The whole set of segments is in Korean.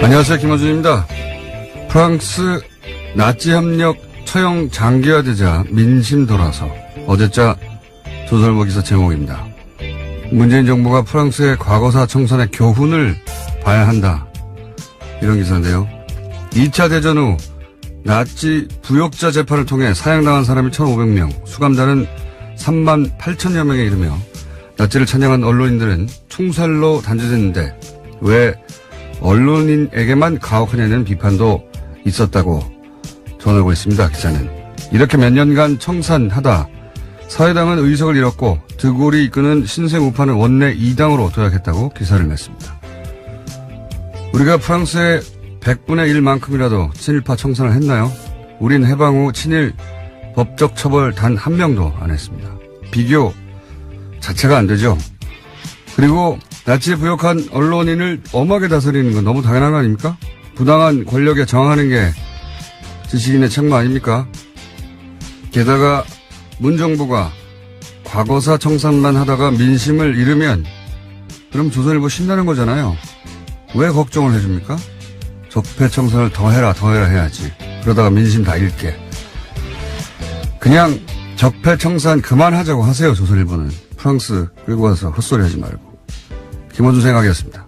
안녕하세요. 김어준입니다. 프랑스 나치 협력 처형 장기화되자 민심 돌아서 어제자 조선일보 기사 제목입니다. 문재인 정부가 프랑스의 과거사 청산의 교훈을 봐야 한다. 이런 기사인데요. 2차 대전 후 나치 부역자 재판을 통해 사형당한 사람이 1,500명, 수감자는 3만 8천여 명에 이르며 나치를 찬양한 언론인들은 총살로 단죄됐는데 왜 언론인에게만 가혹하냐는 비판도 있었다고 전하고 있습니다. 기자는 이렇게 몇 년간 청산하다 사회당은 의석을 잃었고 드골이 이끄는 신생 우파는 원내 2당으로 도약했다고 기사를 냈습니다. 우리가 프랑스의 100분의 1만큼이라도 친일파 청산을 했나요? 우린 해방 후 친일 법적 처벌 단 한 명도 안 했습니다. 비교 자체가 안 되죠. 그리고 나치에 부역한 언론인을 엄하게 다스리는 건 너무 당연한 거 아닙니까? 부당한 권력에 저항하는 게 지식인의 책무 아닙니까? 게다가 문정부가 과거사 청산만 하다가 민심을 잃으면 그럼 조선일보 신나는 거잖아요. 왜 걱정을 해줍니까? 적폐청산을 더 해라 해야지. 그러다가 민심 다 잃게. 그냥 적폐청산 그만하자고 하세요. 조선일보는. 프랑스 끌고 가서 헛소리 하지 말고. 김원준 생각이었습니다.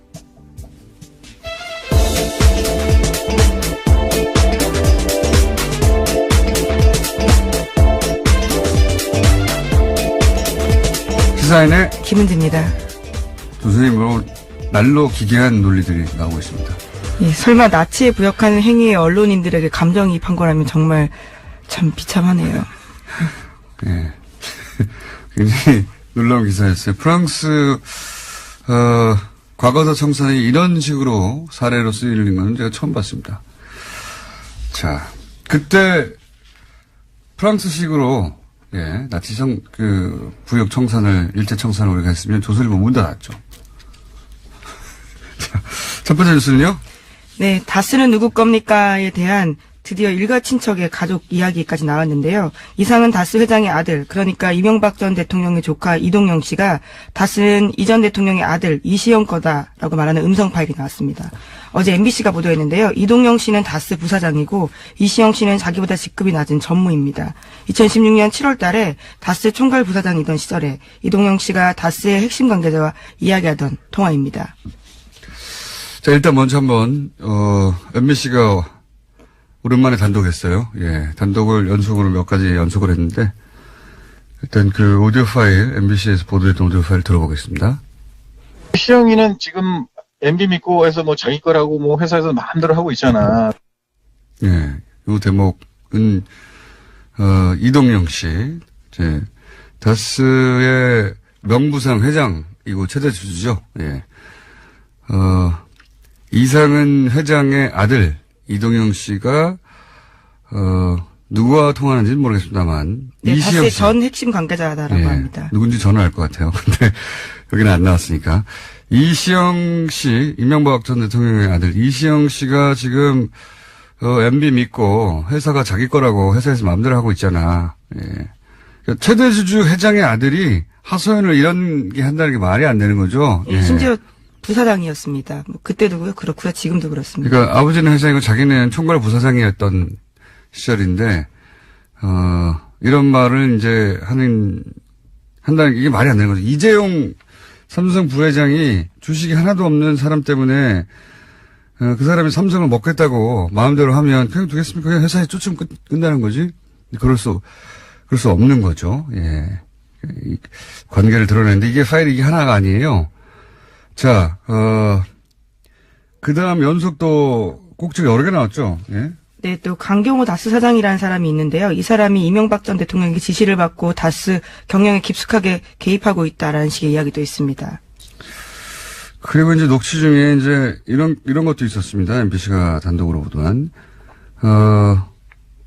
시사인의 김은지입니다. 조선일보 날로 기괴한 논리들이 나오고 있습니다. 예, 설마 나치에 부역하는 행위에 언론인들에게 감정이입한 거라면 정말 참 비참하네요. 예. 굉장히 놀라운 기사였어요. 프랑스 과거사 청산이 이런 식으로 사례로 쓰이는 건 제가 처음 봤습니다. 자, 그때 프랑스식으로 예, 나치 부역 청산을 일제 청산을 우리가 했으면 조선일보 문 닫았죠. 자, 첫 번째 뉴스는요? 네, 다스는 누구 겁니까에 대한 드디어 일가 친척의 가족 이야기까지 나왔는데요. 이상은 다스 회장의 아들, 그러니까 이명박 전 대통령의 조카 이동영 씨가 다스는 이 전 대통령의 아들 이시영 거다라고 말하는 음성 파일이 나왔습니다. 어제 MBC가 보도했는데요. 이동영 씨는 다스 부사장이고 이시영 씨는 자기보다 직급이 낮은 전무입니다. 2016년 7월 달에 다스 총괄 부사장이던 시절에 이동영 씨가 다스의 핵심 관계자와 이야기하던 통화입니다. 자, 일단 먼저 한번 MBC가 오랜만에 단독했어요. 예, 단독을 연속으로 몇 가지 연속을 했는데 일단 그 오디오 파일, MBC에서 보도했던 오디오 파일 들어보겠습니다. 시영이는 지금 MB 믿고 해서 뭐 자기 거라고 뭐 회사에서 마음대로 하고 있잖아. 예, 이 대목은 이동영 씨, 다스의 명부상 회장이고 최대 주주죠. 예, 이상은 회장의 아들. 이동영 씨가 누구와 통화하는지는 모르겠습니다만 네, 이시영 다스의 씨. 전 핵심 관계자다라고 예, 합니다. 누군지 저는 알 것 같아요. 근데 여기는 안 나왔으니까. 이시영 씨, 이명박 전 대통령의 아들 이시영 씨가 지금 MB 믿고 회사가 자기 거라고 회사에서 마음대로 하고 있잖아. 예. 그러니까 최대주주 회장의 아들이 하소연을 이런 게 한다는 게 말이 안 되는 거죠. 예, 심지어 부사장이었습니다. 뭐 그때도 그렇고요. 지금도 그렇습니다. 그러니까 아버지는 회장이고 자기는 총괄 부사장이었던 시절인데 이런 말을 이제 한다는 게 이게 말이 안 되는 거죠. 이재용 삼성 부회장이 주식이 하나도 없는 사람 때문에 그 사람이 삼성을 먹겠다고 마음대로 하면 그냥 두겠습니까? 그냥 회사에 쫓으면 끝나는 거지. 그럴 수 없는 거죠. 예. 이 관계를 드러내는데 이게 파일이 이게 하나가 아니에요. 자, 그 다음 연속도 꼭지가 여러 개 나왔죠. 예? 네, 또 강경호 다스 사장이라는 사람이 있는데요. 이 사람이 이명박 전 대통령에게 지시를 받고 다스 경영에 깊숙하게 개입하고 있다라는 식의 이야기도 있습니다. 그리고 이제 녹취 중에 이제 이런 것도 있었습니다. MBC가 단독으로 보도한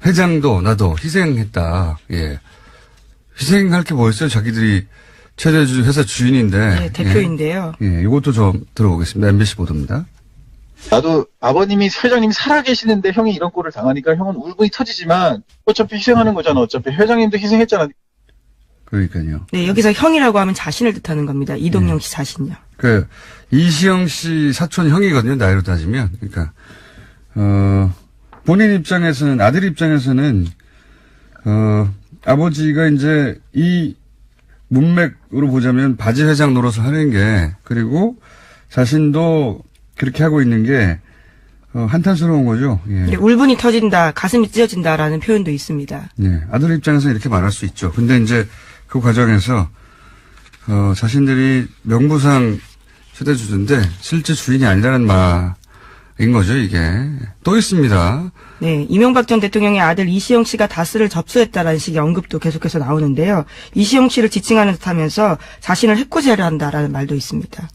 회장도 나도 희생했다. 예, 희생할 게 뭐였어요? 자기들이 최대주 회사 주인인데. 네, 대표인데요. 예, 이것도 좀 들어보겠습니다. MBC 보도입니다. 나도 아버님이 회장님이 살아계시는데 형이 이런 꼴을 당하니까 형은 울분이 터지지만 어차피 희생하는 거잖아. 어차피 회장님도 희생했잖아. 그러니까요. 네, 여기서 형이라고 하면 자신을 뜻하는 겁니다. 이동영 씨 자신요. 그 이시영 씨 사촌 형이거든요. 나이로 따지면. 그러니까 본인 입장에서는 아들 입장에서는 아버지가 이제 이 문맥으로 보자면 바지 회장 노릇을 하는 게 그리고 자신도 그렇게 하고 있는 게 한탄스러운 거죠. 예. 네, 울분이 터진다, 가슴이 찢어진다라는 표현도 있습니다. 예. 아들 입장에서 이렇게 말할 수 있죠. 근데 이제 그 과정에서 자신들이 명부상 최대 주주인데 실제 주인이 아니라는 말인 거죠. 이게 또 있습니다. 네, 이명박 전 대통령의 아들 이시영 씨가 다스를 접수했다라는 식의 언급도 계속해서 나오는데요. 이시영 씨를 지칭하는 듯하면서 자신을 해코지하려 한다라는 말도 있습니다.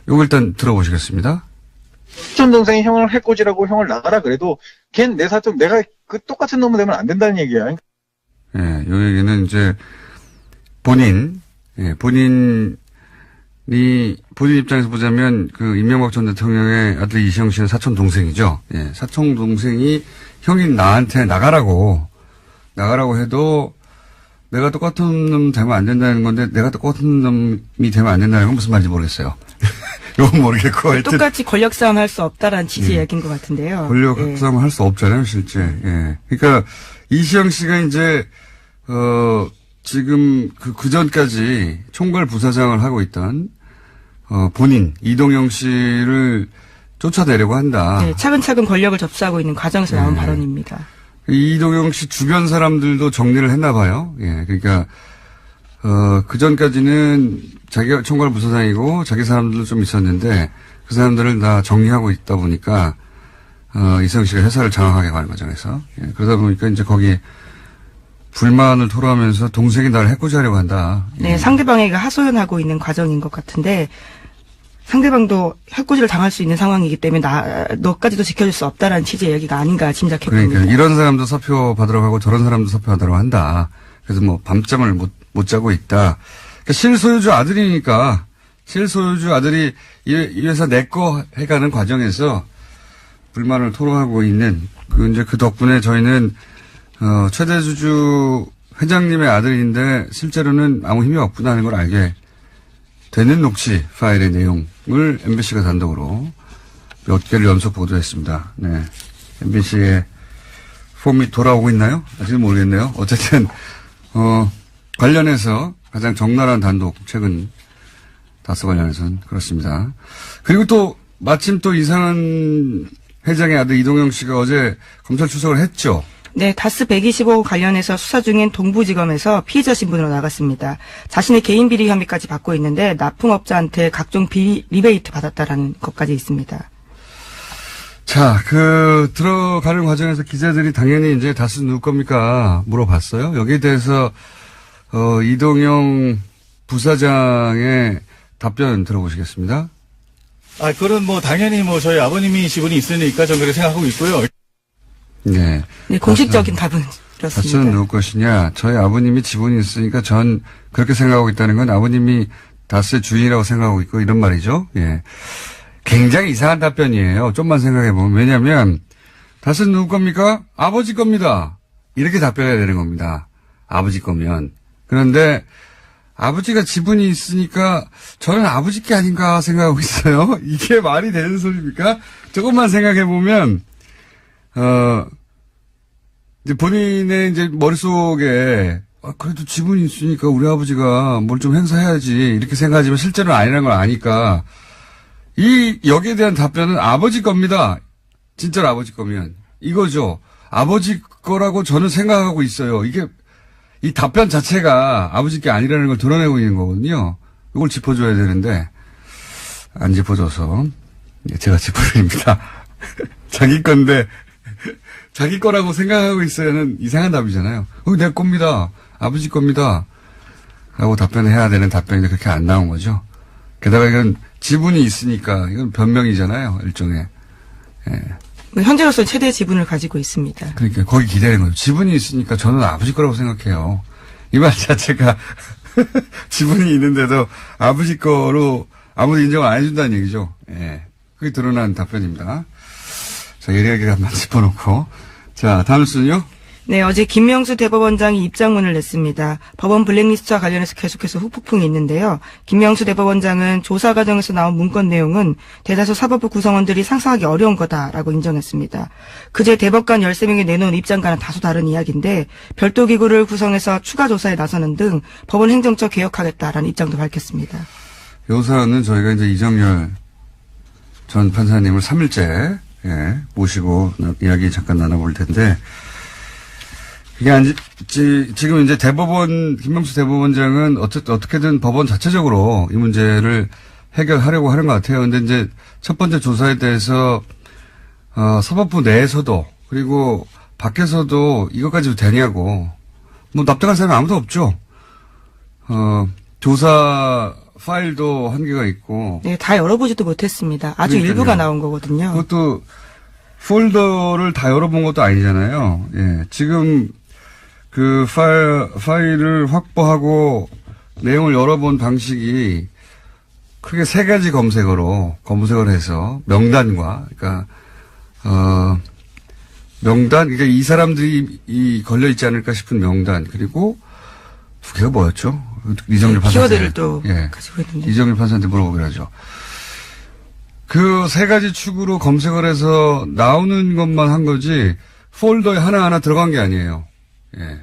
이거 일단 들어보시겠습니다. 사촌 동생이 형을 해코지라고 형을 나가라 그래도 걘 내 사촌 내가 그 똑같은 놈이 되면 안 된다는 얘기야. 예, 요 얘기는 이제 본인 입장에서 보자면 그 이명박 전 대통령의 아들 이시영 씨는 사촌 동생이죠. 예, 사촌 동생이 형인 나한테 나가라고 해도 내가 똑같은 놈 되면 안 된다는 건데 내가 똑같은 놈이 되면 안 된다는 건 무슨 말인지 모르겠어요. 이건 모르겠고 하여튼 똑같이 권력 싸움 할 수 없다라는 취지의 이야기인 것 같은데요. 권력 예. 싸움을 할 수 없잖아요, 실제. 예. 그러니까 이시영 씨가 이제 지금 그 전까지 총괄 부사장을 하고 있던 본인 이동영 씨를 쫓아내려고 한다. 네, 차근차근 권력을 접수하고 있는 과정에서 나온 발언입니다. 이동영 씨 주변 사람들도 정리를 했나 봐요. 예. 그러니까 그 전까지는 자기가 총괄 부사장이고 자기 사람들도 좀 있었는데 그 사람들을 다 정리하고 있다 보니까 이시영 씨가 회사를 장악하게 가는 과정에서 예. 그러다 보니까 이제 거기에 불만을 토로하면서 동생이 나를 해코지하려고 한다. 네, 상대방에게 하소연하고 있는 과정인 것 같은데 상대방도 해코지를 당할 수 있는 상황이기 때문에 너까지도 지켜줄 수 없다라는 취지의 얘기가 아닌가 짐작해봅니다. 그러니까 이런 사람도 사표 받으러 가고 저런 사람도 사표 받으러 한다. 그래서 뭐 밤잠을 못 자고 있다. 그러니까 실소유주 아들이니까 실소유주 아들이 이 회사 내 거 해가는 과정에서 불만을 토로하고 있는 이제 그 덕분에 저희는 최대 주주 회장님의 아들인데 실제로는 아무 힘이 없구나 하는 걸 알게 되는 녹취 파일의 내용을 MBC가 단독으로 몇 개를 연속 보도했습니다. 네. MBC의 폼이 돌아오고 있나요? 아직은 모르겠네요. 어쨌든, 관련해서 가장 적나라한 단독, 최근 다스 관련해서는 그렇습니다. 그리고 또, 마침 또 이상한 회장의 아들 이동영 씨가 어제 검찰 출석을 했죠. 네, 다스 125 관련해서 수사 중인 동부지검에서 피의자 신분으로 나갔습니다. 자신의 개인 비리 혐의까지 받고 있는데 납품업자한테 각종 비리 리베이트 받았다라는 것까지 있습니다. 자, 들어가는 과정에서 기자들이 당연히 이제 다스 누구 겁니까? 물어봤어요. 여기에 대해서, 이동영 부사장의 답변 들어보시겠습니다. 그건 당연히 저희 아버님이 지분이 있으니까 저는 그렇게 생각하고 있고요. 네. 네, 공식적인 답은 다스는 그렇습니다. 누구 것이냐? 저희 아버님이 지분이 있으니까 전 그렇게 생각하고 있다는 건 아버님이 다스의 주인이라고 생각하고 있고 이런 말이죠. 예. 굉장히 이상한 답변이에요. 좀만 생각해보면. 왜냐면, 다스는 누구 겁니까? 아버지 겁니다. 이렇게 답변해야 되는 겁니다. 아버지 거면. 그런데, 아버지가 지분이 있으니까 저는 아버지 게 아닌가 생각하고 있어요. 이게 말이 되는 소리입니까? 조금만 생각해보면, 이제 본인의 이제 머릿속에, 그래도 지분이 있으니까 우리 아버지가 뭘 좀 행사해야지. 이렇게 생각하지만 실제로는 아니라는 걸 아니까, 여기에 대한 답변은 아버지 겁니다. 진짜로 아버지 거면. 이거죠. 아버지 거라고 저는 생각하고 있어요. 이 답변 자체가 아버지 게 아니라는 걸 드러내고 있는 거거든요. 이걸 짚어줘야 되는데, 안 짚어줘서, 제가 짚어드립니다. 자기 건데, 자기 거라고 생각하고 있어야는 이상한 답이잖아요. 내 겁니다. 아버지 겁니다. 라고 답변해야 되는 답변인데 그렇게 안 나온 거죠. 게다가 이건 지분이 있으니까 이건 변명이잖아요. 일종의. 예. 현재로서 최대 지분을 가지고 있습니다. 그러니까 거기 기대는 거죠. 지분이 있으니까 저는 아버지 거라고 생각해요. 이 말 자체가 지분이 있는데도 아버지 거로 아무도 인정을 안 해준다는 얘기죠. 예. 그게 드러난 답변입니다. 자, 예리하게 한번 짚어놓고. 자, 다음 순요. 네, 어제 김명수 대법원장이 입장문을 냈습니다. 법원 블랙리스트와 관련해서 계속해서 후폭풍이 있는데요. 김명수 대법원장은 조사 과정에서 나온 문건 내용은 대다수 사법부 구성원들이 상상하기 어려운 거다라고 인정했습니다. 그제 대법관 13명이 내놓은 입장과는 다소 다른 이야기인데 별도 기구를 구성해서 추가 조사에 나서는 등 법원 행정처 개혁하겠다라는 입장도 밝혔습니다. 요 사안은 저희가 이제 이정열 전 판사님을 3일째 모시고 이야기 잠깐 나눠볼 텐데 이게 지금 이제 김명수 대법원장은 어떻게든 법원 자체적으로 이 문제를 해결하려고 하는 것 같아요. 근데 이제 첫 번째 조사에 대해서, 사법부 내에서도 그리고 밖에서도 이것까지도 되냐고 뭐 납득할 사람이 아무도 없죠. 조사 파일도 한계가 있고. 네, 다 열어보지도 못했습니다. 아주 그러니까요. 일부가 나온 거거든요. 그것도 폴더를 다 열어본 것도 아니잖아요. 예. 지금 그 파일을 확보하고 내용을 열어본 방식이 크게 3가지 검색을 해서 명단과, 그러니까, 그러니까 이 사람들이 걸려있지 않을까 싶은 명단, 그리고 2개가 뭐였죠? 이정일 판사한테. 키워드를 또 가지고 있는데. 이정일 판사한테 물어보기로 하죠. 그 3가지 축으로 검색을 해서 나오는 것만 한 거지, 폴더에 하나하나 들어간 게 아니에요. 예.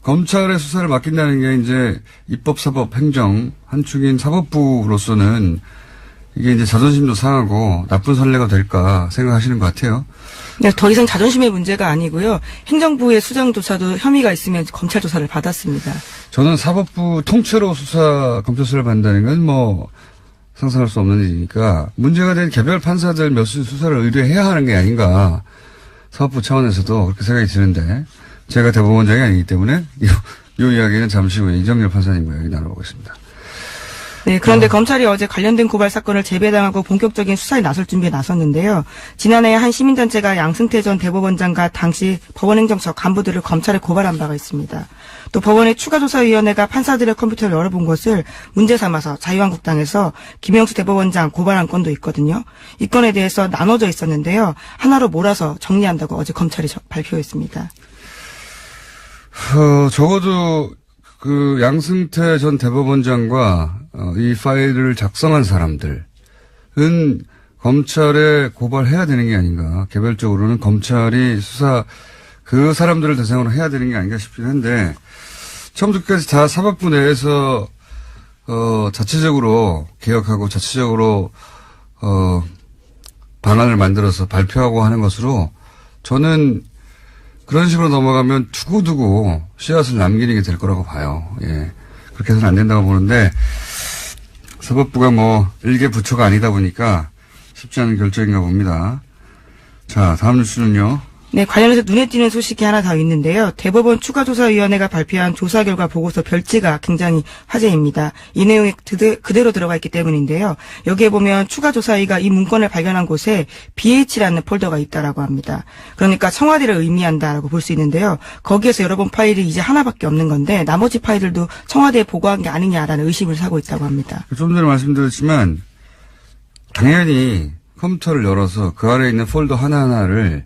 검찰의 수사를 맡긴다는 게 이제 입법, 사법, 행정 한 축인 사법부로서는 이게 이제 자존심도 상하고 나쁜 선례가 될까 생각하시는 것 같아요. 네, 더 이상 자존심의 문제가 아니고요. 행정부의 수장조사도 혐의가 있으면 검찰 조사를 받았습니다. 저는 사법부 통째로 검찰 수사를 받는다는 건 뭐 상상할 수 없는 일이니까 문제가 된 개별 판사들 몇 수 수사를 의뢰해야 하는 게 아닌가. 사법부 차원에서도 그렇게 생각이 드는데 제가 대법원장이 아니기 때문에 이 이야기는 잠시 후에 이정열 판사님과 이야기 나눠보겠습니다. 네, 그런데 검찰이 어제 관련된 고발 사건을 재배당하고 본격적인 수사에 나설 준비에 나섰는데요. 지난해 한 시민단체가 양승태 전 대법원장과 당시 법원행정처 간부들을 검찰에 고발한 바가 있습니다. 또 법원의 추가조사위원회가 판사들의 컴퓨터를 열어본 것을 문제 삼아서 자유한국당에서 김영수 대법원장 고발한 건도 있거든요. 이 건에 대해서 나눠져 있었는데요. 하나로 몰아서 정리한다고 어제 검찰이 발표했습니다. 적어도 그 양승태 전 대법원장과 이 파일을 작성한 사람들은 검찰에 고발해야 되는 게 아닌가. 개별적으로는 검찰이 그 사람들을 대상으로 해야 되는 게 아닌가 싶긴 한데 처음부터 끝까지 다 사법부 내에서 자체적으로 개혁하고 자체적으로 방안을 만들어서 발표하고 하는 것으로 저는 그런 식으로 넘어가면 두고두고 씨앗을 남기는 게 될 거라고 봐요. 예. 그렇게 해서는 안 된다고 보는데, 사법부가 뭐, 일개 부처가 아니다 보니까 쉽지 않은 결정인가 봅니다. 자, 다음 뉴스는요. 네, 관련해서 눈에 띄는 소식이 하나 더 있는데요. 대법원 추가조사위원회가 발표한 조사 결과 보고서 별지가 굉장히 화제입니다. 이 내용이 그대로 들어가 있기 때문인데요. 여기에 보면 추가조사위가 이 문건을 발견한 곳에 BH라는 폴더가 있다라고 합니다. 그러니까 청와대를 의미한다라고 볼 수 있는데요. 거기에서 열어본 파일이 이제 하나밖에 없는 건데 나머지 파일들도 청와대에 보고한 게 아니냐라는 의심을 사고 있다고 합니다. 좀 전에 말씀드렸지만 당연히 컴퓨터를 열어서 그 안에 있는 폴더 하나하나를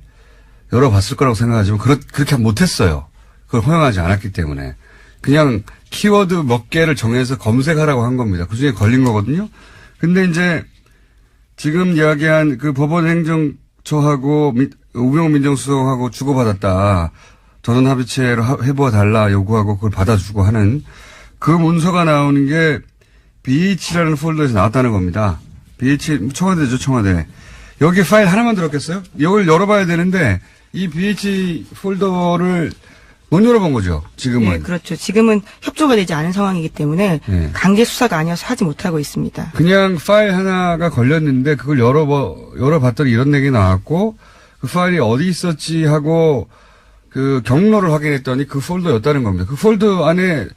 열어봤을 거라고 생각하지만 그렇게 못했어요. 그걸 허용하지 않았기 때문에. 그냥 키워드 몇 개를 정해서 검색하라고 한 겁니다. 그중에 걸린 거거든요. 근데 이제 지금 이야기한 그 법원행정처하고 우병우 민정수석하고 주고받았다. 전원 합의체로 해보아달라 요구하고 그걸 받아주고 하는 그 문서가 나오는 게 BH라는 폴더에서 나왔다는 겁니다. BH, 청와대죠, 청와대. 여기 파일 하나만 들었겠어요? 이걸 열어봐야 되는데 이 BH 폴더를 못 열어본 거죠, 지금은. 네, 그렇죠. 지금은 협조가 되지 않은 상황이기 때문에 네. 강제 수사가 아니어서 하지 못하고 있습니다. 그냥 파일 하나가 걸렸는데 그걸 열어봤더니 이런 얘기 나왔고 그 파일이 어디 있었지 하고 그 경로를 확인했더니 그 폴더였다는 겁니다. 그 폴더 안에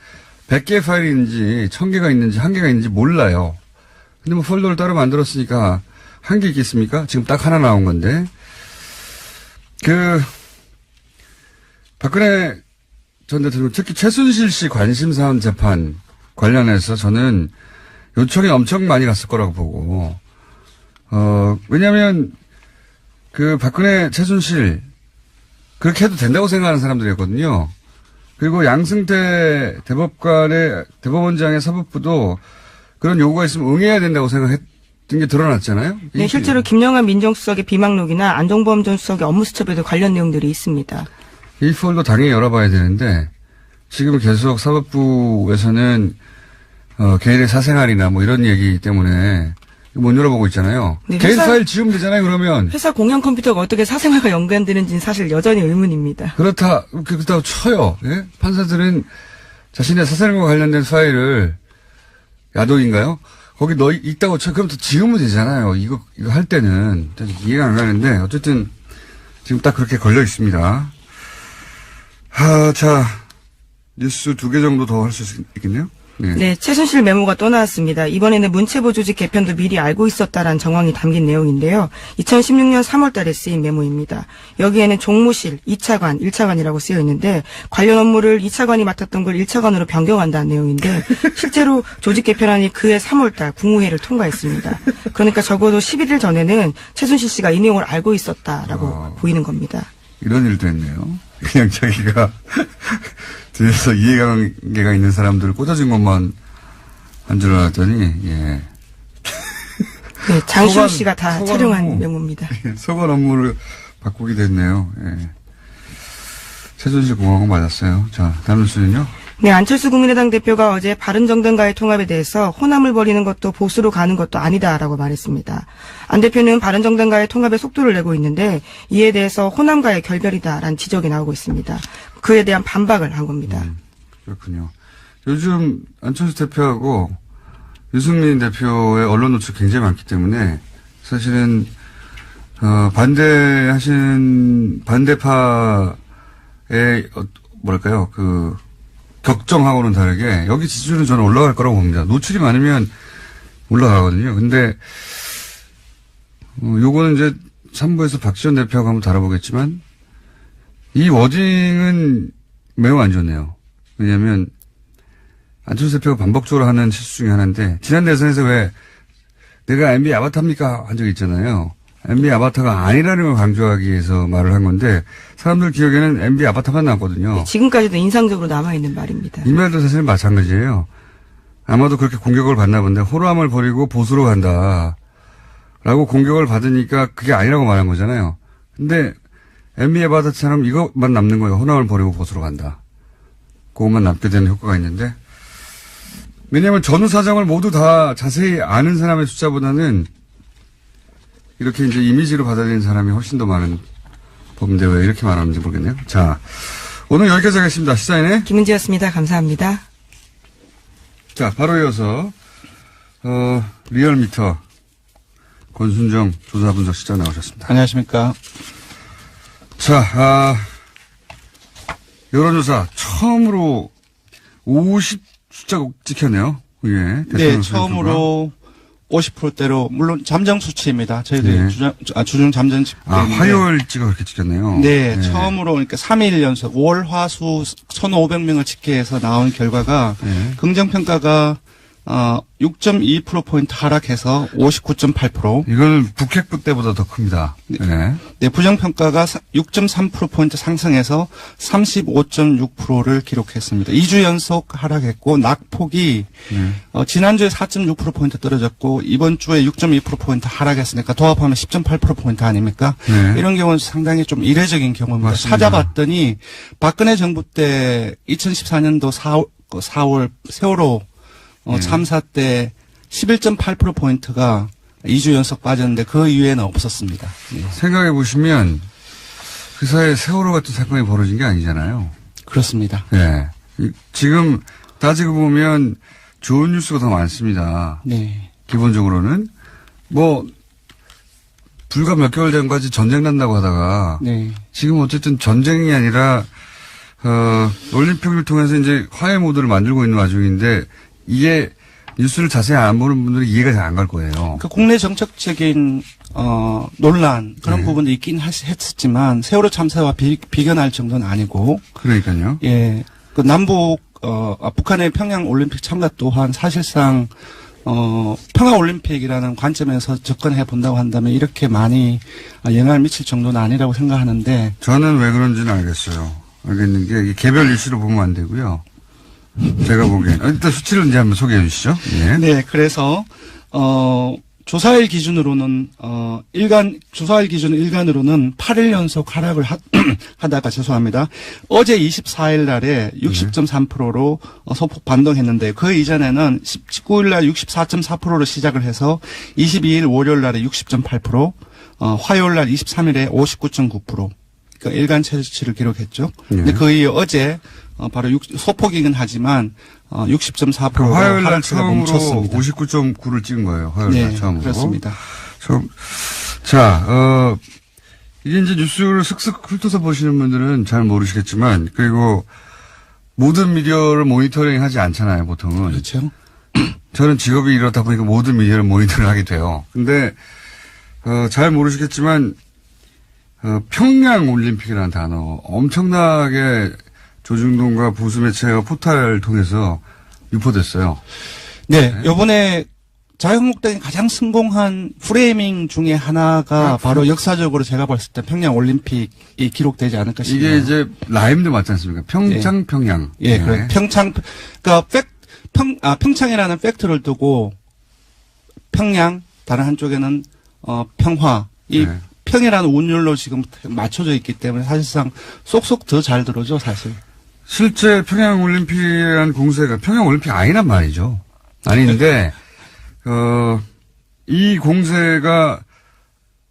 100개의 파일이 있는지 1000개가 있는지 1개가 있는지 몰라요. 근데 뭐 폴더를 따로 만들었으니까 1개 있겠습니까? 지금 딱 하나 나온 건데. 박근혜 전 대통령 특히 최순실 씨 관심사안 재판 관련해서 저는 요청이 엄청 많이 갔을 거라고 보고, 왜냐면 그 박근혜 최순실 그렇게 해도 된다고 생각하는 사람들이었거든요. 그리고 양승태 대법원장의 사법부도 그런 요구가 있으면 응해야 된다고 생각했던 게 드러났잖아요. 네, 실제로 김영환 민정수석의 비망록이나 안종범 전 수석의 업무수첩에도 관련 내용들이 있습니다. 이 폴도 당연히 열어봐야 되는데 지금 계속 사법부에서는 개인의 사생활이나 뭐 이런 얘기 때문에 못 열어보고 있잖아요. 네, 개인 파일 지우면 되잖아요. 그러면 회사 공용 컴퓨터가 어떻게 사생활과 연관되는지는 사실 여전히 의문입니다. 그렇다고 쳐요. 예? 판사들은 자신의 사생활과 관련된 파일을 야동인가요? 거기 있다고 쳐. 그럼 또 지우면 되잖아요. 이거 할 때는. 이해가 안 가는데, 어쨌든, 지금 딱 그렇게 걸려 있습니다. 자, 뉴스 2개 정도 더 할 수 있겠네요? 네, 최순실 메모가 또 나왔습니다. 이번에는 문체부 조직 개편도 미리 알고 있었다라는 정황이 담긴 내용인데요. 2016년 3월 달에 쓰인 메모입니다. 여기에는 종무실 2차관, 1차관이라고 쓰여 있는데 관련 업무를 2차관이 맡았던 걸 1차관으로 변경한다는 내용인데 실제로 조직 개편안이 그해 3월 달 국무회의를 통과했습니다. 그러니까 적어도 11일 전에는 최순실 씨가 이 내용을 알고 있었다라고 보이는 겁니다. 이런 일도 했네요. 그냥 자기가 뒤에서 이해관계가 있는 사람들을 꽂아준 것만 한 줄 알았더니, 예. 네, 장시호 씨가 다 촬영한 메모입니다. 소관 업무를 바꾸게 됐네요. 예. 최순실 공화국 맞았어요. 자, 다음 뉴스는요? 네, 안철수 국민의당 대표가 어제 바른정당과의 통합에 대해서 호남을 벌이는 것도 보수로 가는 것도 아니다라고 말했습니다. 안 대표는 바른정당과의 통합에 속도를 내고 있는데 이에 대해서 호남과의 결별이다라는 지적이 나오고 있습니다. 그에 대한 반박을 한 겁니다. 그렇군요. 요즘 안철수 대표하고 유승민 대표의 언론 노출이 굉장히 많기 때문에 사실은 반대파의 뭐랄까요 격정하고는 다르게 여기 지지율은 저는 올라갈 거라고 봅니다. 노출이 많으면 올라가거든요. 근데 요거는 이제 3부에서 박지원 대표하고 한번 다뤄보겠지만 이 워딩은 매우 안 좋네요. 왜냐하면 안철수 대표가 반복적으로 하는 실수 중에 하나인데 지난 대선에서 왜 내가 MB 아바타입니까 한 적이 있잖아요. MB 아바타가 아니라는 걸 강조하기 위해서 말을 한 건데 사람들 기억에는 MB 아바타만 남거든요. 네, 지금까지도 인상적으로 남아있는 말입니다. 이 말도 사실 마찬가지예요. 아마도 그렇게 공격을 받나 본데 호남을 버리고 보수로 간다. 라고 공격을 받으니까 그게 아니라고 말한 거잖아요. 근데 MB 아바타처럼 이것만 남는 거예요. 호남을 버리고 보수로 간다. 그것만 남게 되는 효과가 있는데 왜냐하면 전후 사정을 모두 다 자세히 아는 사람의 숫자보다는 이렇게 이제 이미지로 받아들이는 사람이 훨씬 더 많은 법인데 왜 이렇게 말하는지 모르겠네요. 자, 오늘 여기까지 하겠습니다. 시사인의 김은지였습니다. 감사합니다. 자, 바로 이어서 리얼미터 권순정 조사분석실장 나오셨습니다. 안녕하십니까. 자, 여론조사 처음으로 50 숫자가 찍혔네요. 예. 네, 처음으로 50%대로 물론 잠정 수치입니다. 저희들이 네. 주중 잠정 집계인데. 화요일치가 그렇게 찍혔네요. 네, 처음으로 그러니까 3일 연속 월, 화, 수 1,500명을 집계해서 나온 결과가 긍정평가가 6.2%포인트 하락해서 59.8%. 이거는 북핵부 때보다 더 큽니다. 네. 네, 부정평가가 6.3%포인트 상승해서 35.6%를 기록했습니다. 2주 연속 하락했고, 낙폭이, 지난주에 4.6%포인트 떨어졌고, 이번 주에 6.2%포인트 하락했으니까 도합하면 10.8%포인트 아닙니까? 네. 이런 경우는 상당히 좀 이례적인 경우입니다. 맞습니다. 찾아봤더니, 박근혜 정부 때 2014년도 4월 세월호 참사 때 11.8%포인트가 2주 연속 빠졌는데 그 이후에는 없었습니다. 네. 생각해 보시면 그 사이에 세월호 같은 사건이 벌어진 게 아니잖아요. 그렇습니다. 네. 지금 따지고 보면 좋은 뉴스가 더 많습니다. 네. 기본적으로는 불과 몇 개월 전까지 전쟁 난다고 하다가 네. 지금 어쨌든 전쟁이 아니라 올림픽을 통해서 이제 화해 모드를 만들고 있는 와중인데 이게 뉴스를 자세히 안 보는 분들이 이해가 잘 안 갈 거예요. 그 국내 정책적인 논란 그런 네. 부분도 있긴 했었지만 세월호 참사와 비견할 정도는 아니고 그러니까요. 예. 그 남북 북한의 평양 올림픽 참가 또한 사실상 평화올림픽이라는 관점에서 접근해 본다고 한다면 이렇게 많이 영향을 미칠 정도는 아니라고 생각하는데. 저는 왜 그런지는 알겠는 게, 이게 개별 이슈로 보면 안 되고요. 제가 보기엔. 일단 수치를 이제 한번 소개해 주시죠. 예. 네, 그래서, 조사일 기준으로는, 조사일 기준 일간으로는 8일 연속 하락을 하다가 죄송합니다. 어제 24일 날에 60.3%로 소폭 반등했는데 그 이전에는 19일 날 64.4%로 시작을 해서 22일 월요일 날에 60.8%, 화요일 날 23일에 59.9%. 그러니까 일간 최저치를 기록했죠. 근데 거의 어제 바로 소폭이긴 하지만 60.4%로 화요일 날 하락세가 처음으로 멈췄습니다. 59.9를 찍은 거예요. 화요일 날 네, 처음으로. 그렇습니다. 자, 이게 이제 뉴스를 슥슥 훑어서 보시는 분들은 잘 모르시겠지만, 그리고 모든 미디어를 모니터링 하지 않잖아요, 보통은. 그렇죠. 저는 직업이 이렇다 보니까 모든 미디어를 모니터링 하게 돼요. 근데, 잘 모르시겠지만, 평양 올림픽이라는 단어, 엄청나게 조중동과 보수 매체와 포탈을 통해서 유포됐어요. 네, 요번에 자유한국당이 가장 성공한 프레이밍 중에 하나가 바로 역사적으로 제가 봤을 때 평양 올림픽이 기록되지 않을까 싶네요. 이게 이제 라임도 맞지 않습니까? 평창, 평양. 예, 네. 그래. 그러니까 평창이라는 팩트를 두고 평양, 다른 한쪽에는 평화, 이 네. 평이라는 운율로 지금 맞춰져 있기 때문에 사실상 쏙쏙 더 잘 들어오죠, 사실. 실제 평양 올림픽이라는 공세가 평양 올림픽 아니란 말이죠. 아닌데, 이 공세가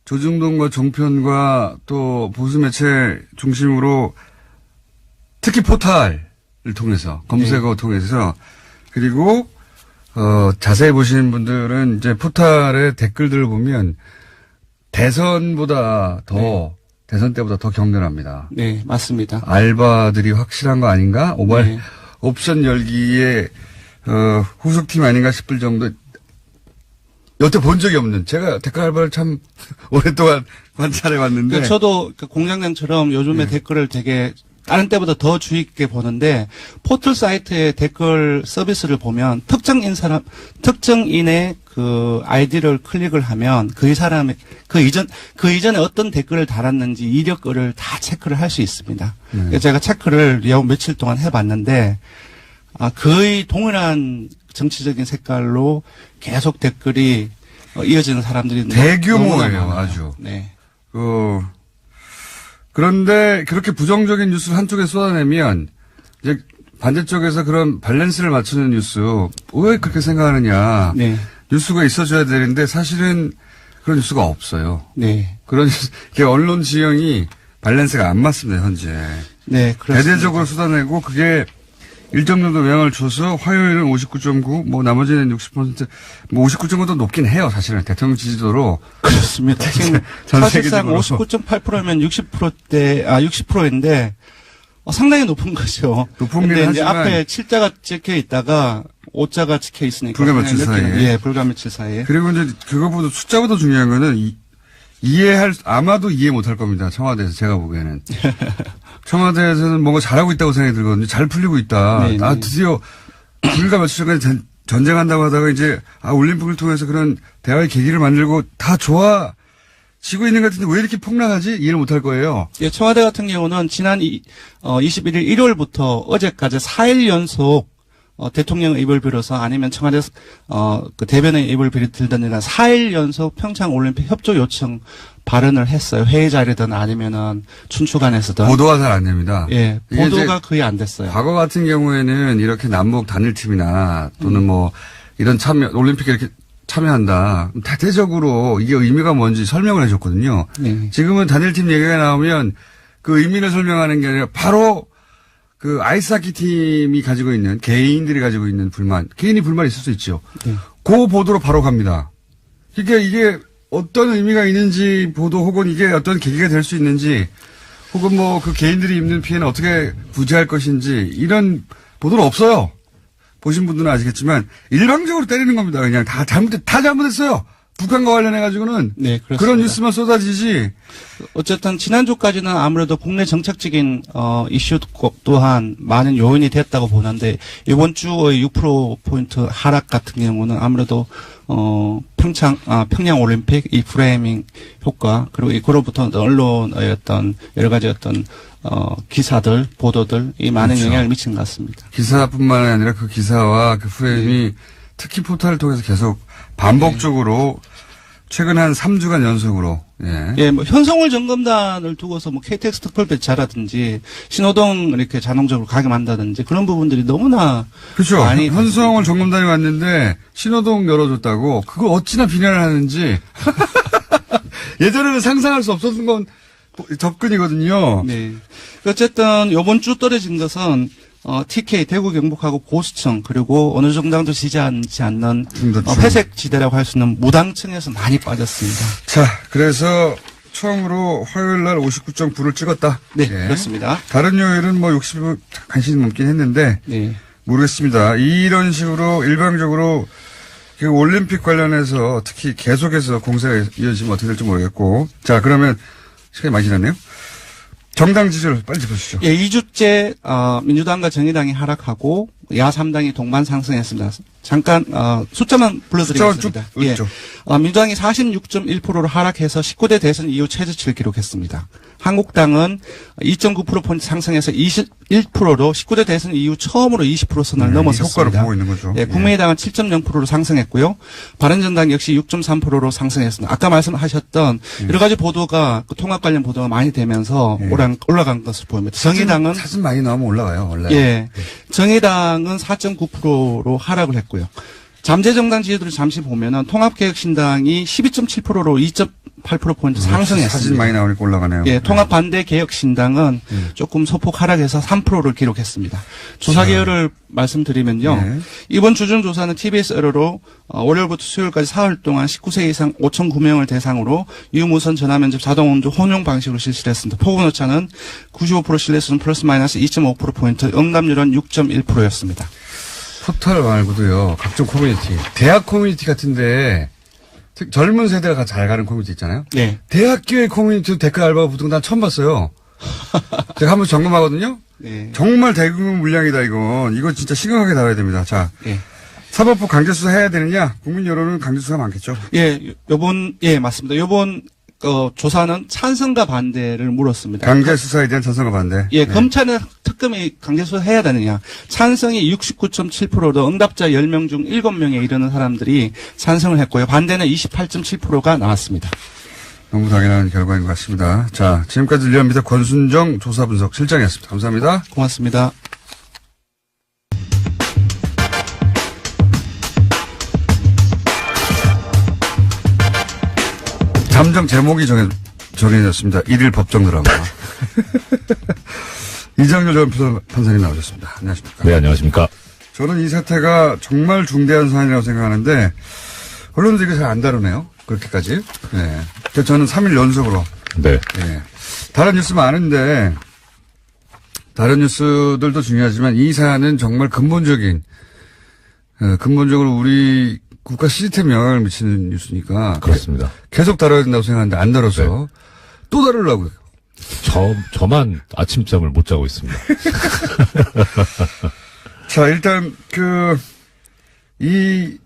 조중동과 종편과 또 보수 매체 중심으로 특히 포탈을 통해서, 검색어 통해서, 그리고, 자세히 보시는 분들은 이제 포탈의 댓글들을 보면 대선보다 더, 대선 때보다 더 격렬합니다. 네, 맞습니다. 알바들이 확실한 거 아닌가? 네. 옵션 열기에, 후속팀 아닌가 싶을 정도, 여태 본 적이 없는, 제가 댓글 알바를 참 오랫동안 관찰해 왔는데. 그러니까 저도 공장장처럼 요즘에 댓글을 되게 다른 때보다 더 주의 깊게 보는데 포털 사이트의 댓글 서비스를 보면 특정인의 그 아이디를 클릭을 하면 그 사람의 그 이전에 어떤 댓글을 달았는지 이력을 다 체크를 할 수 있습니다. 그래서 제가 체크를 며칠 동안 해봤는데 거의 동일한 정치적인 색깔로 계속 댓글이 이어지는 사람들이 대규모예요, 아주. 네. 그런데 그렇게 부정적인 뉴스를 한쪽에 쏟아내면 이제 반대쪽에서 그런 밸런스를 맞추는 뉴스 왜 그렇게 생각하느냐. 네. 뉴스가 있어줘야 되는데 사실은 그런 뉴스가 없어요. 네. 그런 언론 지형이 밸런스가 안 맞습니다, 현재. 네, 그렇습니다. 대대적으로 쏟아내고 그게 일정 정도 영향을 줘서 화요일은 59.9, 뭐 나머지는 60%, 뭐 59.9도 높긴 해요, 사실은. 대통령 지지도로. 그렇습니다. 지금 전 사실상 세계적으로. 59.8%면 60%인데 상당히 높은 거죠. 높은 근데 긴 이제 하지만 앞에 7자가 찍혀 있다가 5자가 찍혀 있으니까. 불과 며칠 그냥 사이에. 예, 불과 며칠 사이에. 그리고 이제 그거보다 숫자보다 중요한 거는 아마도 이해 못할 겁니다. 청와대에서 제가 보기에는. 청와대에서는 뭔가 잘하고 있다고 생각이 들거든요. 잘 풀리고 있다. 네, 네. 드디어 불과 며칠 전까지 전쟁한다고 하다가 이제 올림픽을 통해서 그런 대화의 계기를 만들고 다 좋아지고 있는 것 같은데 왜 이렇게 폭락하지? 이해를 못할 거예요. 예, 청와대 같은 경우는 지난 21일 일요일부터 어제까지 4일 연속 대통령 입을 빌어서 아니면 청와대 그 대변의 입을 빌든지나 4일 연속 평창 올림픽 협조 요청 발언을 했어요. 회의 자리든 아니면은 춘추관에서든. 보도가 잘 안 됩니다. 예, 이게 보도가 이제 거의 안 됐어요. 과거 같은 경우에는 이렇게 남북 단일팀이나 또는 뭐 이런 올림픽에 이렇게 참여한다. 대대적으로 이게 의미가 뭔지 설명을 해줬거든요. 네. 지금은 단일팀 얘기가 나오면 그 의미를 설명하는 게 아니라 바로 그 아이스하키 팀이 가지고 있는 개인들이 가지고 있는 불만, 개인이 불만이 있을 수 있죠. 네. 그 보도로 바로 갑니다. 그러니까 이게 어떤 의미가 있는지 보도 혹은 이게 어떤 계기가 될 수 있는지 혹은 뭐 그 개인들이 입는 피해는 어떻게 부재할 것인지 이런 보도는 없어요. 보신 분들은 아시겠지만 일방적으로 때리는 겁니다. 그냥 다 잘못했어요. 북한과 관련해가지고는 네, 그렇습니다. 그런 뉴스만 쏟아지지. 어쨌든 지난주까지는 아무래도 국내 정책적인 이슈 또한 많은 요인이 됐다고 보는데 이번 주의 6%포인트 하락 같은 경우는 아무래도 평양 올림픽 이 프레이밍 효과 그리고 그로부터 언론의 어떤 여러 가지 어떤 기사들 보도들 이 많은 그렇죠. 영향을 미친 것 같습니다. 기사뿐만 아니라 그 기사와 그 프레임이 특히 포털을 통해서 계속 반복적으로 최근 한 3주간 연속으로 예, 뭐 현성월 점검단을 두고서 뭐 KTX 특별 배차라든지 신호등 이렇게 자동적으로 가게만다든지 그런 부분들이 너무나 그렇죠. 많이 현수영을 점검단이 왔는데 신호등 열어줬다고 그걸 어찌나 비난을 하는지 예전에는 상상할 수 없었던 건 접근이거든요. 네. 어쨌든 이번 주 떨어진 것은 TK 대구 경북하고 고수청 그리고 어느 정당도 지지하지 않는 회색 지대라고 할 수 있는 무당층에서 많이 빠졌습니다. 자, 그래서 처음으로 화요일 날 59.9를 찍었다. 네, 예. 그렇습니다. 다른 요일은 뭐 60을 간신히 넘긴 했는데 네. 모르겠습니다. 이런 식으로 일방적으로 그 올림픽 관련해서 특히 계속해서 공세가 이어지면 어떻게 될지 모르겠고. 자, 그러면 시간이 많이 지났네요. 정당 지지를 빨리 짚어주시죠. 예, 2주째 민주당과 정의당이 하락하고 야 3당이 동반 상승했습니다. 잠깐 숫자만 불러드리겠습니다. 예. 민주당이 46.1%로 하락해서 19대 대선 이후 최저치를 기록했습니다. 한국당은 2.9%포인트 상승해서 21%로 19대 대선 이후 처음으로 20% 선을 넘어섰습니다. 효과를 보고 있는 거죠. 예, 국민의당은 7.0%로 상승했고요. 바른정당 역시 6.3%로 상승했습니다. 아까 말씀하셨던 여러 가지 보도가 통합 관련 보도가 많이 되면서 올라간 것을 보입니다. 정의당은 사진 많이 나오면 올라가요, 원래. 예, 정의당은 4.9%로 하락을 했고요. 잠재정당 지지도를 잠시 보면은 통합개혁신당이 12.7%로 2.8%포인트 상승했습니다. 사진 많이 나오니까 올라가네요. 예, 통합반대개혁신당은 조금 소폭 하락해서 3%를 기록했습니다. 조사 개요를 말씀드리면요. 네. 이번 주중조사는 TBS 의뢰로 월요일부터 수요일까지 사흘 동안 19세 이상 5,009명을 대상으로 유무선 전화면접 자동운전 혼용 방식으로 실시를 했습니다. 폭우노차는 95% 신뢰수는 플러스 마이너스 2.5%포인트, 응답률은 6.1%였습니다. 포털 말고도요, 각종 커뮤니티, 대학 커뮤니티 같은데, 젊은 세대가 잘 가는 커뮤니티 있잖아요. 네. 대학교의 커뮤니티도 댓글 알바가 붙은 거 난 처음 봤어요. 제가 한번 점검하거든요. 네. 정말 대규모 물량이다, 이건. 이거 진짜 심각하게 다뤄야 됩니다. 자. 예. 사법부 강제수사 해야 되느냐? 국민 여론은 강제수사 많겠죠. 예, 맞습니다. 요번 조사는 찬성과 반대를 물었습니다. 강제수사에 대한 찬성과 반대. 예, 네. 검찰은 특검이 강제수사 해야 되느냐. 찬성이 69.7%로 응답자 10명 중 7명에 이르는 사람들이 찬성을 했고요. 반대는 28.7%가 나왔습니다. 너무 당연한 결과인 것 같습니다. 자, 지금까지 리얼미터 권순정 조사분석 실장이었습니다. 감사합니다. 고맙습니다. 잠정 제목이 정해졌습니다. 1일 법정 드라마. 이장렬 전 판사님 나오셨습니다. 안녕하십니까. 네, 안녕하십니까. 저는 이 사태가 정말 중대한 사안이라고 생각하는데 언론들이 잘 안 다루네요. 그렇게까지. 네. 그래서 저는 3일 연속으로. 네. 네. 다른 뉴스 많은데 다른 뉴스들도 중요하지만 이 사안은 정말 근본적으로 우리 국가 시스템에 영향을 미치는 뉴스니까. 그렇습니다. 계속 다뤄야 된다고 생각하는데 안 다뤄서 네. 또 다루려고요. 저만 아침잠을 못 자고 있습니다. 자, 일단 이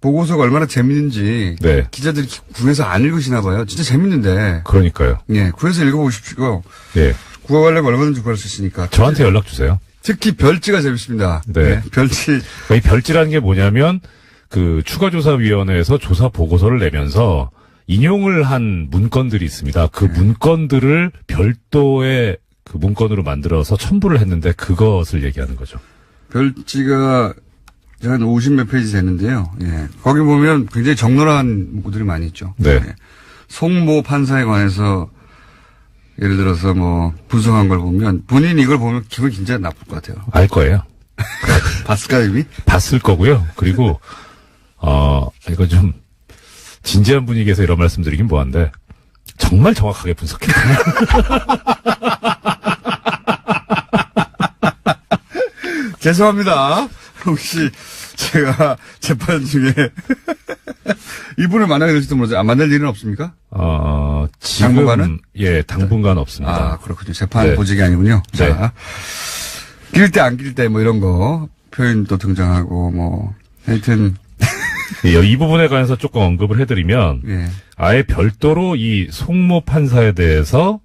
보고서가 얼마나 재밌는지 네. 기자들이 구해서 안 읽으시나 봐요. 진짜 재밌는데. 그러니까요. 예, 구해서 읽어보십시오. 예. 구하려면 얼마든지 구할 수 있으니까. 저한테 연락 주세요. 특히 별지가 재밌습니다. 네. 별지. 이 별지라는 게 뭐냐면 추가조사위원회에서 조사 보고서를 내면서 인용을 한 문건들이 있습니다. 그 문건들을 별도의 그 문건으로 만들어서 첨부를 했는데 그것을 얘기하는 거죠. 별지가 한 50몇 페이지 되는데요. 예. 거기 보면 굉장히 적나라한 문구들이 많이 있죠. 네. 예. 송모 판사에 관해서 예를 들어서 분석한 걸 보면 본인이 이걸 보면 기분이 굉장히 나쁠 것 같아요. 알 거예요. 봤을까 이미? 봤을 거고요. 그리고 이거 좀 진지한 분위기에서 이런 말씀드리긴 뭐한데 정말 정확하게 분석해요. 죄송합니다. 혹시 제가 재판 중에 이분을 만나게 될지도 모르죠. 만날 일은 없습니까? 지금 당분간은? 예, 당분간 없습니다. 아, 그렇군요. 재판 네. 보직이 아니군요. 네. 자, 낄 때 안 낄 때 뭐 이런 거 표현도 등장하고 뭐 하여튼 예, 이 부분에 관해서 조금 언급을 해드리면 예. 아예 별도로 이 송모 판사에 대해서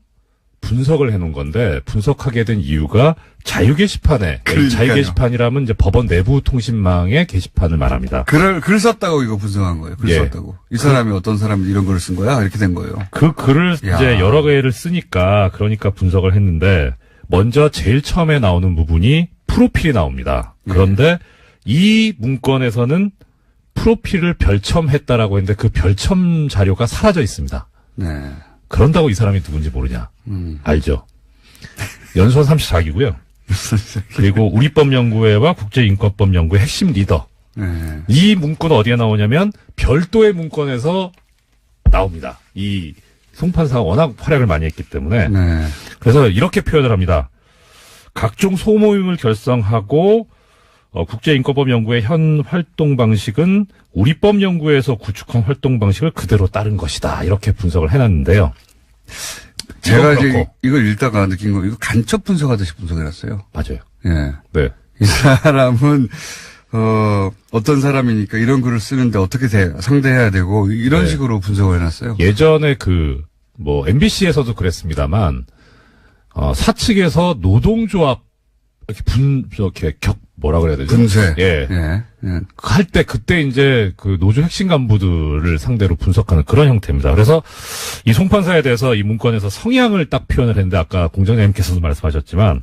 분석을 해놓은 건데 분석하게 된 이유가 자유 게시판에 그러니까요. 자유 게시판이라면 이제 법원 내부 통신망의 게시판을 말합니다. 글 썼다고 이거 분석한 거예요. 글 예. 썼다고. 이 사람이 어떤 사람이 이런 글을 쓴 거야? 이렇게 된 거예요. 그 글을 야. 이제 여러 개를 쓰니까 그러니까 분석을 했는데 먼저 제일 처음에 나오는 부분이 프로필이 나옵니다. 그런데 이 문건에서는 프로필을 별첨했다라고 했는데 그 별첨 자료가 사라져 있습니다. 네. 그런다고 이 사람이 누군지 모르냐? 알죠. 연수원 34기고요. 그리고 우리법연구회와 국제인권법연구회 핵심 리더. 네. 이 문건 어디에 나오냐면 별도의 문건에서 나옵니다. 이 송판사가 워낙 활약을 많이 했기 때문에. 네. 그래서 이렇게 표현을 합니다. 각종 소모임을 결성하고 국제인권법연구의 현 활동 방식은 우리법연구에서 구축한 활동 방식을 그대로 따른 것이다. 이렇게 분석을 해놨는데요. 제가 이건 이제 그렇고. 이걸 읽다가 느낀 거, 이거 간첩 분석하듯이 분석해놨어요. 맞아요. 예. 네. 이 사람은, 어떤 사람이니까 이런 글을 쓰는데 어떻게 상대해야 되고, 이런 네. 식으로 분석을 해놨어요. 예전에 MBC에서도 그랬습니다만, 사측에서 노동조합, 뭐라 그래야 되죠? 분쇄. 예. 예. 예. 그때 이제 그 노조 핵심 간부들을 상대로 분석하는 그런 형태입니다. 그래서 이 송판사에 대해서 이 문건에서 성향을 딱 표현을 했는데 아까 공장장님께서도 말씀하셨지만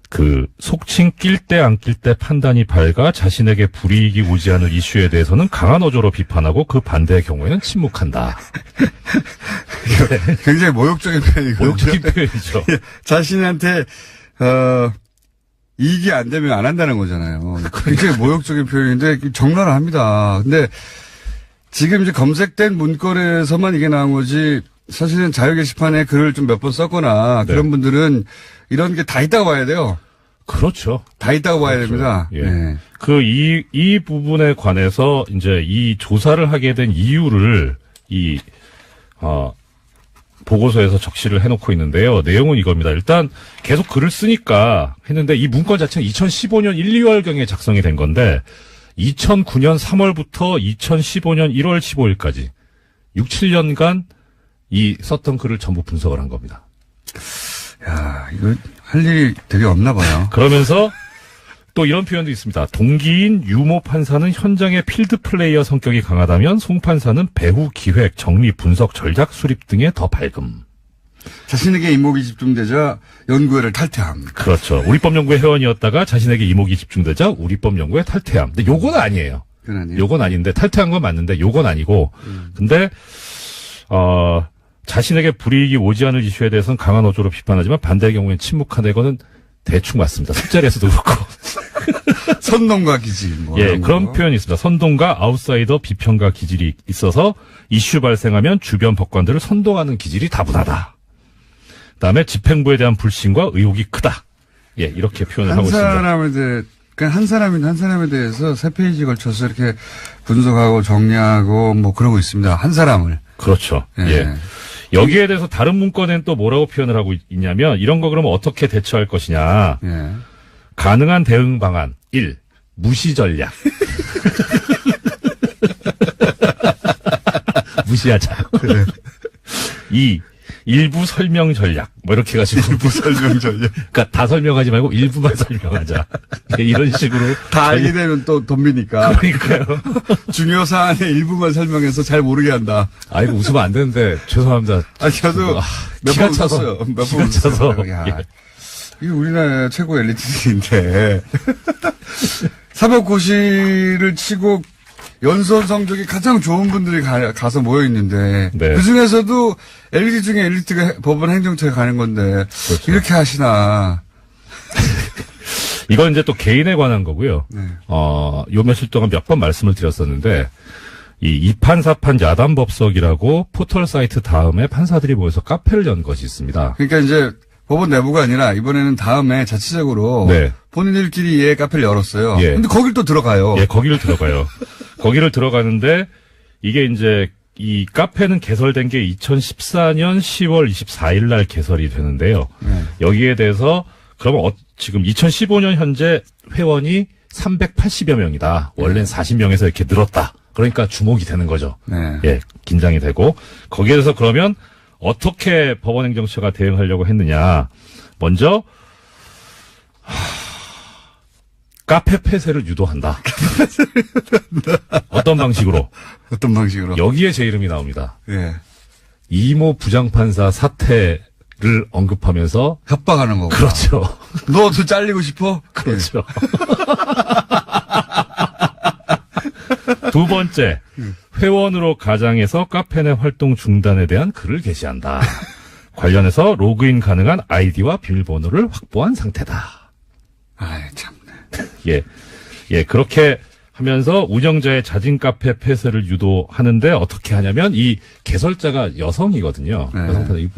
그 속칭 낄 때 안 낄 때 판단이 밝아 자신에게 불이익이 오지 않을 이슈에 대해서는 강한 어조로 비판하고 그 반대의 경우에는 침묵한다. 굉장히 모욕적인 표현이거든요. 모욕적인 표현이죠. 자신한테, 이익이 안 되면 안 한다는 거잖아요. 굉장히 모욕적인 표현인데 적나라합니다. 근데 지금 이제 검색된 문건에서만 이게 나온 거지 사실은 자유 게시판에 글을 좀 몇 번 썼거나 네. 그런 분들은 이런 게 다 있다고 봐야 돼요. 그렇죠. 다 있다고 봐야 그렇죠. 됩니다. 예. 네. 이 부분에 관해서 이제 이 조사를 하게 된 이유를 보고서에서 적시를 해놓고 있는데요. 내용은 이겁니다. 일단 계속 글을 쓰니까 했는데 이 문건 자체는 2015년 1, 2월경에 작성이 된 건데 2009년 3월부터 2015년 1월 15일까지 6, 7년간 이 썼던 글을 전부 분석을 한 겁니다. 야, 이거 할 일이 되게 없나 봐요. 그러면서 또 이런 표현도 있습니다. 동기인 유모 판사는 현장의 필드 플레이어 성격이 강하다면 송 판사는 배후 기획, 정리, 분석, 전략 수립 등에 더 밝음. 자신에게 이목이 집중되자 연구회를 탈퇴함. 그렇죠. 우리법연구회 회원이었다가 자신에게 이목이 집중되자 우리법연구회 탈퇴함. 근데 요건 아니에요. 그건 아니에요. 요건 아닌데 탈퇴한 건 맞는데 요건 아니고. 근데 자신에게 불이익이 오지 않을 이슈에 대해서는 강한 어조로 비판하지만 반대의 경우에는 침묵한다. 이거는 대충 맞습니다. 술자리에서도 그렇고. 선동과 기질. 뭐 예, 이런 그런 거. 표현이 있습니다. 선동과 아웃사이더 비평가 기질이 있어서 이슈 발생하면 주변 법관들을 선동하는 기질이 다분하다. 그다음에 집행부에 대한 불신과 의혹이 크다. 예, 이렇게 표현을 하고 있습니다. 한 사람에 대해서 3페이지 걸쳐서 이렇게 분석하고 정리하고 뭐 그러고 있습니다. 한 사람을. 그렇죠. 예. 예. 여기에 대해서 다른 문건엔 또 뭐라고 표현을 하고 있냐면 이런 거 그러면 어떻게 대처할 것이냐. 예. 가능한 대응 방안 1. 무시 전략. 무시하자. 2. 일부 설명 전략. 뭐 이렇게 해가지고. 일부 설명 전략. 그러니까 다 설명하지 말고 일부만 설명하자. 예, 이런 식으로. 다 알게 되면 또 돈비니까. 그러니까요. 중요 사안의 일부만 설명해서 잘 모르게 한다. 아, 이거 웃으면 안 되는데, 죄송합니다. 아, 저도 몇 기가 번 차서. 웃었어요. 몇 기가 번 차서. 웃었어요. 야, 예. 이게 우리나라 최고 엘리트인데. 사법고시를 치고 연수원 성적이 가장 좋은 분들이 가서 모여 있는데 네. 그 중에서도 엘리트 중에 엘리트가 법원 행정처에 가는 건데 그렇죠. 이렇게 하시나. 이건 이제 또 개인에 관한 거고요. 네. 요 며칠 동안 몇 번 말씀을 드렸었는데, 이 2판, 4판 야단법석이라고 포털 사이트 다음에 판사들이 모여서 카페를 연 것이 있습니다. 그러니까 이제 법원 내부가 아니라 이번에는 다음에 자체적으로 네. 본인들끼리 카페를 열었어요. 예. 근데 거길 또 들어가요. 예, 거기를 들어가요. 거기를 들어가는데, 이게 이제 이 카페는 개설된 게 2014년 10월 24일 날 개설이 되는데요. 여기에 대해서 그러면 지금 2015년 현재 회원이 380여 명이다. 원래는 40명에서 이렇게 늘었다. 그러니까 주목이 되는 거죠. 네. 예, 긴장이 되고 거기에 대해서 그러면 어떻게 법원행정처가 대응하려고 했느냐. 먼저 카페 폐쇄를 유도한다. 어떤 방식으로? 어떤 방식으로? 여기에 제 이름이 나옵니다. 예. 이모 부장판사 사태를 언급하면서 협박하는 거고. 그렇죠. 너도 잘리고 싶어? 그렇죠. 두 번째, 회원으로 가장해서 카페 내 활동 중단에 대한 글을 게시한다. 관련해서 로그인 가능한 아이디와 비밀번호를 확보한 상태다. 아이, 참. 예, 그렇게 하면서 운영자의 자진 카페 폐쇄를 유도하는데 어떻게 하냐면 이 개설자가 여성이거든요. 네. 여성판사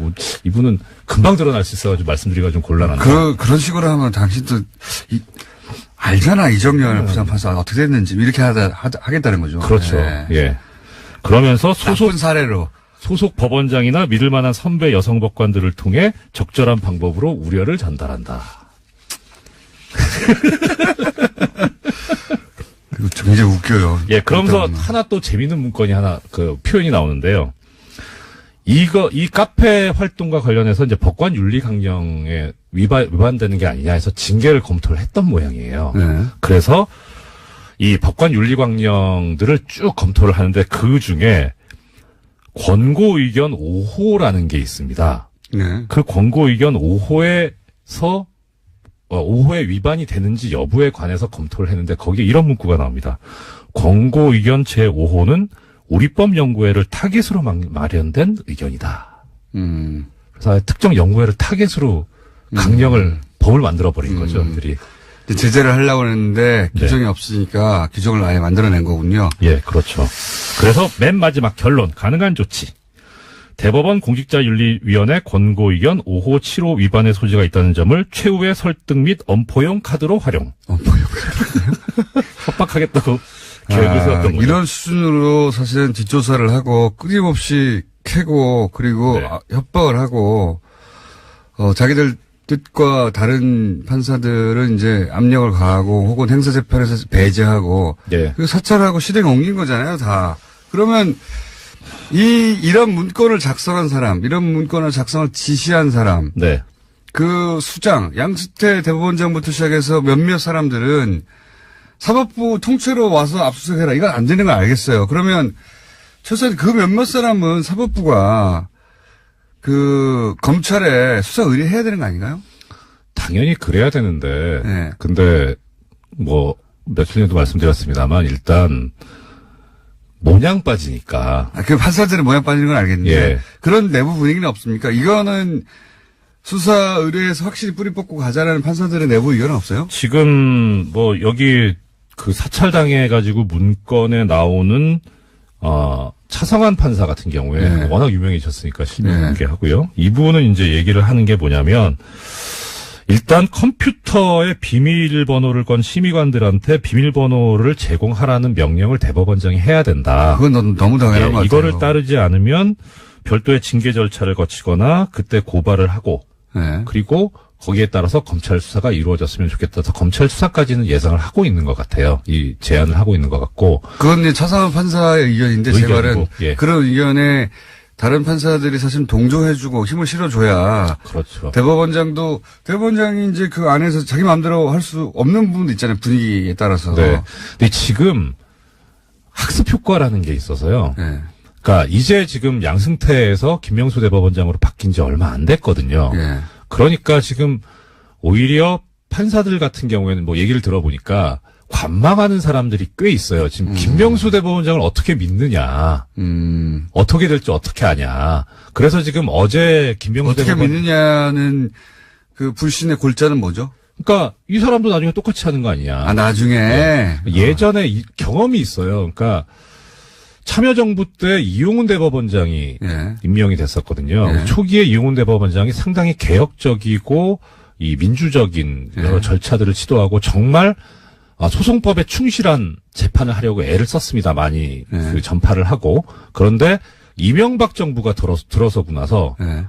이분은 금방 드러날 수 있어가지고 말씀드리기가 좀 곤란한데. 그런 식으로 하면 당신도, 알잖아, 이정열 부장판사 어떻게 됐는지. 이렇게 하겠다는 거죠. 그렇죠. 네. 예. 그러면서 나쁜 사례로. 소속 법원장이나 믿을 만한 선배 여성 법관들을 통해 적절한 방법으로 우려를 전달한다. 굉장히 웃겨요. 예, 그러면서 일단은. 하나 또 재밌는 문건이 하나, 표현이 나오는데요. 이 카페 활동과 관련해서 이제 법관 윤리 강령에 위반되는 게 아니냐 해서 징계를 검토를 했던 모양이에요. 네. 그래서 이 법관 윤리 강령들을 쭉 검토를 하는데 그 중에 권고 의견 5호라는 게 있습니다. 네. 그 권고 의견 5호에서 5호에 위반이 되는지 여부에 관해서 검토를 했는데 거기에 이런 문구가 나옵니다. 권고 의견 제5호는 우리법 연구회를 타깃으로 마련된 의견이다. 그래서 특정 연구회를 타깃으로 강령을 법을 만들어버린 거죠. 들이. 제재를 하려고 했는데 규정이 네. 없으니까 규정을 아예 만들어낸 거군요. 예, 그렇죠. 그래서 맨 마지막 결론, 가능한 조치. 대법원 공직자윤리위원회 권고 의견 5호, 7호 위반의 소지가 있다는 점을 최후의 설득 및 엄포용 카드로 활용. 협박하겠다고 계획을 세웠던 거죠. 이런 수준으로 사실은 뒷조사를 하고 끊임없이 캐고 그리고 네. 협박을 하고 자기들 뜻과 다른 판사들은 이제 압력을 가하고 혹은 행사재판에서 배제하고 예. 그 사찰하고 실행에 옮긴 거잖아요, 다. 그러면 이런 문건을 작성한 사람, 이런 문건을 작성을 지시한 사람, 네. 그 수장, 양수태 대법원장부터 시작해서 몇몇 사람들은 사법부 통째로 와서 압수수색해라. 이건 안 되는 걸 알겠어요. 그러면 최소한 그 몇몇 사람은 사법부가 그 검찰에 수사 의뢰해야 되는 거 아닌가요? 당연히 그래야 되는데, 네. 근데 며칠 전에도 말씀드렸습니다만 일단 모냥 빠지니까. 그 판사들은 모양 빠지는 건 알겠는데 예. 그런 내부 분위기는 없습니까? 이거는 수사 의뢰에서 확실히 뿌리 뽑고 가자라는 판사들의 내부 의견은 없어요? 지금 여기 그 사찰당해가지고 문건에 나오는 차성환 판사 같은 경우에 네. 워낙 유명해졌으니까 네. 신명하고요. 이분은 이제 얘기를 하는 게 뭐냐면 일단 컴퓨터의 비밀번호를 건 심의관들한테 비밀번호를 제공하라는 명령을 대법원장이 해야 된다. 그건 너무 당연한 것 같아요. 이거를 따르지 않으면 별도의 징계 절차를 거치거나 그때 고발을 하고 네. 그리고 거기에 따라서 검찰 수사가 이루어졌으면 좋겠다. 그래서 검찰 수사까지는 예상을 하고 있는 것 같아요. 이 제안을 하고 있는 것 같고. 그건 이제 차상환 판사의 의견인데 제 의견이고, 말은 예. 그런 의견에 다른 판사들이 사실 동조해주고 힘을 실어줘야 그렇죠. 대법원장이 이제 그 안에서 자기 마음대로 할 수 없는 부분도 있잖아요. 분위기에 따라서. 네. 근데 지금 학습 효과라는 게 있어서요. 네. 그러니까 이제 지금 양승태에서 김명수 대법원장으로 바뀐 지 얼마 안 됐거든요. 예. 그러니까 지금 오히려 판사들 같은 경우에는 얘기를 들어보니까 관망하는 사람들이 꽤 있어요. 지금 김명수 대법원장을 어떻게 믿느냐. 어떻게 될지 어떻게 아냐. 그래서 지금 어제 김명수 어떻게 대법원 믿느냐는 그 불신의 골자는 뭐죠? 그러니까 이 사람도 나중에 똑같이 하는 거 아니냐. 아, 나중에. 예전에 경험이 있어요. 그러니까 참여정부 때 이용훈 대법원장이 예. 임명이 됐었거든요. 예. 초기에 이용훈 대법원장이 상당히 개혁적이고 이 민주적인 여러 예. 절차들을 시도하고 정말 소송법에 충실한 재판을 하려고 애를 썼습니다. 많이 네. 그 전파를 하고. 그런데 이명박 정부가 들어서고 나서 네.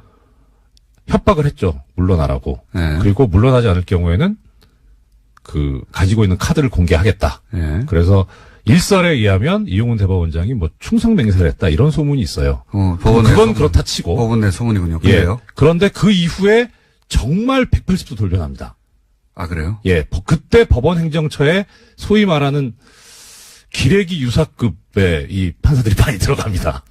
협박을 했죠. 물러나라고. 네. 그리고 물러나지 않을 경우에는 가지고 있는 카드를 공개하겠다. 네. 그래서 일설에 의하면 이용훈 대법원장이 뭐 충성맹세를 했다. 이런 소문이 있어요. 법원의 그건 소문. 그렇다 치고. 법원 내 소문이군요. 예. 그래요? 그런데 그 이후에 정말 180도 돌변합니다. 아, 그래요? 예. 그때 법원 행정처에 소위 말하는 기레기 유사급의 이 판사들이 많이 들어갑니다.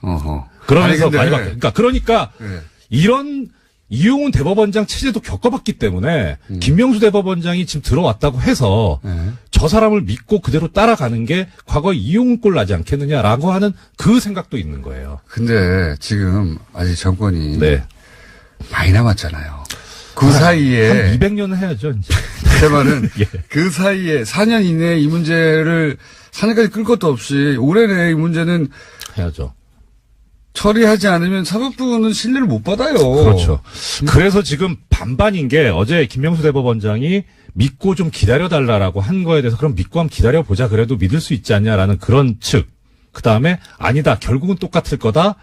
어허. 그러면서 아니, 많이 근데- 바뀌어요. 그러니까 예. 이런 이용훈 대법원장 체제도 겪어봤기 때문에 김명수 대법원장이 지금 들어왔다고 해서 예. 저 사람을 믿고 그대로 따라가는 게 과거 이용훈 꼴 나지 않겠느냐라고 하는 그 생각도 있는 거예요. 근데 지금 아직 정권이 네. 많이 남았잖아요. 그 사이에 한 200년은 해야죠, 이제. 제 말은 예. 그 사이에 4년 이내에 이 문제를 4년까지 끌 것도 없이 올해 내에 이 문제는 해야죠. 처리하지 않으면 사법부는 신뢰를 못 받아요. 그렇죠. 그래서 지금 반반인 게 어제 김명수 대법원장이 믿고 좀 기다려달라라고 한 거에 대해서 그럼 믿고 한번 기다려보자. 그래도 믿을 수 있지 않냐라는 그런 측. 그 다음에 아니다. 결국은 똑같을 거다.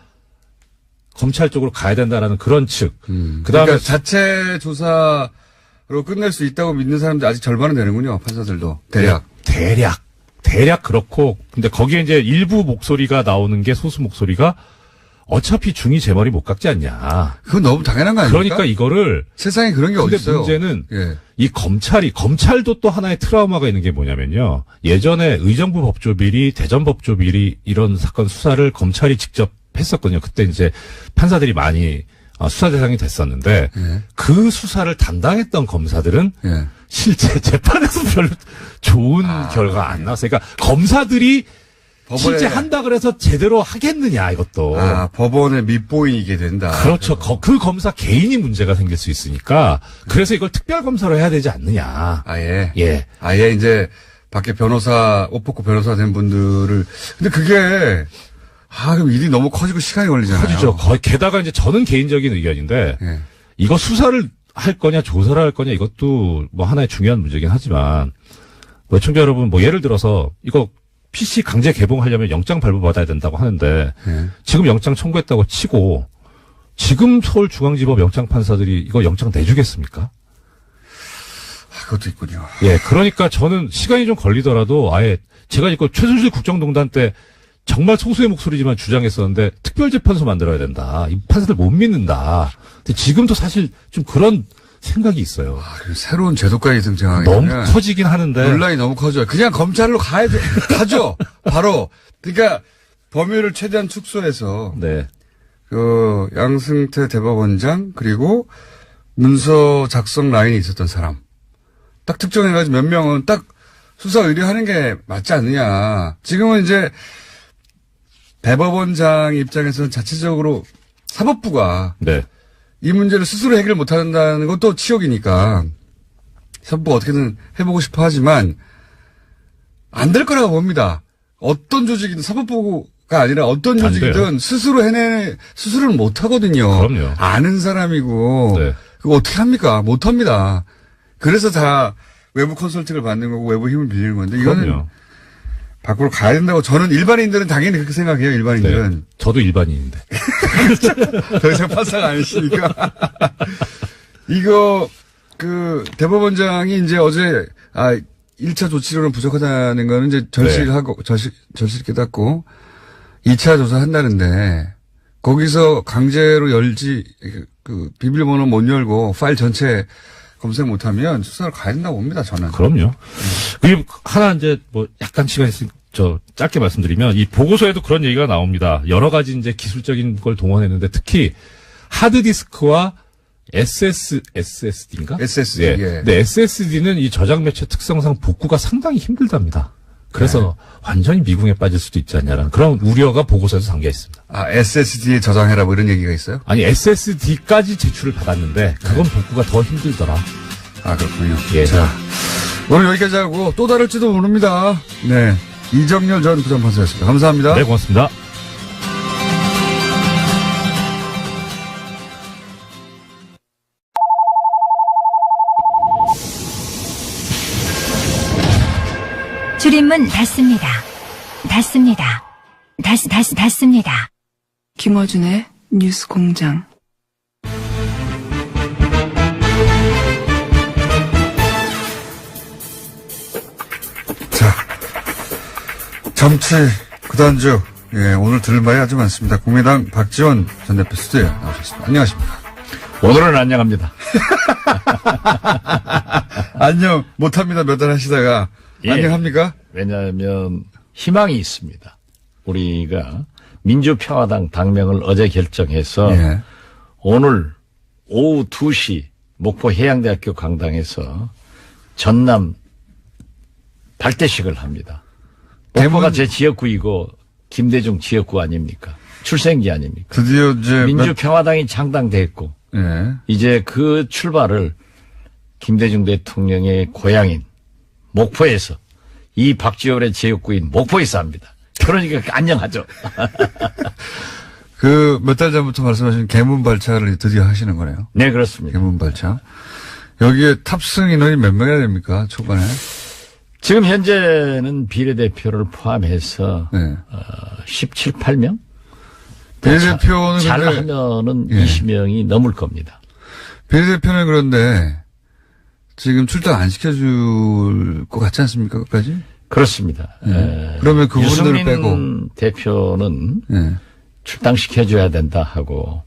검찰 쪽으로 가야 된다라는 그런 측. 그 다음에 그러니까 자체 조사로 끝낼 수 있다고 믿는 사람들 아직 절반은 되는군요. 판사들도 대략. 대략 그렇고 근데 거기에 이제 일부 목소리가 나오는 게 소수 목소리가 어차피 중이 제 머리 못 깎지 않냐. 그건 너무 당연한 거 아닙니까? 그러니까 이거를 세상에 그런 게 근데 어딨어요. 문제는 예. 이 검찰도 또 하나의 트라우마가 있는 게 뭐냐면요. 예전에 의정부 법조비리, 대전 법조비리 이런 사건 수사를 검찰이 직접 했었거든요. 그때 이제 판사들이 많이 수사 대상이 됐었는데 예. 그 수사를 담당했던 검사들은 예. 실제 재판에서 별로 좋은 결과가 안 나왔어요. 그러니까 검사들이 실제 한다 그래서 제대로 하겠느냐 이것도. 법원에 밑보이게 된다. 그렇죠. 그 검사 개인이 문제가 생길 수 있으니까 그래서 이걸 특별 검사로 해야 되지 않느냐. 아예. 예. 아예 이제 밖에 변호사, 옷 벗고 변호사 된 분들을. 근데 그게, 그럼 일이 너무 커지고 시간이 걸리잖아요. 커지죠. 게다가 이제 저는 개인적인 의견인데 예. 이거 수사를 할 거냐 조사를 할 거냐 이것도 뭐 하나의 중요한 문제긴 하지만 뭐 청자 여러분 뭐 예를 들어서 이거 PC 강제 개봉하려면 영장 발부받아야 된다고 하는데 예. 지금 영장 청구했다고 치고 지금 서울중앙지법 영장 판사들이 이거 영장 내주겠습니까? 그것도 있군요. 예, 그러니까 저는 시간이 좀 걸리더라도 아예 제가 이거 최순실 국정농단 때 정말 소수의 목소리지만 주장했었는데 특별재판소 만들어야 된다. 이 판사들 못 믿는다. 근데 지금도 사실 좀 그런 생각이 있어요. 그리고 새로운 제도까지 등장하게 너무 되면 커지긴 하는데. 논란이 너무 커져요. 그냥 검찰로 가죠. 바로. 그러니까 범위를 최대한 축소해서 네. 양승태 대법원장 그리고 문서 작성 라인에 있었던 사람 딱 특정해가지고 몇 명은 딱 수사 의뢰하는 게 맞지 않느냐. 지금은 이제 대법원장 입장에서는 자체적으로 사법부가 네. 이 문제를 스스로 해결 못한다는 것도 치욕이니까 사법부가 어떻게든 해보고 싶어 하지만 안 될 거라고 봅니다. 어떤 조직이든 사법부가 아니라 어떤 안 조직이든 돼요. 스스로는 못 하거든요. 그럼요. 아는 사람이고 네. 그거 어떻게 합니까? 못 합니다. 그래서 다 외부 컨설팅을 받는 거고 외부 힘을 빌리는 건데 이거는 그럼요. 밖으로 가야 된다고 저는 일반인들은 당연히 그렇게 생각해요. 일반인들은. 네. 저도 일반인인데. 더 이상 판사가 아니시니까. 이거, 대법원장이 이제 어제, 1차 조치로는 부족하다는 거는 이제 절실 깨닫고, 2차 조사한다는데, 거기서 강제로 비밀번호 못 열고, 파일 전체 검색 못하면 수사를 가야 된다고 봅니다, 저는. 그럼요. 그리고 하나 이제 뭐 약간 시간 있으니까 짧게 말씀드리면 이 보고서에도 그런 얘기가 나옵니다. 여러 가지 이제 기술적인 걸 동원했는데 특히 하드디스크와 SSD인가? SSD. 예. 예. 네, SSD는 이 저장 매체 특성상 복구가 상당히 힘들답니다. 그래서 완전히 미궁에 빠질 수도 있지 않냐라는 그런 우려가 보고서에서 담겨 있습니다. SSD에 저장해라 뭐 이런 얘기가 있어요? 아니 SSD까지 제출을 받았는데 그건 복구가 더 힘들더라. 그렇군요. 예. 자, 오늘 여기까지 하고 또 다를지도 모릅니다. 네. 이정렬 전 부장판사였습니다. 감사합니다. 네, 고맙습니다. 지금은 닫습니다. 닫습니다. 닫습니다. 김어준의 뉴스 공장. 자, 정치 구단주. 예, 오늘 들을 말이 아주 많습니다. 국민의당 박지원 전 대표 스튜디오에 나오셨습니다. 안녕하십니까. 오늘은 안녕합니다. 안녕 못합니다. 몇 달 하시다가. 예. 안녕합니까? 왜냐하면 희망이 있습니다. 우리가 민주평화당 당명을 어제 결정해서 예. 오늘 오후 2시 목포 해양대학교 강당에서 전남 발대식을 합니다. 목포가 제 지역구이고 김대중 지역구 아닙니까? 출생지 아닙니까? 드디어 이제 민주평화당이 창당됐고 예. 이제 그 출발을 김대중 대통령의 고향인 목포에서 이 박지원의 지역구인 목포에서 합니다. 그러니까 안녕하죠. 그 몇 달 전부터 말씀하신 개문 발차를 드디어 하시는 거네요. 네, 그렇습니다. 개문 발차. 여기에 탑승 인원이 몇 명이나 됩니까? 초반에? 지금 현재는 비례대표를 포함해서 네. 17, 18명? 비례대표는 잘하면은 예. 20명이 넘을 겁니다. 비례대표는 그런데 지금 출당 안 시켜줄 것 같지 않습니까? 끝까지? 그렇습니다. 그러면 그분들을 빼고. 유승민 대표는 예. 출당시켜줘야 된다 하고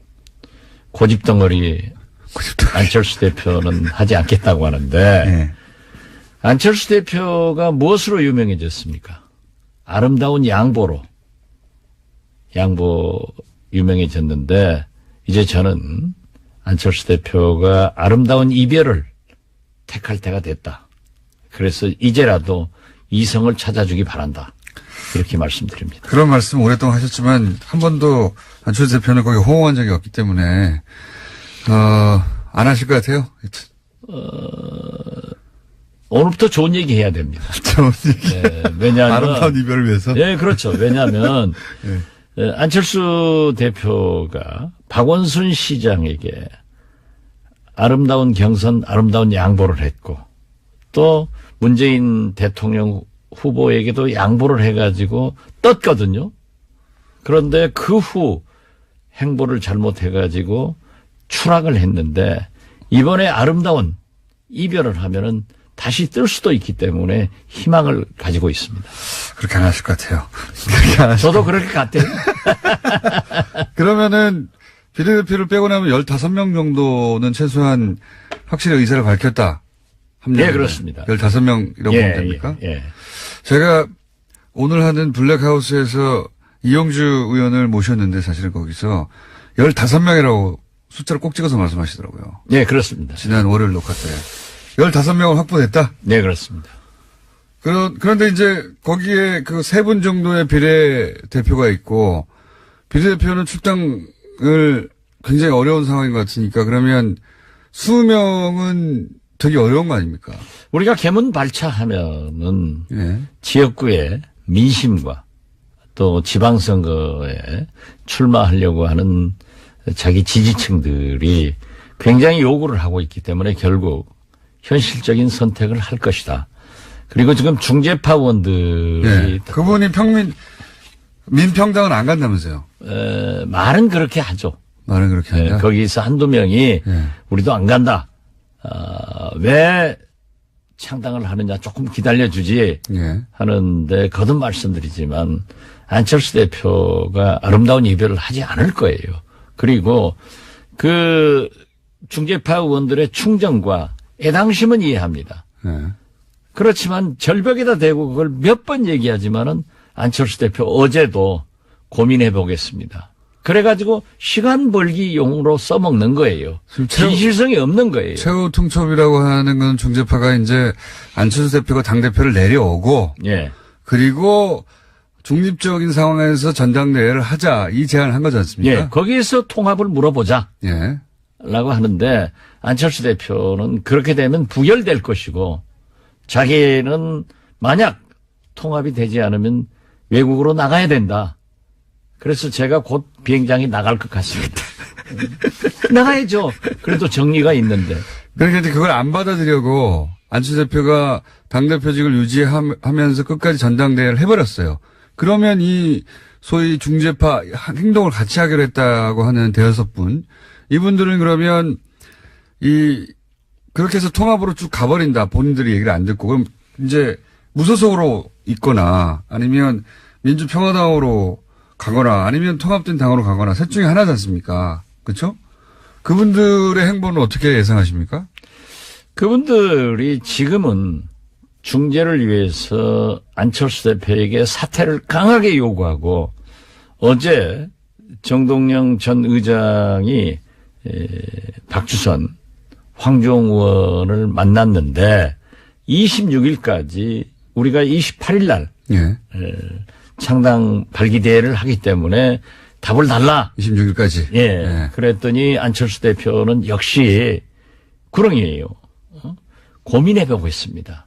고집덩어리 안철수 대표는 하지 않겠다고 하는데 예. 안철수 대표가 무엇으로 유명해졌습니까? 아름다운 양보로. 양보 유명해졌는데 이제 저는 안철수 대표가 아름다운 이별을 택할 때가 됐다. 그래서 이제라도 이성을 찾아주기 바란다. 이렇게 말씀드립니다. 그런 말씀 오랫동안 하셨지만 한 번도 안철수 대표는 거기 호응한 적이 없기 때문에 안 하실 것 같아요. 오늘부터 좋은 얘기 해야 됩니다. 좋은 얘기. 네, 왜냐하면 아름다운 이별을 위해서. 네, 그렇죠. 왜냐하면 안철수 대표가 박원순 시장에게 아름다운 경선, 아름다운 양보를 했고 또 문재인 대통령 후보에게도 양보를 해가지고 떴거든요. 그런데 그 후 행보를 잘못해가지고 추락을 했는데 이번에 아름다운 이별을 하면은 다시 뜰 수도 있기 때문에 희망을 가지고 있습니다. 그렇게 안 하실 것 같아요. 그렇게 안 하실 저도 그렇게 같아요. 그러면은 비례대표를 빼고 나면 15명 정도는 최소한 확실히 의사를 밝혔다. 네, 그렇습니다. 15명 이라고 보면 됩니까? 예. 제가 오늘 하는 블랙하우스에서 이용주 의원을 모셨는데 사실은 거기서 15명이라고 숫자를 꼭 찍어서 말씀하시더라고요. 네, 그렇습니다. 지난 월요일 녹화 때. 15명을 확보됐다? 네, 그렇습니다. 그런데 이제 거기에 그 3분 정도의 비례대표가 있고 비례대표는 출당을 굉장히 어려운 상황인 것 같으니까 그러면 20명은 되게 어려운 거 아닙니까? 우리가 개문 발차하면은 예. 지역구의 민심과 또 지방선거에 출마하려고 하는 자기 지지층들이 굉장히 요구를 하고 있기 때문에 결국 현실적인 선택을 할 것이다. 그리고 지금 중재파원들이 예. 그분이 민평당은 안 간다면서요? 말은 그렇게 하죠. 말은 그렇게 한다. 거기서 한두 명이 우리도 안 간다. 왜 창당을 하느냐 조금 기다려주지 하는데 거듭 말씀드리지만 안철수 대표가 아름다운 이별을 하지 않을 거예요. 그리고 그 중재파 의원들의 충정과 애당심은 이해합니다. 그렇지만 절벽에다 대고 그걸 몇 번 얘기하지만은 안철수 대표 어제도 고민해 보겠습니다. 그래가지고 시간 벌기용으로 써먹는 거예요. 진실성이 없는 거예요. 최후 통첩이라고 하는 건 중재파가 이제 안철수 대표가 당대표를 내려오고 예. 그리고 중립적인 상황에서 전당대회를 하자 이 제안을 한 거지 않습니까? 예. 거기에서 통합을 물어보자. 예. 라고 하는데 안철수 대표는 그렇게 되면 부결될 것이고 자기는 만약 통합이 되지 않으면 외국으로 나가야 된다. 그래서 제가 곧 비행장에 나갈 것 같습니다. 나가야죠. 그래도 정리가 있는데. 그러니까 이제 그걸 안 받아들이려고 안철수 대표가 당대표직을 유지하면서 끝까지 전당대회를 해버렸어요. 그러면 이 소위 중재파 행동을 같이 하기로 했다고 하는 대여섯 분, 이분들은 그러면 그렇게 해서 통합으로 쭉 가버린다. 본인들이 얘기를 안 듣고. 그럼 이제 무소속으로 있거나 아니면 민주평화당으로 가거나 아니면 통합된 당으로 가거나 셋 중에 하나지 않습니까? 그렇죠? 그분들의 행보는 어떻게 예상하십니까? 그분들이 지금은 중재를 위해서 안철수 대표에게 사퇴를 강하게 요구하고 어제 정동영 전 의장이 박주선, 황교안 의원을 만났는데 26일까지 우리가 28일 날 예. 창당 발기대회를 하기 때문에 답을 달라. 26일까지. 예. 예. 그랬더니 안철수 대표는 역시 구렁이에요. 고민해보고 있습니다.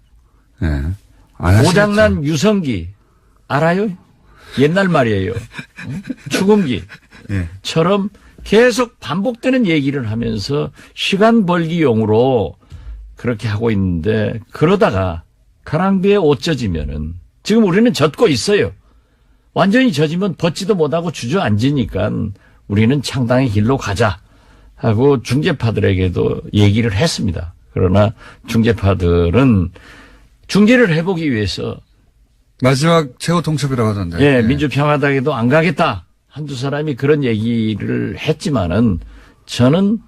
예. 안 하시겠죠. 고장난 유성기 알아요? 옛날 말이에요. 추금기처럼 계속 반복되는 얘기를 하면서 시간 벌기용으로 그렇게 하고 있는데 그러다가 가랑비에 옷 젖으면은 지금 우리는 젖고 있어요. 완전히 젖으면 벗지도 못하고 주저앉으니까 우리는 창당의 길로 가자 하고 중재파들에게도 얘기를 했습니다. 그러나 중재파들은 중재를 해보기 위해서 마지막 최후 통첩이라고 하던데. 예, 민주평화당에도 안 가겠다. 한두 사람이 그런 얘기를 했지만은 저는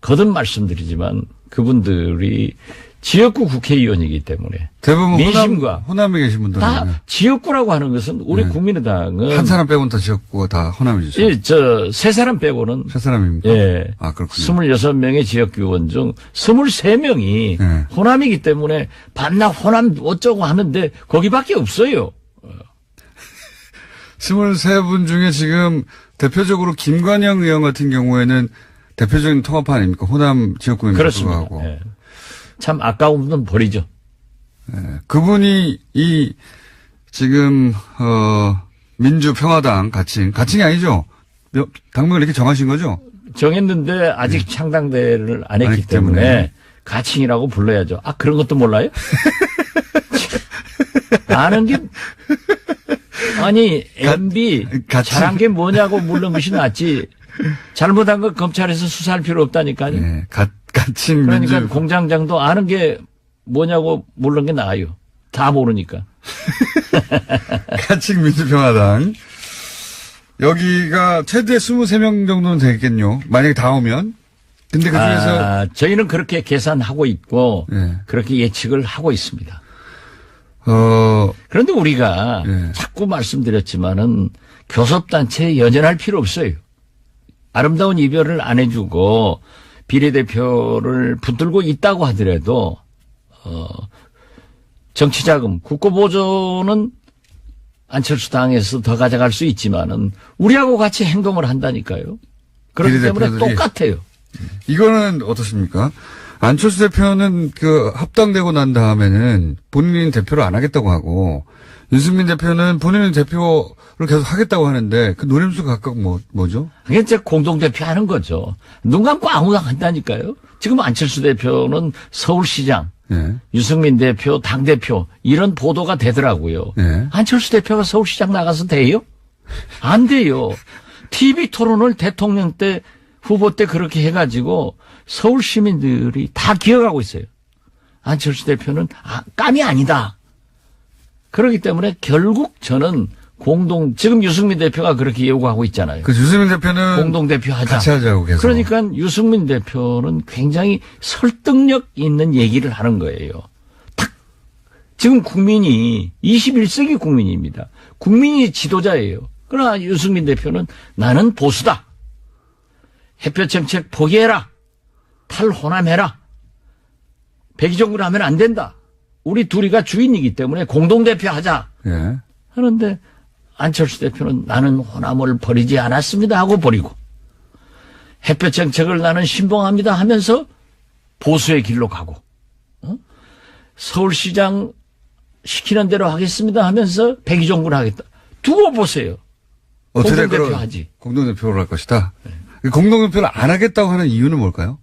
거듭 말씀드리지만 그분들이 지역구 국회의원이기 때문에 대부분 민심과 호남에 계신 분들은 다 지역구라고 하는 것은 우리 네. 국민의당은 한 사람 빼고는 다 지역구가 다 호남이죠. 예, 저 세 사람 빼고는 세 사람입니까? 예. 아, 그렇군요. 26명의 지역구의원 중 23명이 네. 호남이기 때문에 반납 호남 어쩌고 하는데 거기밖에 없어요. 23분 중에 지금 대표적으로 김관영 의원 같은 경우에는 대표적인 통합파 아닙니까? 호남 지역구임에도 그렇습니다. 불구하고. 예. 참 아까운 분 버리죠. 그분이 지금 민주평화당 가칭이 아니죠? 당명을 이렇게 정하신 거죠? 정했는데 아직 창당대를 안 했기 때문에 가칭이라고 불러야죠. 아, 그런 것도 몰라요? 아는 게 아니 MB 잘한 게 뭐냐고 물는 것이 낫지. 잘못한 거 검찰에서 수사할 필요 없다니까요. 네, 가칭 그러니까 민주 공장장도 아는 게 뭐냐고 물는 게 나아요. 다 모르니까. 가칭 민주평화당 여기가 최대 23명 정도는 되겠군요. 만약에 다 오면. 근데 그중에서 저희는 그렇게 계산하고 있고 네. 그렇게 예측을 하고 있습니다. 그런데 우리가 네. 자꾸 말씀드렸지만은 교섭단체에 연연할 필요 없어요. 아름다운 이별을 안 해주고 비례대표를 붙들고 있다고 하더라도 정치자금 국고보조는 안철수 당에서 더 가져갈 수 있지만은 우리하고 같이 행동을 한다니까요. 그렇기 때문에 비례대표들이. 똑같아요. 이거는 어떻습니까? 안철수 대표는 합당되고 난 다음에는 본인은 대표를 안 하겠다고 하고 윤승민 대표는 본인은 대표를 계속 하겠다고 하는데 그 노림수가 각각 뭐죠? 그게 이제 공동대표 하는 거죠. 눈 감고 아무나 한다니까요. 지금 안철수 대표는 서울시장, 네. 유승민 대표, 당대표 이런 보도가 되더라고요. 네. 안철수 대표가 서울시장 나가서 돼요? 안 돼요. TV 토론을 대통령 때 후보 때 그렇게 해가지고 서울 시민들이 다 기억하고 있어요. 안철수 대표는 깜이 아니다. 그렇기 때문에 결국 저는 지금 유승민 대표가 그렇게 요구하고 있잖아요. 그 유승민 대표는 공동대표 하자. 같이 하자고 계속. 그러니까 유승민 대표는 굉장히 설득력 있는 얘기를 하는 거예요. 딱 지금 국민이 21세기 국민입니다. 국민이 지도자예요. 그러나 유승민 대표는 나는 보수다. 햇볕 정책 포기해라. 탈호남해라. 백의종군 하면 안 된다. 우리 둘이가 주인이기 때문에 공동대표 하자. 예. 하는데 안철수 대표는 나는 호남을 버리지 않았습니다 하고 버리고 햇볕 정책을 나는 신봉합니다 하면서 보수의 길로 가고 서울시장 시키는 대로 하겠습니다 하면서 백의종군 하겠다. 두고 보세요. 공동대표 하지. 공동대표를 할 것이다. 공동대표를 안 하겠다고 하는 이유는 뭘까요?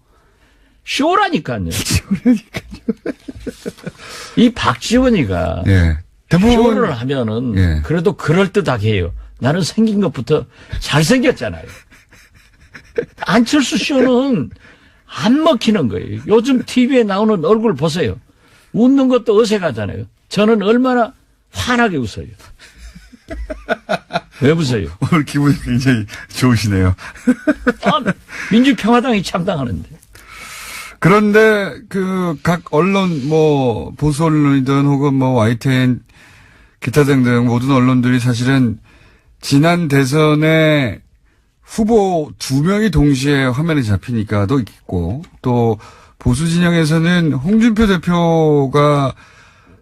쇼라니까요. 이 박지원이가 예. 대부분 쇼를 하면은 예. 그래도 그럴듯하게 해요. 나는 생긴 것부터 잘생겼잖아요. 안철수 쇼는 안 먹히는 거예요. 요즘 TV에 나오는 얼굴 보세요. 웃는 것도 어색하잖아요. 저는 얼마나 환하게 웃어요. 왜 웃어요? 오늘 기분이 굉장히 좋으시네요. 민주평화당이 창당하는데. 그런데 그 각 언론 뭐 보수 언론이든 혹은 뭐 YTN 기타 등등 모든 언론들이 사실은 지난 대선에 후보 2명이 동시에 화면에 잡히니까도 있고 또 보수 진영에서는 홍준표 대표가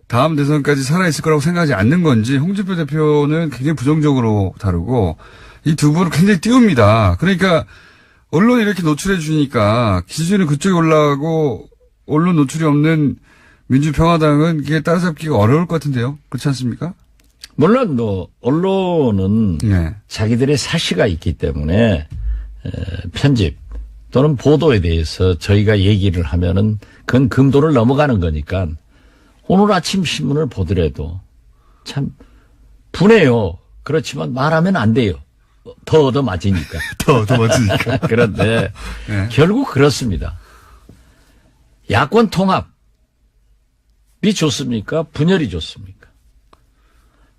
다음 대선까지 살아있을 거라고 생각하지 않는 건지 홍준표 대표는 굉장히 부정적으로 다루고 이 두 분을 굉장히 띄웁니다. 그러니까 언론이 이렇게 노출해 주니까 기준이 그쪽에 올라가고 언론 노출이 없는 민주평화당은 이게 따라잡기가 어려울 것 같은데요. 그렇지 않습니까? 물론 뭐 언론은 네. 자기들의 사시가 있기 때문에 편집 또는 보도에 대해서 저희가 얘기를 하면은 그건 금도를 넘어가는 거니까 오늘 아침 신문을 보더라도 참 분해요. 그렇지만 말하면 안 돼요. 더 얻어맞으니까. 더 맞으니까. 그런데 네. 결국 그렇습니다. 야권 통합이 좋습니까? 분열이 좋습니까?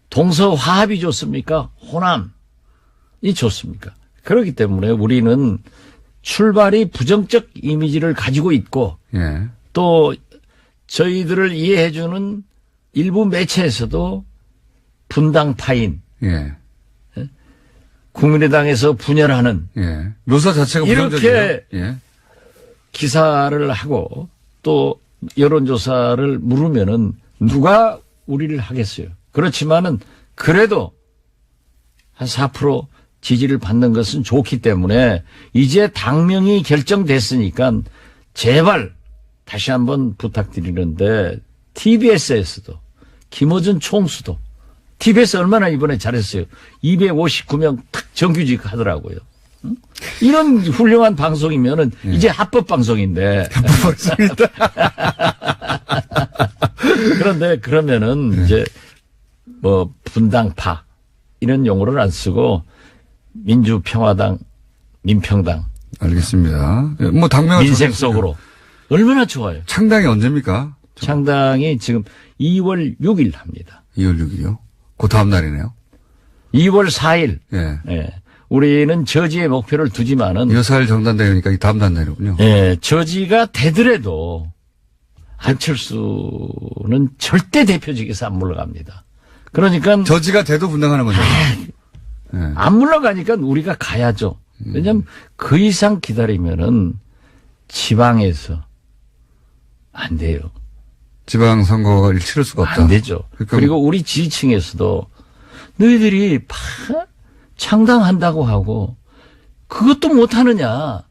동서화합이 좋습니까? 호남이 좋습니까? 그렇기 때문에 우리는 출발이 부정적 이미지를 가지고 있고 예. 또 저희들을 이해해주는 일부 매체에서도 분당파인 예. 국민의당에서 분열하는 예. 묘사 자체가 이렇게 부정적이에요. 예. 기사를 하고 또 여론조사를 물으면은 누가 우리를 하겠어요. 그렇지만은 그래도 한 4% 지지를 받는 것은 좋기 때문에 이제 당명이 결정됐으니까 제발 다시 한번 부탁드리는데 TBS에서도 김어준 총수도 TBS 얼마나 이번에 잘했어요. 259명 탁 정규직 하더라고요. 응? 이런 훌륭한 방송이면은 이제 합법 방송인데. 그런데 그러면은 이제 뭐 분당파 이런 용어를 안 쓰고 민주평화당, 민평당. 알겠습니다. 뭐 당명을 민생 정했어요. 속으로. 얼마나 좋아요. 창당이 언제입니까? 창당이 지금 2월 6일 합니다. 2월 6일이요? 그 다음 날이네요. 2월 4일. 예. 예. 우리는 저지의 목표를 두지만은. 2월 4일 정당대회니까 이 다음 날이군요. 예. 저지가 되더라도 안철수는 절대 대표직에서 안 물러갑니다. 그러니까. 저지가 돼도 분당하는 거죠. 예. 안 물러가니까 우리가 가야죠. 왜냐면 그 이상 기다리면은 지방에서 안 돼요. 지방선거를 치를 수가 없다. 안 되죠. 그러니까 그리고 우리 지지층에서도 너희들이 창당한다고 하고 그것도 못하느냐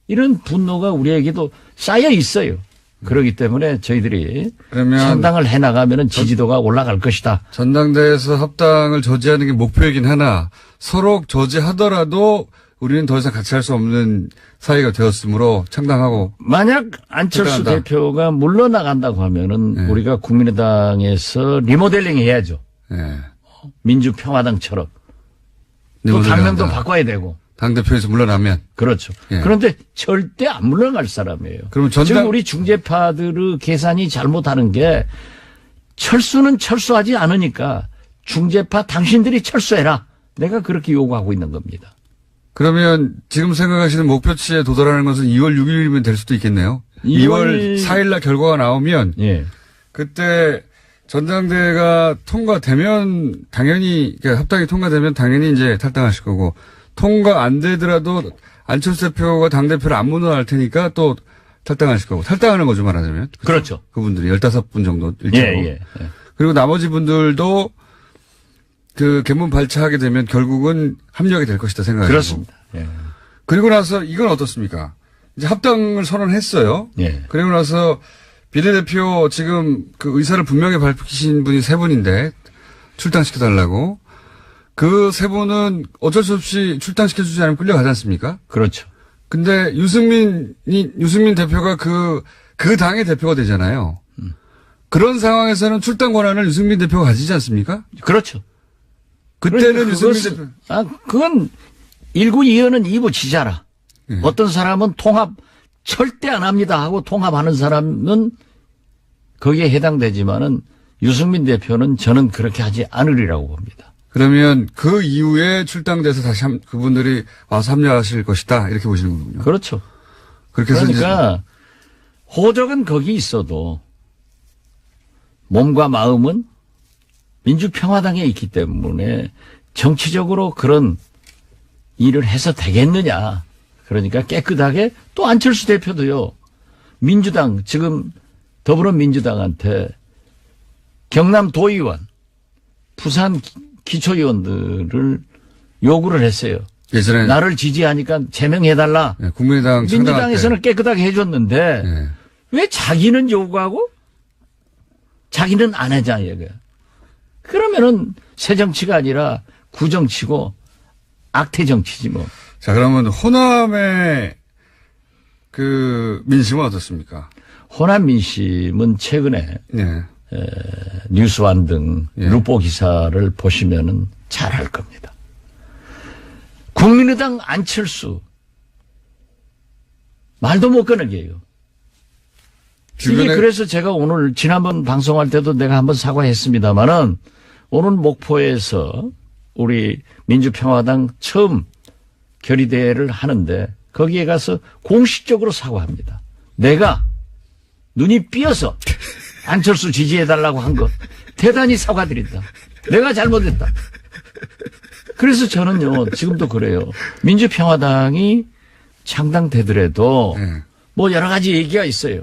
이런 분노가 우리에게도 쌓여 있어요. 그렇기 때문에 저희들이 그러면 창당을 해나가면 지지도가 올라갈 것이다. 전당대회에서 합당을 저지하는 게 목표이긴 하나 서로 저지하더라도 우리는 더 이상 같이 할 수 없는 사이가 되었으므로 창당하고. 만약 안철수 창당한다. 대표가 물러나간다고 하면은 네. 우리가 국민의당에서 리모델링 해야죠. 예. 민주평화당처럼. 또 리모델링 당명도 한다. 바꿔야 되고. 당대표에서 물러나면. 그렇죠. 예. 그런데 절대 안 물러날 사람이에요. 그러면 지금 우리 중재파들의 계산이 잘못하는 게 철수는 철수하지 않으니까 중재파 당신들이 철수해라. 내가 그렇게 요구하고 있는 겁니다. 그러면 지금 생각하시는 목표치에 도달하는 것은 2월 6일이면 될 수도 있겠네요. 2월 4일 날 결과가 나오면 예. 그때 전당대회가 통과되면 당연히 그러니까 합당이 통과되면 당연히 이제 탈당하실 거고 통과 안 되더라도 안철수 대표가 당대표를 안 물러날 테니까 또 탈당하실 거고 탈당하는 거죠 말하자면. 그렇죠. 그분들이 15분 정도 일정으로. 예. 그리고 나머지 분들도 그 개문 발차하게 되면 결국은 합력이 될 것이다 생각해요. 그렇습니다. 예. 그리고 나서 이건 어떻습니까? 이제 합당을 선언했어요. 예. 그리고 나서 비례대표 지금 그 의사를 분명히 밝히신 분이 3분인데 출당시켜달라고. 그 3분은 어쩔 수 없이 출당시켜주지 않으면 끌려가지 않습니까? 그렇죠. 근데 유승민 대표가 그 당의 대표가 되잖아요. 그런 상황에서는 출당 권한을 유승민 대표가 가지지 않습니까? 그렇죠. 그때는 그러니까 유승민 대표. 그건 1구 2호는 2부 지자라. 어떤 사람은 통합 절대 안 합니다 하고 통합하는 사람은 거기에 해당되지만은 유승민 대표는 저는 그렇게 하지 않으리라고 봅니다. 그러면 그 이후에 출당돼서 다시 그분들이 와서 합류하실 것이다 이렇게 보시는 거군요. 그렇죠. 그렇게 해서 그러니까 호적은 거기 있어도 몸과 마음은 민주평화당에 있기 때문에 정치적으로 그런 일을 해서 되겠느냐. 그러니까 깨끗하게 또 안철수 대표도요. 민주당 지금 더불어민주당한테 경남 도의원, 부산 기초의원들을 요구를 했어요. 예전에 나를 지지하니까 제명해달라. 네, 국민의당 민주당에서는 깨끗하게 해줬는데 네. 왜 자기는 요구하고 자기는 안 하자 이거야. 그러면은 새 정치가 아니라 구정치고 악태 정치지 뭐. 자, 그러면 호남의 그 민심은 어떻습니까? 호남 민심은 최근에 네. 뉴스완 등 예. 루포 기사를 보시면은 잘 알 겁니다. 국민의당 안철수 말도 못 꺼내게요. 이게 그래서 제가 오늘 지난번 방송할 때도 내가 한번 사과했습니다마는 오늘 목포에서 우리 민주평화당 처음 결의대회를 하는데 거기에 가서 공식적으로 사과합니다. 내가 눈이 삐어서 안철수 지지해달라고 한 거 대단히 사과드린다. 내가 잘못했다. 그래서 저는요 지금도 그래요. 민주평화당이 창당되더라도 네. 뭐 여러 가지 얘기가 있어요.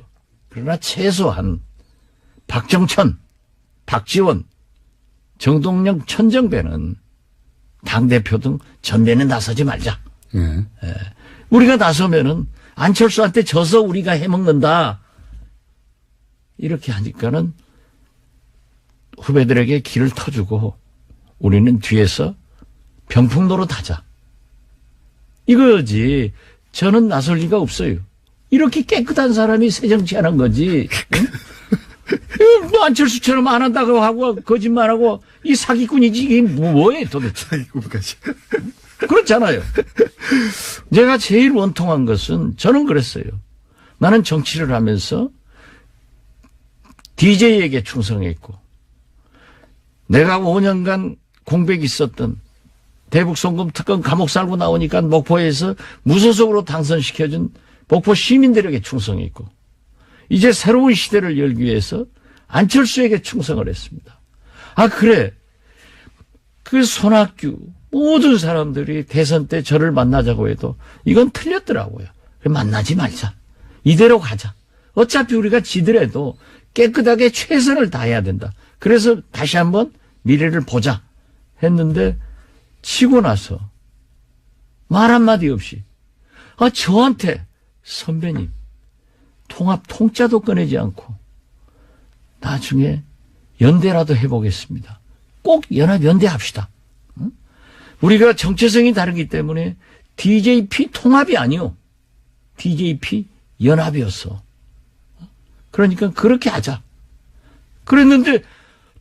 그러나 최소한 박정천, 박지원, 정동영, 천정배는 당대표 등 전면에 나서지 말자. 네. 우리가 나서면은 안철수한테 져서 우리가 해먹는다. 이렇게 하니까는 후배들에게 길을 터주고 우리는 뒤에서 병풍노릇 하자. 이거지. 저는 나설 리가 없어요. 이렇게 깨끗한 사람이 새 정치하는 거지. 응? 뭐 안철수처럼 안 한다고 하고 거짓말하고 이 사기꾼이지 이게 뭐예요 도대체. 사기꾼까지. 그렇잖아요. 제가 제일 원통한 것은 저는 그랬어요. 나는 정치를 하면서 DJ에게 충성했고 내가 5년간 공백이 있었던 대북송금 특검 감옥 살고 나오니까 목포에서 무소속으로 당선시켜준 목포 시민들에게 충성했고 이제 새로운 시대를 열기 위해서 안철수에게 충성을 했습니다. 아 그래 그 손학규 모든 사람들이 대선 때 저를 만나자고 해도 이건 틀렸더라고요. 만나지 말자. 이대로 가자. 어차피 우리가 지더라도 깨끗하게 최선을 다해야 된다. 그래서 다시 한번 미래를 보자 했는데 치고 나서 말 한마디 없이 저한테 선배님 통합 통짜도 꺼내지 않고 나중에 연대라도 해보겠습니다. 꼭 연합연대합시다. 응? 우리가 정체성이 다르기 때문에 DJP 통합이 아니요. DJP 연합이었어. 그러니까 그렇게 하자. 그랬는데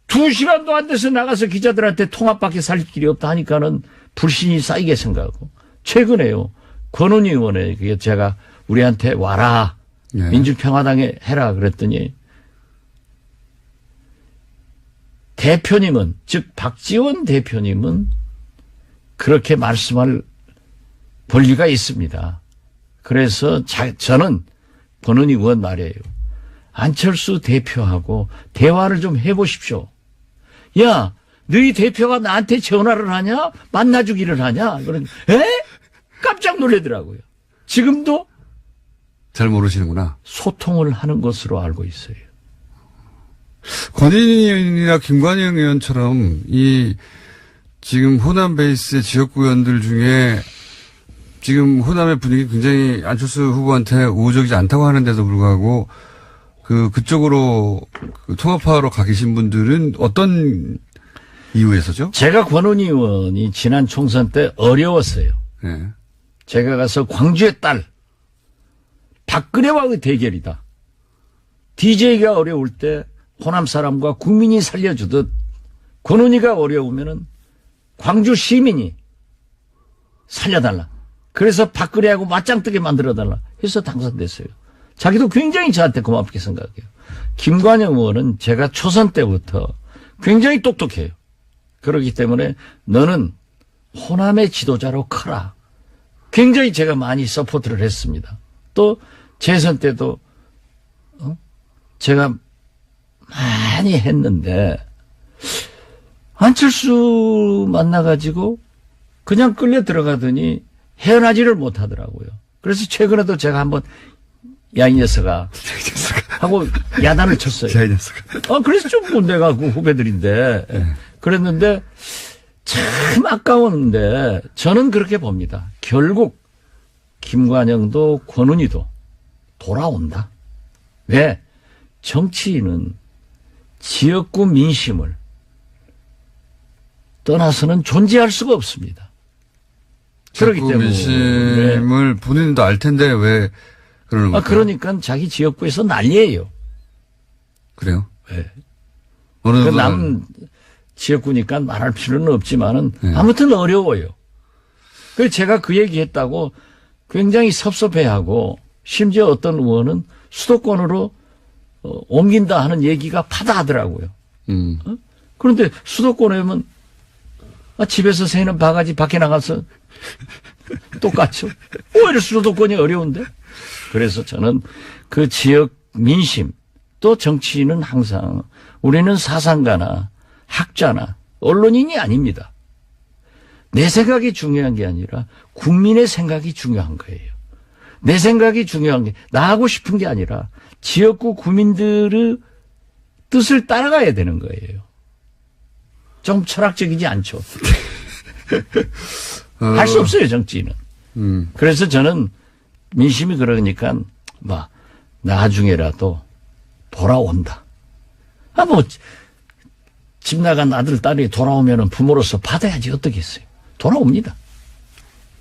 2시간도 안 돼서 나가서 기자들한테 통합밖에 살 길이 없다 하니까는 불신이 쌓이게 생각하고 최근에요. 권은희 의원에게 제가 우리한테 와라. 네. 민주평화당에 해라 그랬더니 대표님은 즉 박지원 대표님은 그렇게 말씀할 권리가 있습니다. 그래서 저는 권은희 의원 말이에요. 안철수 대표하고 대화를 좀 해보십시오. 야, 너희 대표가 나한테 전화를 하냐? 만나주기를 하냐? 그러니 깜짝 놀라더라고요. 지금도 잘 모르시는구나. 소통을 하는 것으로 알고 있어요. 권인희 의원이나 김관영 의원처럼 지금 호남 베이스의 지역구 의원들 중에 지금 호남의 분위기 굉장히 안철수 후보한테 우호적이지 않다고 하는데도 불구하고 그쪽으로 통합하러 가 계신 분들은 어떤 이유에서죠? 제가 권은희 의원이 지난 총선 때 어려웠어요. 네. 제가 가서 광주의 딸 박근혜와의 대결이다. DJ가 어려울 때 호남 사람과 국민이 살려주듯 권은희가 어려우면은 광주 시민이 살려달라. 그래서 박근혜하고 맞짱 뜨게 만들어달라 해서 당선됐어요. 자기도 굉장히 저한테 고맙게 생각해요. 김관영 의원은 제가 초선 때부터 굉장히 똑똑해요. 그렇기 때문에 너는 호남의 지도자로 커라. 굉장히 제가 많이 서포트를 했습니다. 또 재선 때도 제가 많이 했는데 안철수 만나가지고 그냥 끌려 들어가더니 헤어나지를 못하더라고요. 그래서 최근에도 제가 한번 야 이 녀석아 하고 야단을 쳤어요. 야, 이 녀석아. 그래서 좀 내가 그 후배들인데 그랬는데 참 아까웠는데 저는 그렇게 봅니다. 결국 김관영도 권은희도 돌아온다. 왜? 정치인은 지역구 민심을 떠나서는 존재할 수가 없습니다. 그렇기 때문에 민심을 본인도 알 텐데 왜 그러는 거예요? 그러니까 자기 지역구에서 난리예요. 그래요? 네. 어느 남 지역구니까 말할 필요는 없지만은 네. 아무튼 어려워요. 그래서 제가 그 얘기했다고 굉장히 섭섭해하고 심지어 어떤 의원은 수도권으로 옮긴다 하는 얘기가 파다하더라고요. 그런데 수도권에 오면 집에서 새는 바가지 밖에 나가서 똑같죠. 오히려 수도권이 어려운데. 그래서 저는 그 지역 민심 또 정치인은 항상 우리는 사상가나 학자나 언론인이 아닙니다. 내 생각이 중요한 게 아니라 국민의 생각이 중요한 거예요. 내 생각이 중요한 게 나하고 싶은 게 아니라 지역구 구민들의 뜻을 따라가야 되는 거예요. 좀 철학적이지 않죠. 할 수 없어요, 정치인은. 그래서 저는 민심이 그러니까 나중에라도 돌아온다. 집 나간 아들, 딸이 돌아오면 부모로서 받아야지 어떻겠어요. 돌아옵니다.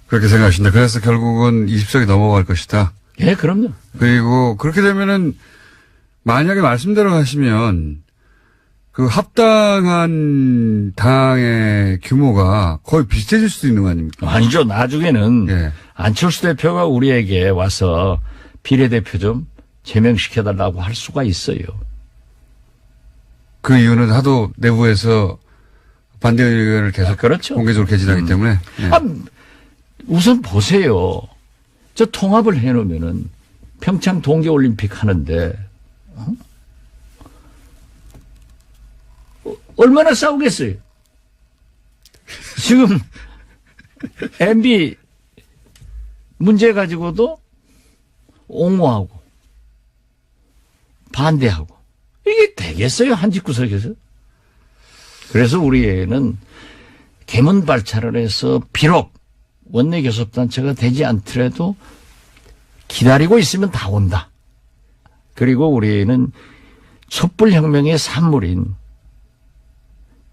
그렇게 생각하신다. 그래서 결국은 20석이 넘어갈 것이다. 예, 그럼요. 그리고 그렇게 되면은 만약에 말씀대로 하시면 그 합당한 당의 규모가 거의 비슷해질 수도 있는 거 아닙니까? 아니죠. 나중에는 예. 안철수 대표가 우리에게 와서 비례대표 좀 제명시켜달라고 할 수가 있어요. 그 이유는 하도 내부에서 반대 의견을 계속 그렇죠. 공개적으로 개진하기 때문에. 예. 우선 보세요. 저 통합을 해놓으면은 평창 동계올림픽 하는데 얼마나 싸우겠어요. 지금 MB 문제 가지고도 옹호하고 반대하고 이게 되겠어요? 한 집구석에서? 그래서 우리는 개문발차를 해서 비록 원내교섭단체가 되지 않더라도 기다리고 있으면 다 온다. 그리고 우리는 촛불혁명의 산물인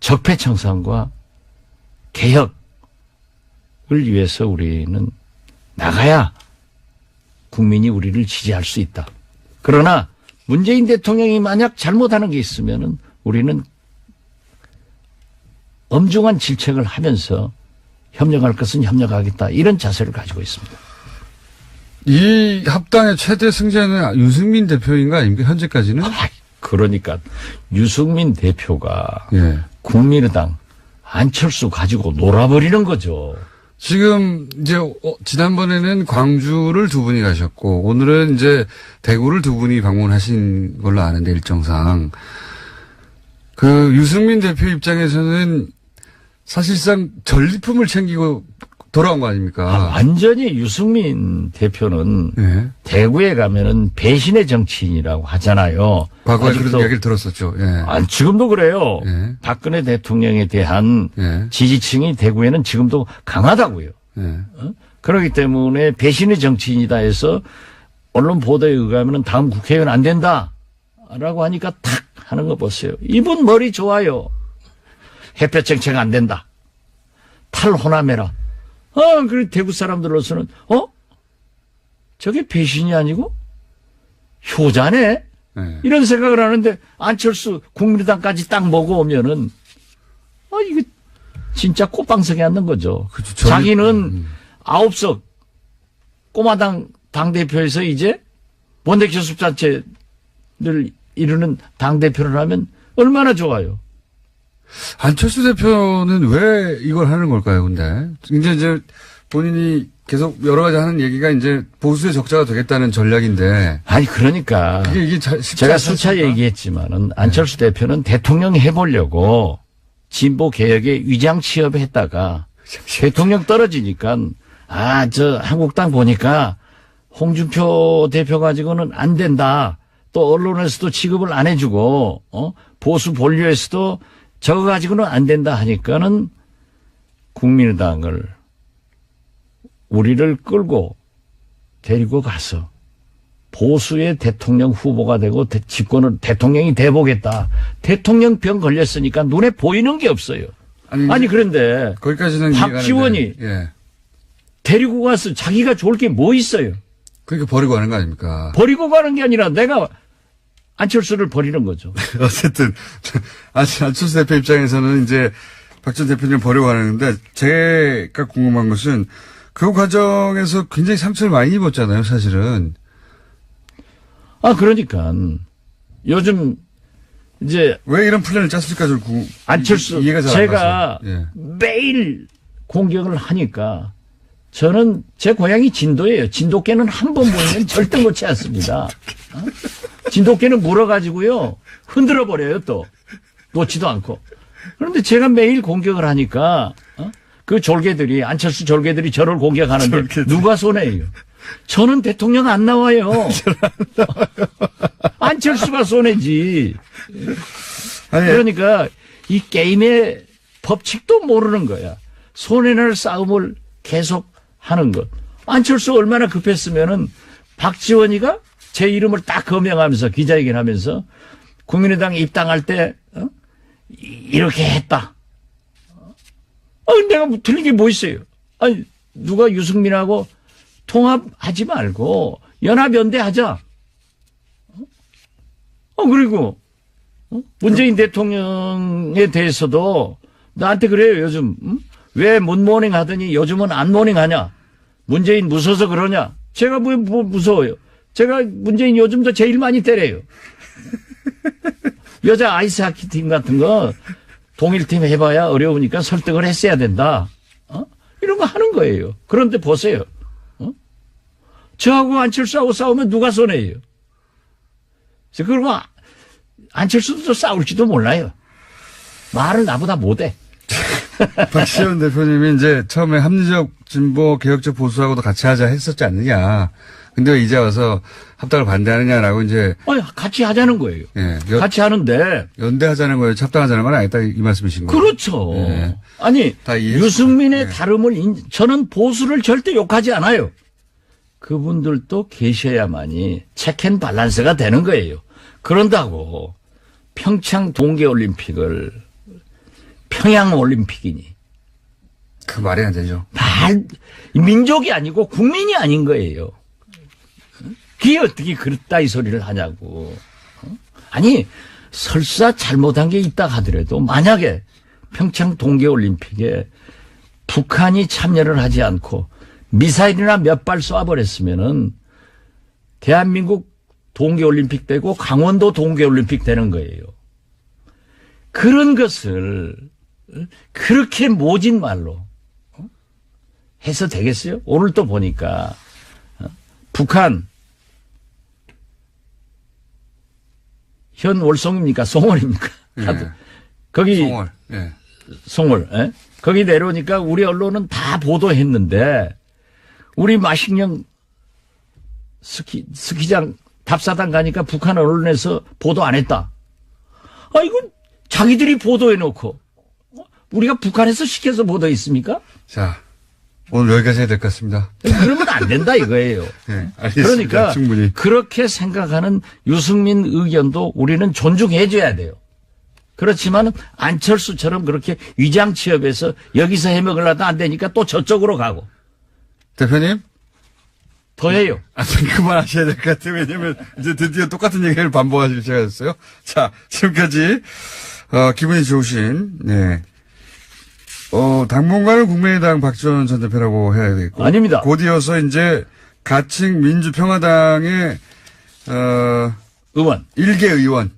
적폐청산과 개혁을 위해서 우리는 나가야 국민이 우리를 지지할 수 있다. 그러나 문재인 대통령이 만약 잘못하는 게 있으면은 우리는 엄중한 질책을 하면서 협력할 것은 협력하겠다. 이런 자세를 가지고 있습니다. 이 합당의 최대 승자는 유승민 대표인 거 아닙니까? 현재까지는? 그러니까 유승민 대표가 예. 국민의당 안철수 가지고 놀아버리는 거죠. 지금 이제 지난번에는 광주를 두 분이 가셨고 오늘은 이제 대구를 두 분이 방문하신 걸로 아는데 일정상 그 유승민 대표 입장에서는 사실상 전리품을 챙기고 돌아온 거 아닙니까? 완전히 유승민 대표는 예. 대구에 가면은 배신의 정치인이라고 하잖아요. 과거에 아직도, 그런 이야기를 들었었죠. 예. 지금도 그래요. 예. 박근혜 대통령에 대한 예. 지지층이 대구에는 지금도 강하다고요. 예. 그렇기 때문에 배신의 정치인이다 해서 언론 보도에 의하면 다음 국회의원 안 된다라고 하니까 탁 하는 거 보세요. 이분 머리 좋아요. 햇볕 정책 안 된다. 탈호남해라. 그래 대구 사람들로서는 저게 배신이 아니고 효자네? 네. 이런 생각을 하는데 안철수 국민의당까지 딱 먹어오면은 이거 진짜 꽃방석에 앉는 거죠. 그쵸, 자기는 9석 꼬마당 당대표에서 이제 원내교섭단체를 이루는 당대표를 하면 얼마나 좋아요. 안철수 대표는 왜 이걸 하는 걸까요, 근데? 이제 본인이 계속 여러 가지 하는 얘기가 이제 보수의 적자가 되겠다는 전략인데. 아니, 그러니까. 이게 쉽지 제가 않지 수차 않습니까? 얘기했지만은 안철수 대표는 대통령 해보려고 진보 개혁에 위장 취업했다가 대통령 떨어지니까 저 한국당 보니까 홍준표 대표 가지고는 안 된다. 또 언론에서도 취급을 안 해주고 보수 본류에서도 저거 가지고는 안 된다 하니까는 국민의당을 우리를 끌고 데리고 가서 보수의 대통령 후보가 되고 집권을 대통령이 돼보겠다. 대통령 병 걸렸으니까 눈에 보이는 게 없어요. 아니 그런데 거기까지는 박지원이 이해가는데, 예. 데리고 가서 자기가 좋을 게 뭐 있어요? 그러니까 버리고 가는 거 아닙니까? 버리고 가는 게 아니라 내가 안철수를 버리는 거죠. 어쨌든 안철수 대표 입장에서는 이제 박 전 대표님 버리고 가는데 제가 궁금한 것은 그 과정에서 굉장히 상처를 많이 입었잖아요, 사실은. 그러니까 요즘 이제 왜 이런 플랜을 짰을까 좀 안철수 이해가 잘 안 제가 가서. 예. 매일 공격을 하니까 저는 제 고향이 진도예요. 진돗개는 한 번 물면 절대 놓지 않습니다. 진돗개는 물어가지고요 흔들어 버려요. 또 놓지도 않고. 그런데 제가 매일 공격을 하니까 그 졸개들이 안철수 졸개들이 저를 공격하는데 누가 손해예요? 저는 대통령 안 나와요. 안철수가 손해지. 그러니까 이 게임의 법칙도 모르는 거야. 손해날 싸움을 계속 하는 것. 안철수 얼마나 급했으면은 박지원이가 제 이름을 딱 거명하면서 기자회견하면서 국민의당 입당할 때 이렇게 했다. 내가 틀린 게 뭐 있어요? 아니 누가 유승민하고 통합하지 말고 연합연대하자. 그리고 문재인 대통령에 대해서도 나한테 그래요 요즘. 왜 문모닝 하더니 요즘은 안 모닝하냐? 문재인 무서워서 그러냐? 제가 뭐 무서워요? 제가 문재인 요즘도 제일 많이 때려요. 여자 아이스하키 팀 같은 거 동일팀 해봐야 어려우니까 설득을 했어야 된다. 이런 거 하는 거예요. 그런데 보세요. 저하고 안철수하고 싸우면 누가 손해예요? 그리고 안철수도 싸울지도 몰라요. 말을 나보다 못해. 박시원 대표님이 이제 처음에 합리적 진보 개혁적 보수하고도 같이 하자 했었지 않느냐. 근데 왜 이제 와서 합당을 반대하느냐라고 이제. 같이 하자는 거예요. 예. 같이 하는데. 연대하자는 거예요. 합당하자는 건 아니다. 이 말씀이신 거예요. 그렇죠. 예. 아니, 유승민의 예. 다름을, 저는 보수를 절대 욕하지 않아요. 그분들도 계셔야만이 체크앤 밸런스가 되는 거예요. 그런다고 평창 동계올림픽을 평양올림픽이니. 그 말이 안 되죠. 민족이 아니고 국민이 아닌 거예요. 그게 어떻게 그렇다 이 소리를 하냐고. 아니 설사 잘못한 게 있다 하더라도 만약에 평창 동계올림픽에 북한이 참여를 하지 않고 미사일이나 몇 발 쏴버렸으면은 대한민국 동계올림픽 되고 강원도 동계올림픽 되는 거예요. 그런 것을 그렇게 모진 말로 해서 되겠어요? 오늘 또 보니까 북한 현 월송입니까? 송월입니까? 예. 거기 송월. 예. 송월. 예? 거기 내려오니까 우리 언론은 다 보도했는데 우리 마식령 스키장 답사단 가니까 북한 언론에서 보도 안 했다. 이건 자기들이 보도해놓고 우리가 북한에서 시켜서 보도했습니까? 자, 오늘 여기까지 해야 될 것 같습니다. 그러면 안 된다 이거예요. 네, 알겠습니다. 그러니까 충분히. 그렇게 생각하는 유승민 의견도 우리는 존중해줘야 돼요. 그렇지만 안철수처럼 그렇게 위장 취업해서 여기서 해먹으려다 안 되니까 또 저쪽으로 가고. 대표님, 더해요. 그만하셔야 될 것 같아요. 왜냐면 이제 드디어 똑같은 얘기를 반복하실 시간이 됐어요. 자, 지금까지 기분이 좋으신 당분간은 국민의당 박지원 전 대표라고 해야 되겠고. 아닙니다. 곧 이어서 이제 가칭 민주평화당의 의원. 1개 의원.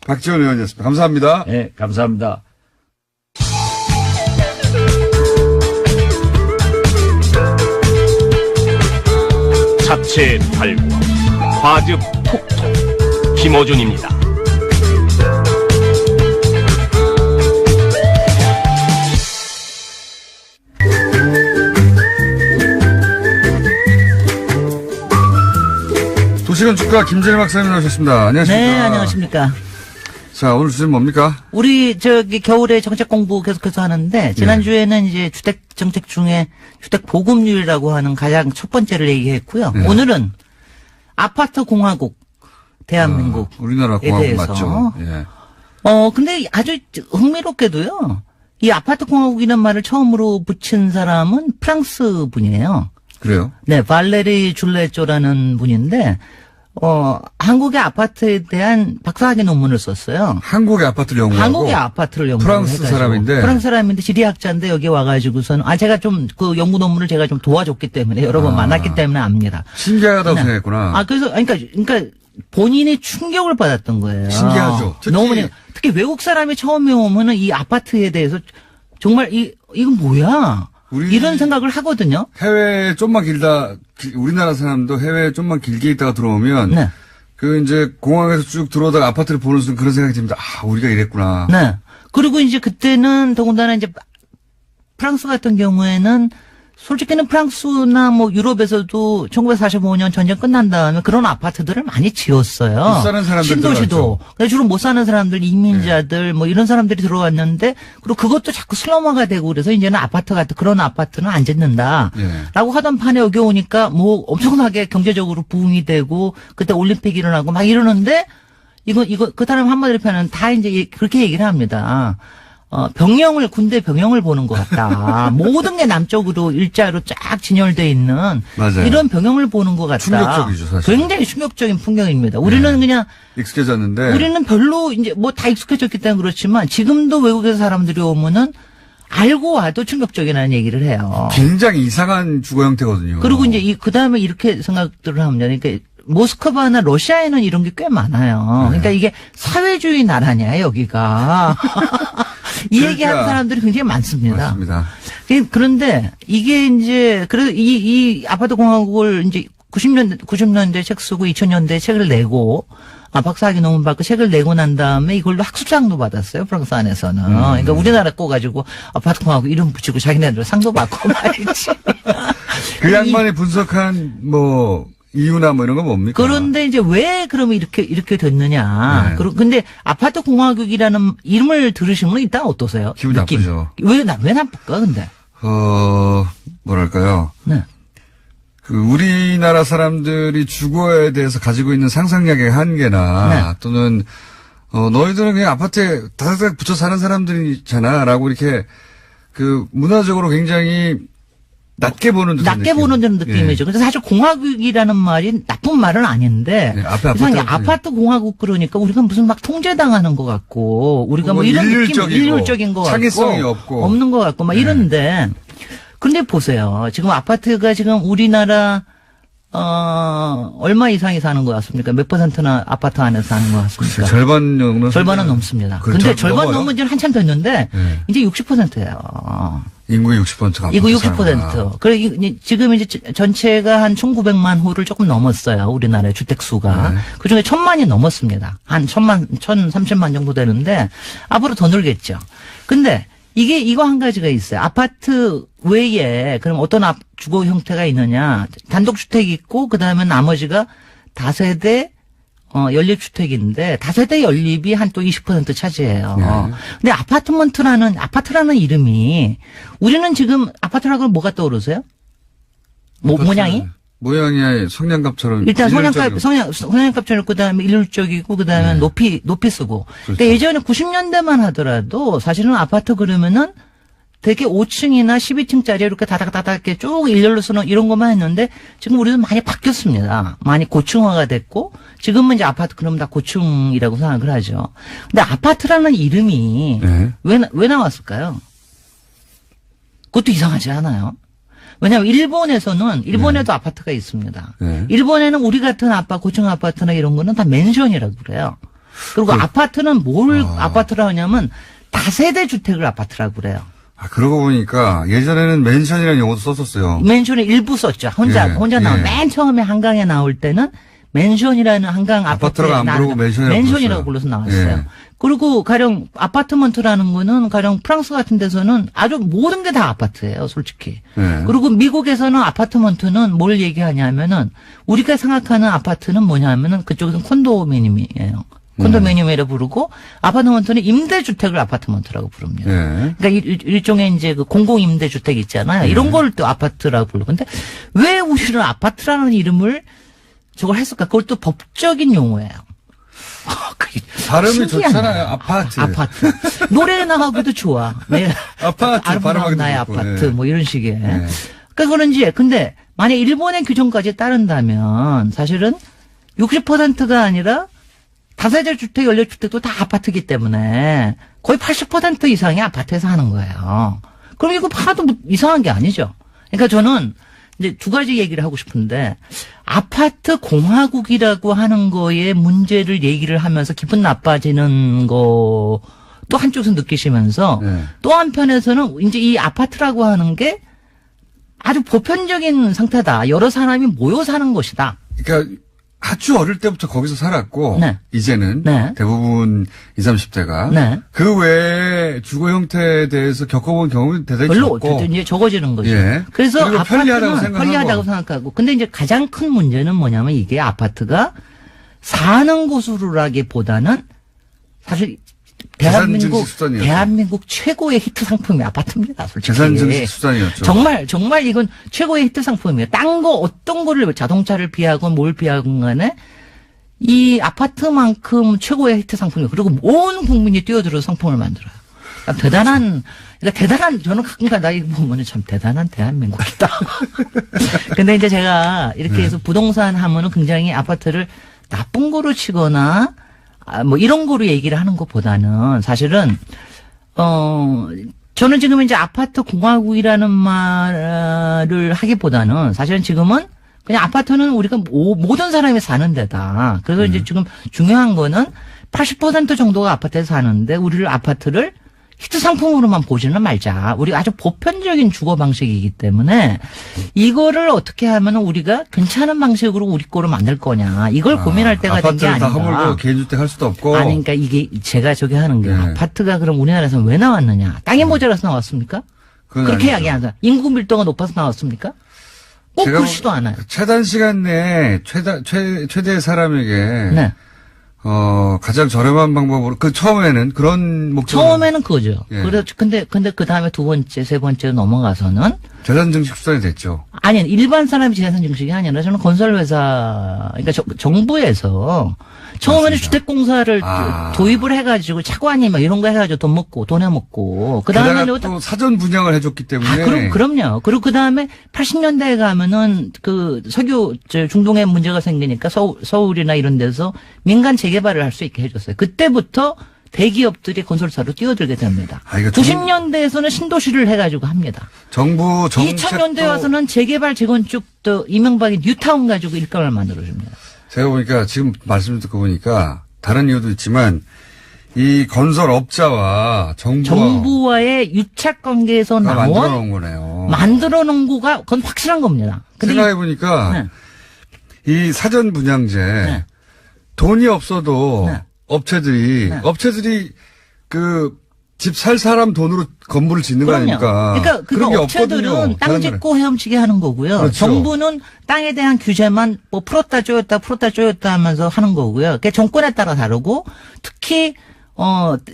박지원 의원이었습니다. 감사합니다. 네, 감사합니다. 자체 발굴, 과즙 톡톡, 김어준입니다. 도시건 축가 김진일 박사님 나오셨습니다. 안녕하십니까. 네, 안녕하십니까. 자, 오늘 주제는 뭡니까? 우리 겨울에 정책 공부 계속해서 하는데 지난주에는 이제 주택 정책 중에 주택 보급률이라고 하는 가장 첫 번째를 얘기했고요. 네. 오늘은 아파트 공화국 대한민국 우리나라 공화국 맞죠? 예. 근데 아주 흥미롭게도요. 이 아파트 공화국이라는 말을 처음으로 붙인 사람은 프랑스 분이에요. 그래요? 네, 발레리 줄레조라는 분인데 한국의 아파트에 대한 박사학위 논문을 썼어요. 한국의 아파트를 연구하고 한국의 아파트를 연구하고 프랑스 사람인데 프랑스 사람인데 지리학자인데 여기 와가지고서는 제가 좀 그 연구 논문을 제가 좀 도와줬기 때문에 여러 번 만났기 때문에 압니다. 신기하다고 네. 생각했구나. 그래서 그러니까 본인이 충격을 받았던 거예요. 신기하죠. 특히 외국 사람이 처음에 오면은 이 아파트에 대해서 정말 이건 뭐야? 이런 생각을 하거든요. 해외에 좀만 우리나라 사람도 해외에 좀만 길게 있다가 들어오면 네. 이제 공항에서 쭉 들어오다가 아파트를 보는 순간 그런 생각이 듭니다. 우리가 이랬구나. 네. 그리고 이제 그때는 더군다나 이제 프랑스 같은 경우에는 솔직히는 프랑스나 뭐 유럽에서도 1945년 전쟁 끝난 다음에 그런 아파트들을 많이 지었어요. 못 사는 사람들 신도시도. 주로 못 사는 사람들, 이민자들 뭐 이런 사람들이 들어왔는데 그리고 그것도 자꾸 슬럼화가 되고 그래서 이제는 아파트 같은 그런 아파트는 안 짓는다. 라고 하던 판에 여기 오니까 뭐 엄청나게 경제적으로 부흥이 되고 그때 올림픽 일어나고 막 이러는데 이거 그 사람 한마디로 표현은 다 이제 그렇게 얘기를 합니다. 군대 병영을 보는 것 같다. 모든 게 남쪽으로 일자로 쫙 진열돼 있는 맞아요. 이런 병영을 보는 것 같다. 충격적이죠, 사실. 굉장히 충격적인 풍경입니다. 우리는 그냥 익숙해졌는데 우리는 별로 이제 뭐 다 익숙해졌기 때문에 그렇지만 지금도 외국에서 사람들이 오면은 알고 와도 충격적이라는 얘기를 해요. 굉장히 이상한 주거 형태거든요. 그리고 이제 그다음에 이렇게 생각들을 합니다. 그러니까 모스크바나 러시아에는 이런 게 꽤 많아요. 그러니까 이게 사회주의 나라냐 여기가. 이 얘기하는 사람들이 굉장히 많습니다. 맞습니다. 그런데 이게 이제 그래서 이 아파트 공화국을 이제 90년대 책 쓰고 2000년대 책을 내고 박사학위 논문 받고 책을 내고 난 다음에 이걸로 학술상도 받았어요. 프랑스 안에서는. 그러니까 우리나라 거 가지고 아파트 공화국 이름 붙이고 자기네들 상도 받고 말이지. 그 양반이 분석한 이유나 이런 건 뭡니까? 그런데 이제 왜 그러면 이렇게 됐느냐. 근데 아파트 공화국이라는 이름을 들으시면 일단 어떠세요? 기분 나쁘죠. 왜 나쁠까, 근데? 뭐랄까요. 네. 우리나라 사람들이 주거에 대해서 가지고 있는 상상력의 한계나 또는 너희들은 그냥 아파트에 다닥다닥 붙여 사는 사람들이잖아 라고 이렇게 문화적으로 굉장히 낮게 보는 듯한 느낌이죠. 그래서 사실 공화국이라는 말이 나쁜 말은 아닌데 이상하게 아파트 공화국 그러니까 우리가 무슨 막 통제당하는 것 같고 우리가 뭐 이런 느낌 일률적인 것 창의성이 같고 없는 것 같고 막 이런데 근데 보세요. 지금 아파트가 지금 우리나라 얼마 이상이 사는 것 같습니까? 몇 %나 아파트 안에서 사는 것 같습니까? 절반은 넘습니다. 근데 절반 넘은 지는 한참 됐는데 이제 60%예요. 인구의 60%가 인구 60%. 그래 지금 이제 전체가 한 1,900만 호를 조금 넘었어요. 우리나라의 주택 수가. 그중에 1,000만이 넘었습니다. 한 1,030만 정도 되는데 앞으로 더 늘겠죠. 근데 이거 한 가지가 있어요. 아파트 외에 그럼 어떤 주거 형태가 있느냐? 단독주택이 있고 그다음에 나머지가 다세대 연립주택인데 다세대 연립이 한 또 20% 차지해요. 근데 아파트라는 이름이 우리는 지금 아파트라고 뭐가 떠오르세요? 모양이? 모양이 성냥갑처럼 일단 성냥갑처럼 그다음에 일률적이고 그다음에 높이 쓰고. 그러니까 예전에 90년대만 하더라도 사실은 아파트 그러면은 되게 5층이나 12층짜리 이렇게 다닥다닥 이렇게 쭉 일렬로 쓰는 이런 것만 했는데 지금 우리도 많이 바뀌었습니다. 많이 고층화가 됐고 지금은 이제 아파트 그러면 다 고층이라고 생각을 하죠. 근데 아파트라는 이름이 왜 나왔을까요? 그것도 이상하지 않아요? 왜냐하면 일본에도 아파트가 있습니다. 일본에는 우리 같은 고층 아파트나 이런 거는 다 맨션이라고 그래요. 그리고 아파트는 뭘 아파트라고 하냐면 다세대 주택을 아파트라고 그래요. 그러고 보니까 예전에는 맨션이라는 용어도 썼었어요. 맨션에 일부 썼죠. 혼자 나온 맨 처음에 한강에 나올 때는 맨션이라는 한강 아파트라고 안 부르고 맨션이라고 불러서 나왔어요. 그리고 가령 아파트먼트라는 거는 가령 프랑스 같은 데서는 아주 모든 게 다 아파트예요, 솔직히. 그리고 미국에서는 아파트먼트는 뭘 얘기하냐면은 우리가 생각하는 아파트는 뭐냐면은 그쪽에서는 콘도미니엄이에요. 콘도미니엄이라고 부르고 아파트먼트는 임대주택을 아파트먼트라고 부릅니다. 그러니까 일종의 이제 그 공공임대주택 있잖아요. 이런 걸 또 아파트라고 부르고. 근데 왜 우리는 아파트라는 이름을 저걸 했을까? 그걸 또 법적인 용어예요. 발음이 좋잖아요. 아파트. 노래 나가기도 좋아. 아파트 발음하기도 나의 아파트 뭐 이런 식의. 그러니까 그런지 근데 만약 일본의 규정까지 따른다면 사실은 60%가 아니라 다세대 주택, 연립주택도 다 아파트이기 때문에 거의 80% 이상이 아파트에 사는 거예요. 그럼 이거 봐도 이상한 게 아니죠. 그러니까 저는 이제 두 가지 얘기를 하고 싶은데 아파트 공화국이라고 하는 거에 문제를 얘기를 하면서 기분 나빠지는 거 또 한쪽에서 느끼시면서 또 한편에서는 이제 이 아파트라고 하는 게 아주 보편적인 상태다. 여러 사람이 모여 사는 것이다. 그러니까 아주 어릴 때부터 거기서 살았고 이제는 대부분 20, 30대가 그 외에 주거 형태에 대해서 겪어본 경험이 대단히 별로 적고 이제 적어지는 거죠. 그래서 편리하다고 생각하고 근데 이제 가장 큰 문제는 뭐냐면 이게 아파트가 사는 곳으로라기보다는 사실 대한민국 최고의 히트 상품이 아파트입니다. 솔직히. 재산증식 수단이었죠. 정말 이건 최고의 히트 상품이에요. 딴 거 어떤 거를 자동차를 비하건 뭘 비하건 간에 이 아파트만큼 최고의 히트 상품이에요. 그리고 온 국민이 뛰어들어서 상품을 만들어요. 대단한 저는 가끔가다 이거 보면은 참 대단한 대한민국이다. 근데 이제 제가 이렇게 해서 부동산 하면은 굉장히 아파트를 나쁜 거로 치거나 뭐 이런 거로 얘기를 하는 것보다는 사실은 저는 지금 이제 아파트 공화국이라는 말을 하기보다는 사실은 지금은 그냥 아파트는 우리가 모든 사람이 사는 데다. 그래서 이제 지금 중요한 거는 80% 정도가 아파트에 사는데 우리를 아파트를 히트 상품으로만 보지는 말자. 우리 아주 보편적인 주거 방식이기 때문에 이거를 어떻게 하면 우리가 괜찮은 방식으로 우리 거로 만들 거냐. 이걸 고민할 때가 된 게 아닌가. 아파트를 다 허물고 개인주택 할 수도 없고. 아니, 그러니까 이게 제가 저기 하는 게 아파트가 그럼 우리나라에서 왜 나왔느냐. 땅이 모자라서 나왔습니까? 그렇게 이야기하자. 인구 밀도가 높아서 나왔습니까? 꼭 그렇지도 않아요. 최단 시간 내에 최대 사람에게 가장 저렴한 방법으로, 처음에는 그런 목적. 처음에는 그거죠. 근데 그 다음에 두 번째, 세 번째 넘어가서는. 재산증식 수단이 됐죠. 아니, 일반 사람이 재산증식이 아니라 저는 건설회사, 그러니까 정부에서 처음에는 주택공사를 도입을 해가지고 차관이 막 이런 거 해가지고 돈 해먹고. 그 다음에 또 사전 분양을 해줬기 때문에. 그럼요. 그리고 그 다음에 80년대에 가면은 석유, 중동에 문제가 생기니까 서울이나 이런 데서 민간 재개발을 할 수 있게 해줬어요. 그때부터 대기업들이 건설사로 뛰어들게 됩니다. 90년대에서는 신도시를 해가지고 합니다. 정부 정책도 2000년대 와서는 재개발 재건축도 이명박이 뉴타운 가지고 일감을 만들어줍니다. 제가 보니까 지금 말씀 듣고 보니까 다른 이유도 있지만 이 건설업자와 정부와의 유착 관계에서 만들어 놓은 거네요. 만들어 놓은 거가 그건 확실한 겁니다. 생각해 보니까 이 사전 분양제 돈이 없어도 업체들이 집 살 사람 돈으로 건물을 짓는 거 아닙니까? 그러니까 그 업체들은 땅 짓고 헤엄치게 하는 거고요. 그렇죠. 정부는 땅에 대한 규제만 뭐 풀었다 쪼였다 하면서 하는 거고요. 그게 정권에 따라 다르고 특히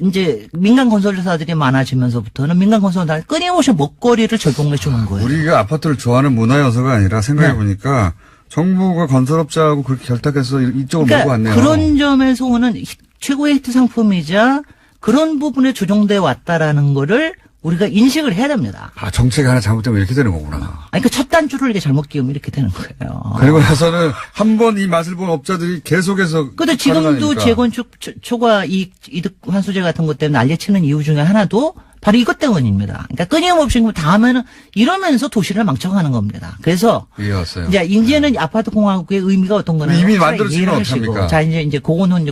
이제 민간 건설사들이 많아지면서부터는 민간 건설사들 끊임없이 먹거리를 제공해 주는 거예요. 우리가 아파트를 좋아하는 문화 요소가 아니라 생각해 보니까 정부가 건설업자하고 그렇게 결탁해서 이쪽을 몰고 왔네요. 그런 점에서는 최고의 히트 상품이자 그런 부분에 조정돼 왔다라는 거를 우리가 인식을 해야 됩니다. 아, 정책이 하나 잘못되면 이렇게 되는 거구나. 아니, 그 첫 단추를 이렇게 잘못 끼우면 이렇게 되는 거예요. 그리고 나서는 한 번 이 맛을 본 업자들이 계속해서. 근데 지금도 가능하니까. 재건축 초과 이득 환수제 같은 것 때문에 난리치는 이유 중에 하나도 바로 이것 때문입니다. 그러니까 끊임없이 다음에는 이러면서 도시를 망쳐가는 겁니다. 그래서 이해왔어요. 이제는 아파트 공화국의 의미가 어떤 거냐 이미 만들어지면 하시고. 어떡합니까? 자 이제 그거는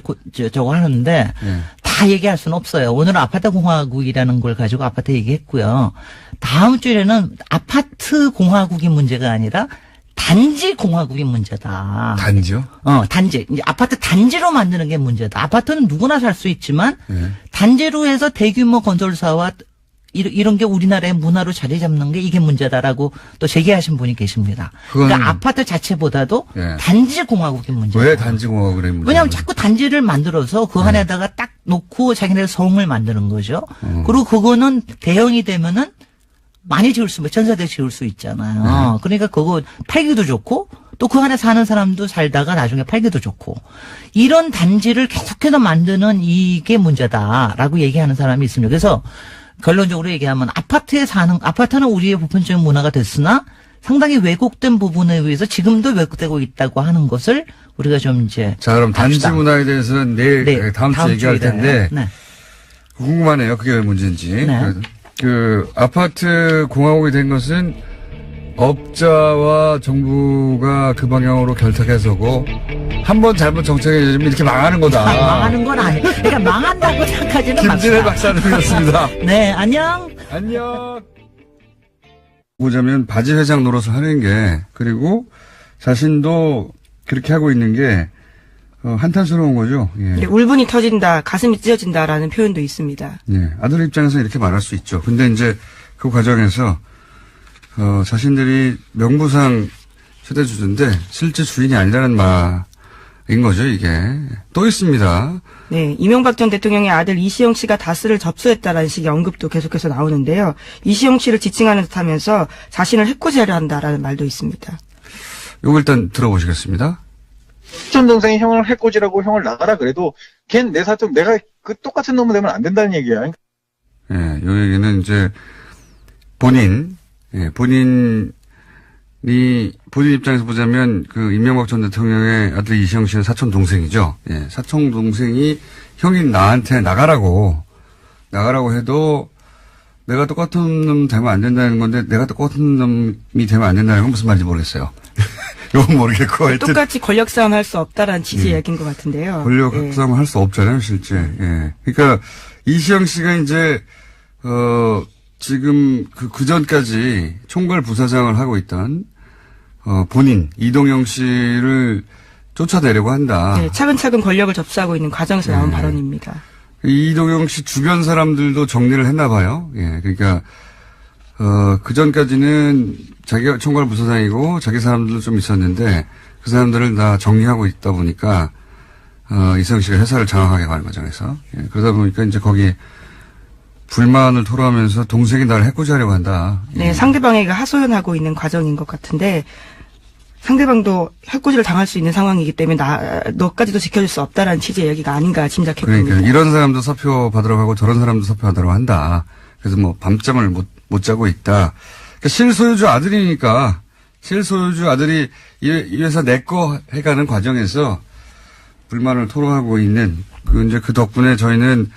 저거 하는데 예. 다 얘기할 수는 없어요. 오늘은 아파트 공화국이라는 걸 가지고 아파트 얘기했고요. 다음 주에는 아파트 공화국이 문제가 아니라 단지 공화국이 문제다. 단지요? 단지. 이제 아파트 단지로 만드는 게 문제다. 아파트는 누구나 살 수 있지만 예. 단지로 해서 대규모 건설사와 이런 게 우리나라의 문화로 자리 잡는 게 이게 문제다라고 또 제기하신 분이 계십니다. 그러니까 아파트 자체보다도 예. 단지 공화국이 문제다. 왜 단지 공화국이 문제냐? 왜냐하면 자꾸 단지를 만들어서 그 안에다가 딱 놓고 자기네 성을 만드는 거죠. 그리고 그거는 대형이 되면은 많이 지을 수, 전세대 지을 수 있잖아요. 그러니까 그거 팔기도 좋고 또 그 안에 사는 사람도 살다가 나중에 팔기도 좋고 이런 단지를 계속해서 만드는 이게 문제다라고 얘기하는 사람이 있습니다. 그래서 결론적으로 얘기하면 아파트는 우리의 보편적인 문화가 됐으나 상당히 왜곡된 부분에 의해서 지금도 왜곡되고 있다고 하는 것을 우리가 좀 이제 자, 그럼 단지 합시다. 문화에 대해서는 내일 다음 주에 얘기할 텐데 네. 궁금하네요. 그게 왜 문제인지. 네. 그 아파트 공화국이 된 것은 업자와 정부가 그 방향으로 결탁해서고 한 번 잘못 정책에 이르면 이렇게 망하는 거다. 망하는 건 아니에요. 그러니까 망한다고 생각하지는 김진애 맙시다. 박사님이었습니다. 네, 안녕. 안녕. 보자면 바지 회장 노릇을 하는 게 그리고 자신도 그렇게 하고 있는 게 한탄스러운 거죠. 예. 네, 울분이 터진다, 가슴이 찢어진다라는 표현도 있습니다. 예. 아들 입장에서 이렇게 말할 수 있죠. 근데 이제 그 과정에서 자신들이 명부상 최대주주인데 실제 주인이 아니라는 말인 거죠, 이게. 또 있습니다. 네, 이명박 전 대통령의 아들 이시영 씨가 다스를 접수했다라는 식의 언급도 계속해서 나오는데요. 이시영 씨를 지칭하는 듯하면서 자신을 해코지하려 한다라는 말도 있습니다. 요거 일단 들어보시겠습니다. 전 동생이 형을 해코지라고 형을 나가라 그래도 걘 내 사정 내가 그 똑같은 놈이 되면 안 된다는 얘기야. 예, 요 얘기는 이제 본인 입장에서 보자면 그 이명박 전 대통령의 아들 이시영 씨는 사촌 동생이죠. 예, 사촌 동생이 형인 나한테 나가라고 해도 내가 똑같은 놈 되면 안 된다는 건데 내가 똑같은 놈이 되면 안 된다는 건 무슨 말인지 모르겠어요. 이건 모르겠고 하여튼 똑같이 권력 싸움 할 수 없다라는 취지 이야기인 것 같은데요. 권력 예. 싸움을 할 수 없잖아요, 실제. 예. 그러니까 이시영 씨가 이제 지금 그 전까지 총괄 부사장을 하고 있던 본인 이동영 씨를 쫓아내려고 한다. 네, 차근차근 권력을 접수하고 있는 과정에서 나온 발언입니다. 이동영 씨 주변 사람들도 정리를 했나 봐요. 예. 그러니까 그 전까지는 자기가 총괄 부사장이고 자기 사람들도 좀 있었는데 그 사람들을 다 정리하고 있다 보니까 이시영 씨가 회사를 장악하게 가는 과정에서 예. 그러다 보니까 이제 거기 불만을 토로하면서 동생이 나를 해코지하려고 한다. 예. 네, 상대방에게 하소연하고 있는 과정인 것 같은데 상대방도 해코지를 당할 수 있는 상황이기 때문에 너까지도 지켜줄 수 없다라는 취지의 이야기가 아닌가 짐작해봅니다. 그러니까 이런 사람도 사표 받으러 가고 저런 사람도 사표 받으러 한다. 그래서 뭐 밤잠을 못 자고 있다. 그러니까 실소유주 아들이니까 실소유주 아들이 이 회사 내 거 해가는 과정에서 불만을 토로하고 있는 이제 그 덕분에 저희는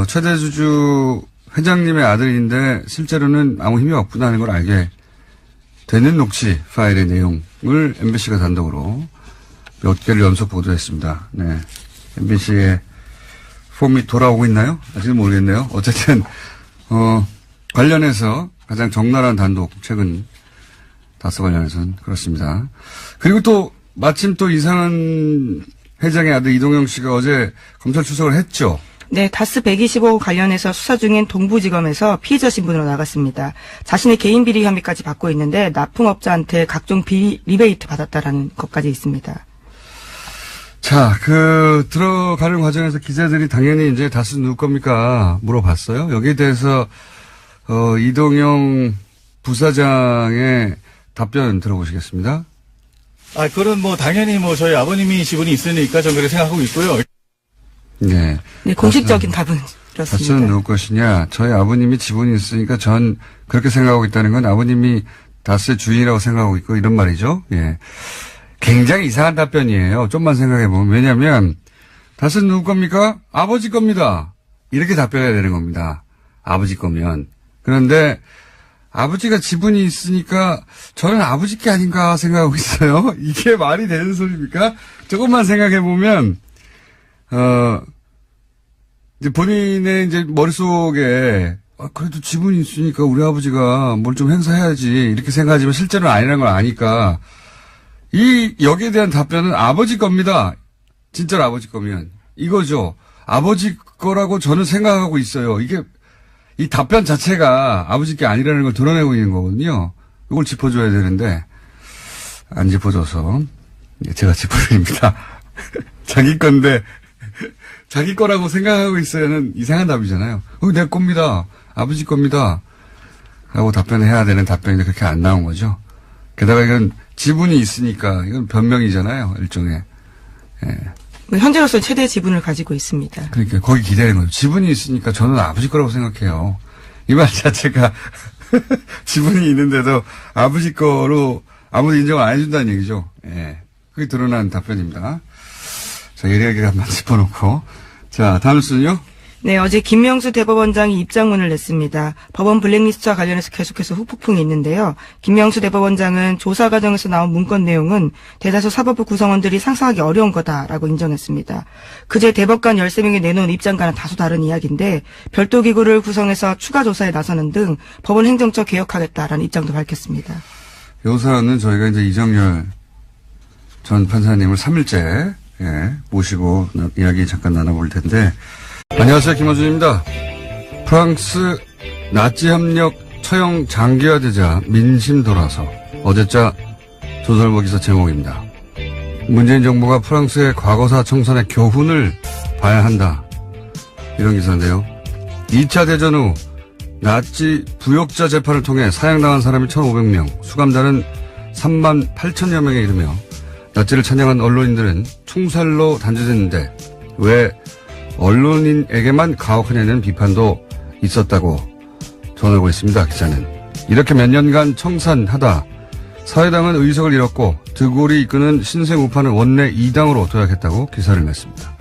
최대주주 회장님의 아들인데 실제로는 아무 힘이 없구나 하는 걸 알게 되는 녹취 파일의 내용을 MBC가 단독으로 몇 개를 연속 보도했습니다. 네. MBC의 폼이 돌아오고 있나요? 아직은 모르겠네요. 어쨌든 관련해서 가장 적나라한 단독 최근 다스 관련해서는 그렇습니다. 그리고 또 마침 또 이상한 회장의 아들 이동영 씨가 어제 검찰 출석을 했죠. 네, 다스 125 관련해서 수사 중인 동부지검에서 피의자 신분으로 나갔습니다. 자신의 개인 비리 혐의까지 받고 있는데 납품업자한테 각종 비리 리베이트 받았다라는 것까지 있습니다. 자, 들어가는 과정에서 기자들이 당연히 이제 다스 누구 겁니까? 물어봤어요. 여기에 대해서, 이동영 부사장의 답변 들어보시겠습니다. 그건 뭐 당연히 뭐 저희 아버님이 지분이 있으니까 저는 그렇게 생각하고 있고요. 네. 네, 공식적인 답은 그렇습니다. 다스는 누구 것이냐. 저희 아버님이 지분이 있으니까 전 그렇게 생각하고 있다는 건 아버님이 다스의 주인이라고 생각하고 있고 이런 말이죠. 예. 굉장히 이상한 답변이에요. 좀만 생각해보면. 왜냐하면 다스는 누구 겁니까? 아버지 겁니다. 이렇게 답변해야 되는 겁니다. 아버지 거면. 그런데 아버지가 지분이 있으니까 저는 아버지 게 아닌가 생각하고 있어요. 이게 말이 되는 소리입니까? 조금만 생각해보면 이제 본인의 이제 머릿속에 그래도 지분이 있으니까 우리 아버지가 뭘 좀 행사해야지 이렇게 생각하지만 실제로는 아니라는 걸 아니까 여기에 대한 답변은 아버지 겁니다. 진짜로 아버지 거면 이거죠. 아버지 거라고 저는 생각하고 있어요. 이게 이 답변 자체가 아버지 게 아니라는 걸 드러내고 있는 거거든요. 이걸 짚어줘야 되는데 안 짚어줘서 제가 짚어드립니다. 자기 건데 자기 거라고 생각하고 있어야는 이상한 답이잖아요. 내 겁니다. 아버지 겁니다. 라고 답변해야 되는 답변인데 그렇게 안 나온 거죠. 게다가 이건 지분이 있으니까 이건 변명이잖아요. 일종의. 예. 현재로서 최대 지분을 가지고 있습니다. 그러니까 거기 기대는 거죠. 지분이 있으니까 저는 아버지 거라고 생각해요. 이 말 자체가 지분이 있는데도 아버지 거로 아무도 인정을 안 해준다는 얘기죠. 예. 그게 드러난 답변입니다. 자, 예리하게 한번 짚어놓고. 자, 다음 순요. 네, 어제 김명수 대법원장이 입장문을 냈습니다. 법원 블랙리스트와 관련해서 계속해서 후폭풍이 있는데요. 김명수 대법원장은 조사 과정에서 나온 문건 내용은 대다수 사법부 구성원들이 상상하기 어려운 거다라고 인정했습니다. 그제 대법관 13명이 내놓은 입장과는 다소 다른 이야기인데 별도 기구를 구성해서 추가 조사에 나서는 등 법원 행정처 개혁하겠다라는 입장도 밝혔습니다. 요사는 저희가 이제 이정열 전 판사님을 3일째 모시고 이야기 잠깐 나눠볼 텐데. 안녕하세요. 김어준입니다. 프랑스 나치 협력 처형 장기화되자 민심 돌아서 어제자 조선일보 기사 제목입니다. 문재인 정부가 프랑스의 과거사 청산의 교훈을 봐야 한다. 이런 기사인데요. 2차 대전 후 나치 부역자 재판을 통해 사형당한 사람이 1,500명, 수감자는 3만 8천여 명에 이르며 나치를 찬양한 언론인들은 총살로 단죄됐는데 왜 언론인에게만 가혹하냐는 비판도 있었다고 전하고 있습니다. 기자는. 이렇게 몇 년간 청산하다 사회당은 의석을 잃었고 드골이 이끄는 신생 우파는 원내 2당으로 도약했다고 기사를 냈습니다.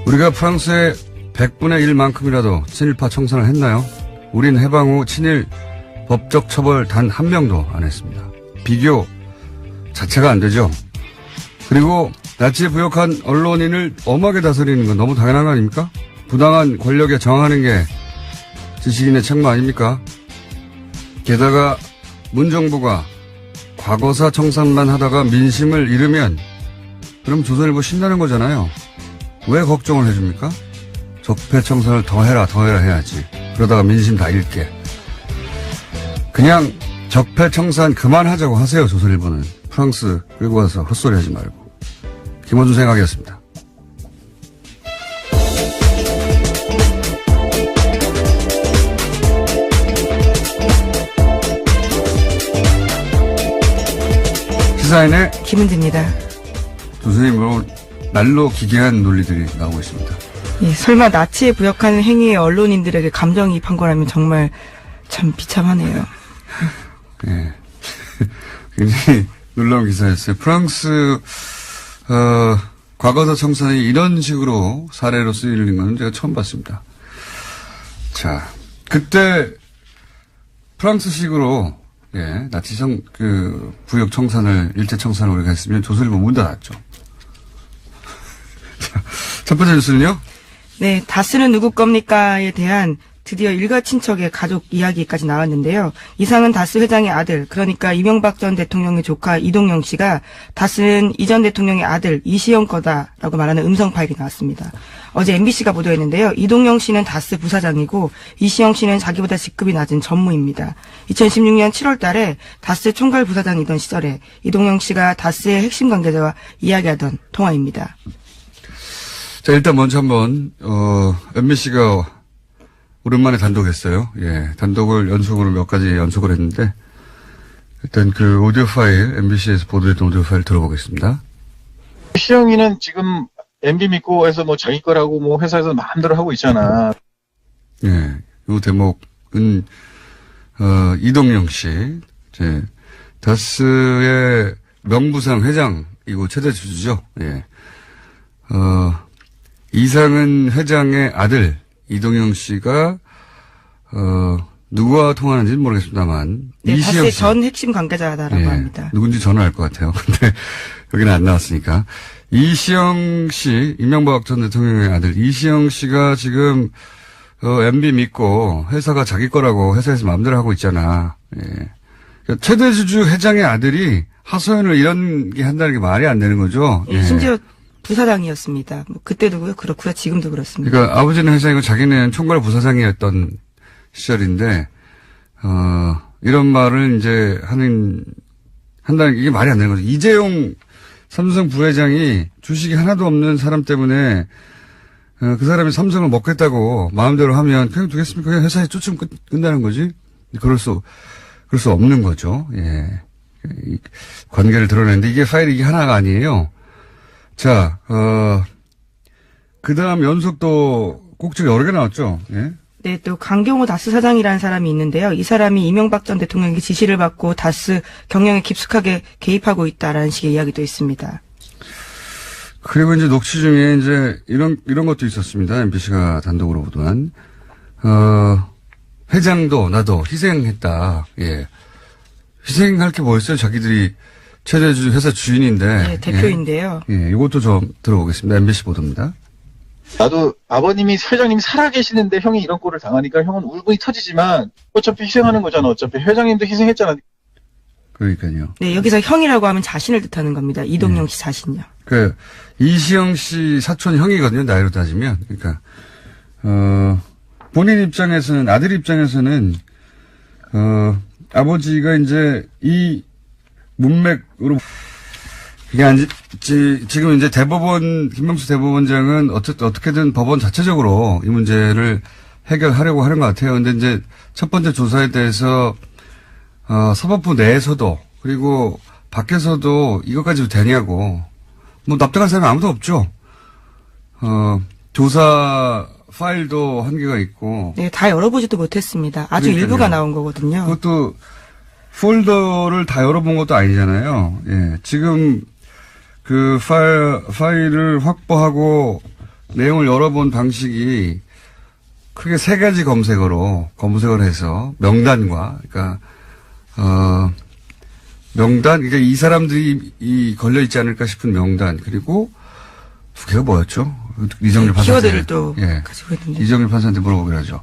우리가 프랑스의 100분의 1만큼이라도 친일파 청산을 했나요? 우린 해방 후 친일 법적 처벌 단 한 명도 안 했습니다. 비교 자체가 안 되죠. 그리고 나치에 부역한 언론인을 엄하게 다스리는 건 너무 당연한 거 아닙니까? 부당한 권력에 저항하는 게 지식인의 책무 아닙니까? 게다가 문정부가 과거사 청산만 하다가 민심을 잃으면 그럼 조선일보 신나는 거잖아요. 왜 걱정을 해줍니까? 적폐청산을 더 해라 해야지. 그러다가 민심 다 잃게. 그냥 적폐청산 그만하자고 하세요. 조선일보는. 프랑스 끌고 가서 헛소리 하지 말고. 김원준 생각이었습니다. 시사인의 김은지입니다. 조선일보 날로 기괴한 논리들이 나오고 있습니다. 예, 설마 나치에 부역하는 행위에 언론인들에게 감정이입한 거라면 정말 참 비참하네요. 예. 굉장히 놀라운 기사였어요. 프랑스 과거사 청산이 이런 식으로 사례로 쓰이는 건 제가 처음 봤습니다. 자, 그때 프랑스식으로 나치 부역 청산을 일제 청산을 우리가 했으면 조선일보 문 닫았죠. 자, 첫 번째 뉴스는요? 네, 다스는 누구 겁니까에 대한 드디어 일가 친척의 가족 이야기까지 나왔는데요. 이상은 다스 회장의 아들, 그러니까 이명박 전 대통령의 조카 이동영 씨가 다스는 이 전 대통령의 아들 이시영 거다라고 말하는 음성 파일이 나왔습니다. 어제 MBC가 보도했는데요. 이동영 씨는 다스 부사장이고 이시영 씨는 자기보다 직급이 낮은 전무입니다. 2016년 7월 달에 다스 총괄 부사장이던 시절에 이동영 씨가 다스의 핵심 관계자와 이야기하던 통화입니다. 자, 일단 먼저 한번 MBC가 오랜만에 단독했어요. 예, 단독을 연속으로 몇 가지 연속을 했는데 일단 그 오디오 파일, MBC에서 보도했던 오디오 파일 들어보겠습니다. 시영이는 지금 MB 믿고 해서 뭐 자기 거라고 뭐 회사에서 마음대로 하고 있잖아. 예, 요 대목은, 이동영 씨, 다스의 명부상 회장이고 최대 주주죠. 예. 이상은 회장의 아들, 이동영 씨가, 누구와 통화하는지는 모르겠습니다만. 네, 이시영 다스의 씨. 전 핵심 관계자다라고 예, 합니다. 누군지 저는 알 것 같아요. 근데 여기는 안 나왔으니까. 이시영 씨, 이명박 전 대통령의 아들, 이시영 씨가 지금, MB 믿고 회사가 자기 거라고 회사에서 마음대로 하고 있잖아. 예. 그러니까 최대 주주 회장의 아들이 하소연을 이런 게 한다는 게 말이 안 되는 거죠. 예, 심지어 부사장이었습니다. 뭐 그때도 그렇고요. 지금도 그렇습니다. 그러니까 아버지는 회장이고 자기는 총괄 부사장이었던 시절인데, 이런 말을 이제 한다는 게 이게 말이 안 되는 거죠. 이재용 삼성 부회장이 주식이 하나도 없는 사람 때문에 그 사람이 삼성을 먹겠다고 마음대로 하면 그냥 두겠습니까? 그냥 회사에 쫓으면 끝나는 거지. 그럴 수 없는 거죠. 예. 이 관계를 드러내는데 이게 파일이 이게 하나가 아니에요. 자, 그 다음 연속도 꼭지가 여러 개 나왔죠. 예. 네, 또 강경호 다스 사장이라는 사람이 있는데요. 이 사람이 이명박 전 대통령에게 지시를 받고 다스 경영에 깊숙하게 개입하고 있다라는 식의 이야기도 있습니다. 그리고 이제 녹취 중에 이제 이런 것도 있었습니다. MBC가 단독으로 보도한. 회장도 나도 희생했다. 예. 희생할 게 뭐였어요? 자기들이 최대 회사 주인인데. 네, 대표인데요. 예, 이것도 좀 들어보겠습니다. MBC 보도입니다. 나도 아버님이 회장님이 살아계시는데 형이 이런 꼴을 당하니까 형은 울분이 터지지만 어차피 희생하는 거잖아. 어차피 회장님도 희생했잖아. 그러니까요. 네, 여기서 형이라고 하면 자신을 뜻하는 겁니다. 이동영 씨 자신요. 이시영 씨 사촌 형이거든요. 나이로 따지면. 그러니까, 본인 입장에서는, 아들 입장에서는, 아버지가 이제 이 문맥으로, 이게 지금 이제 김명수 대법원장은 어떻게든 법원 자체적으로 이 문제를 해결하려고 하는 것 같아요. 근데 이제 첫 번째 조사에 대해서, 사법부 내에서도, 그리고 밖에서도 이것까지도 되냐고, 뭐 납득할 사람이 아무도 없죠. 조사 파일도 한계가 있고. 네, 다 열어보지도 못했습니다. 아주 그러니까요. 일부가 나온 거거든요. 그것도 폴더를 다 열어본 것도 아니잖아요. 예. 지금 그 파일을 확보하고 내용을 열어본 방식이 크게 3가지 검색을 해서 명단과, 그러니까, 명단, 그러니까 이 사람들이 걸려있지 않을까 싶은 명단, 그리고 2개가 뭐였죠? 이정일 판사한테. 키워드를 또 가지고 있는데. 이정일 판사한테 물어보기로 하죠.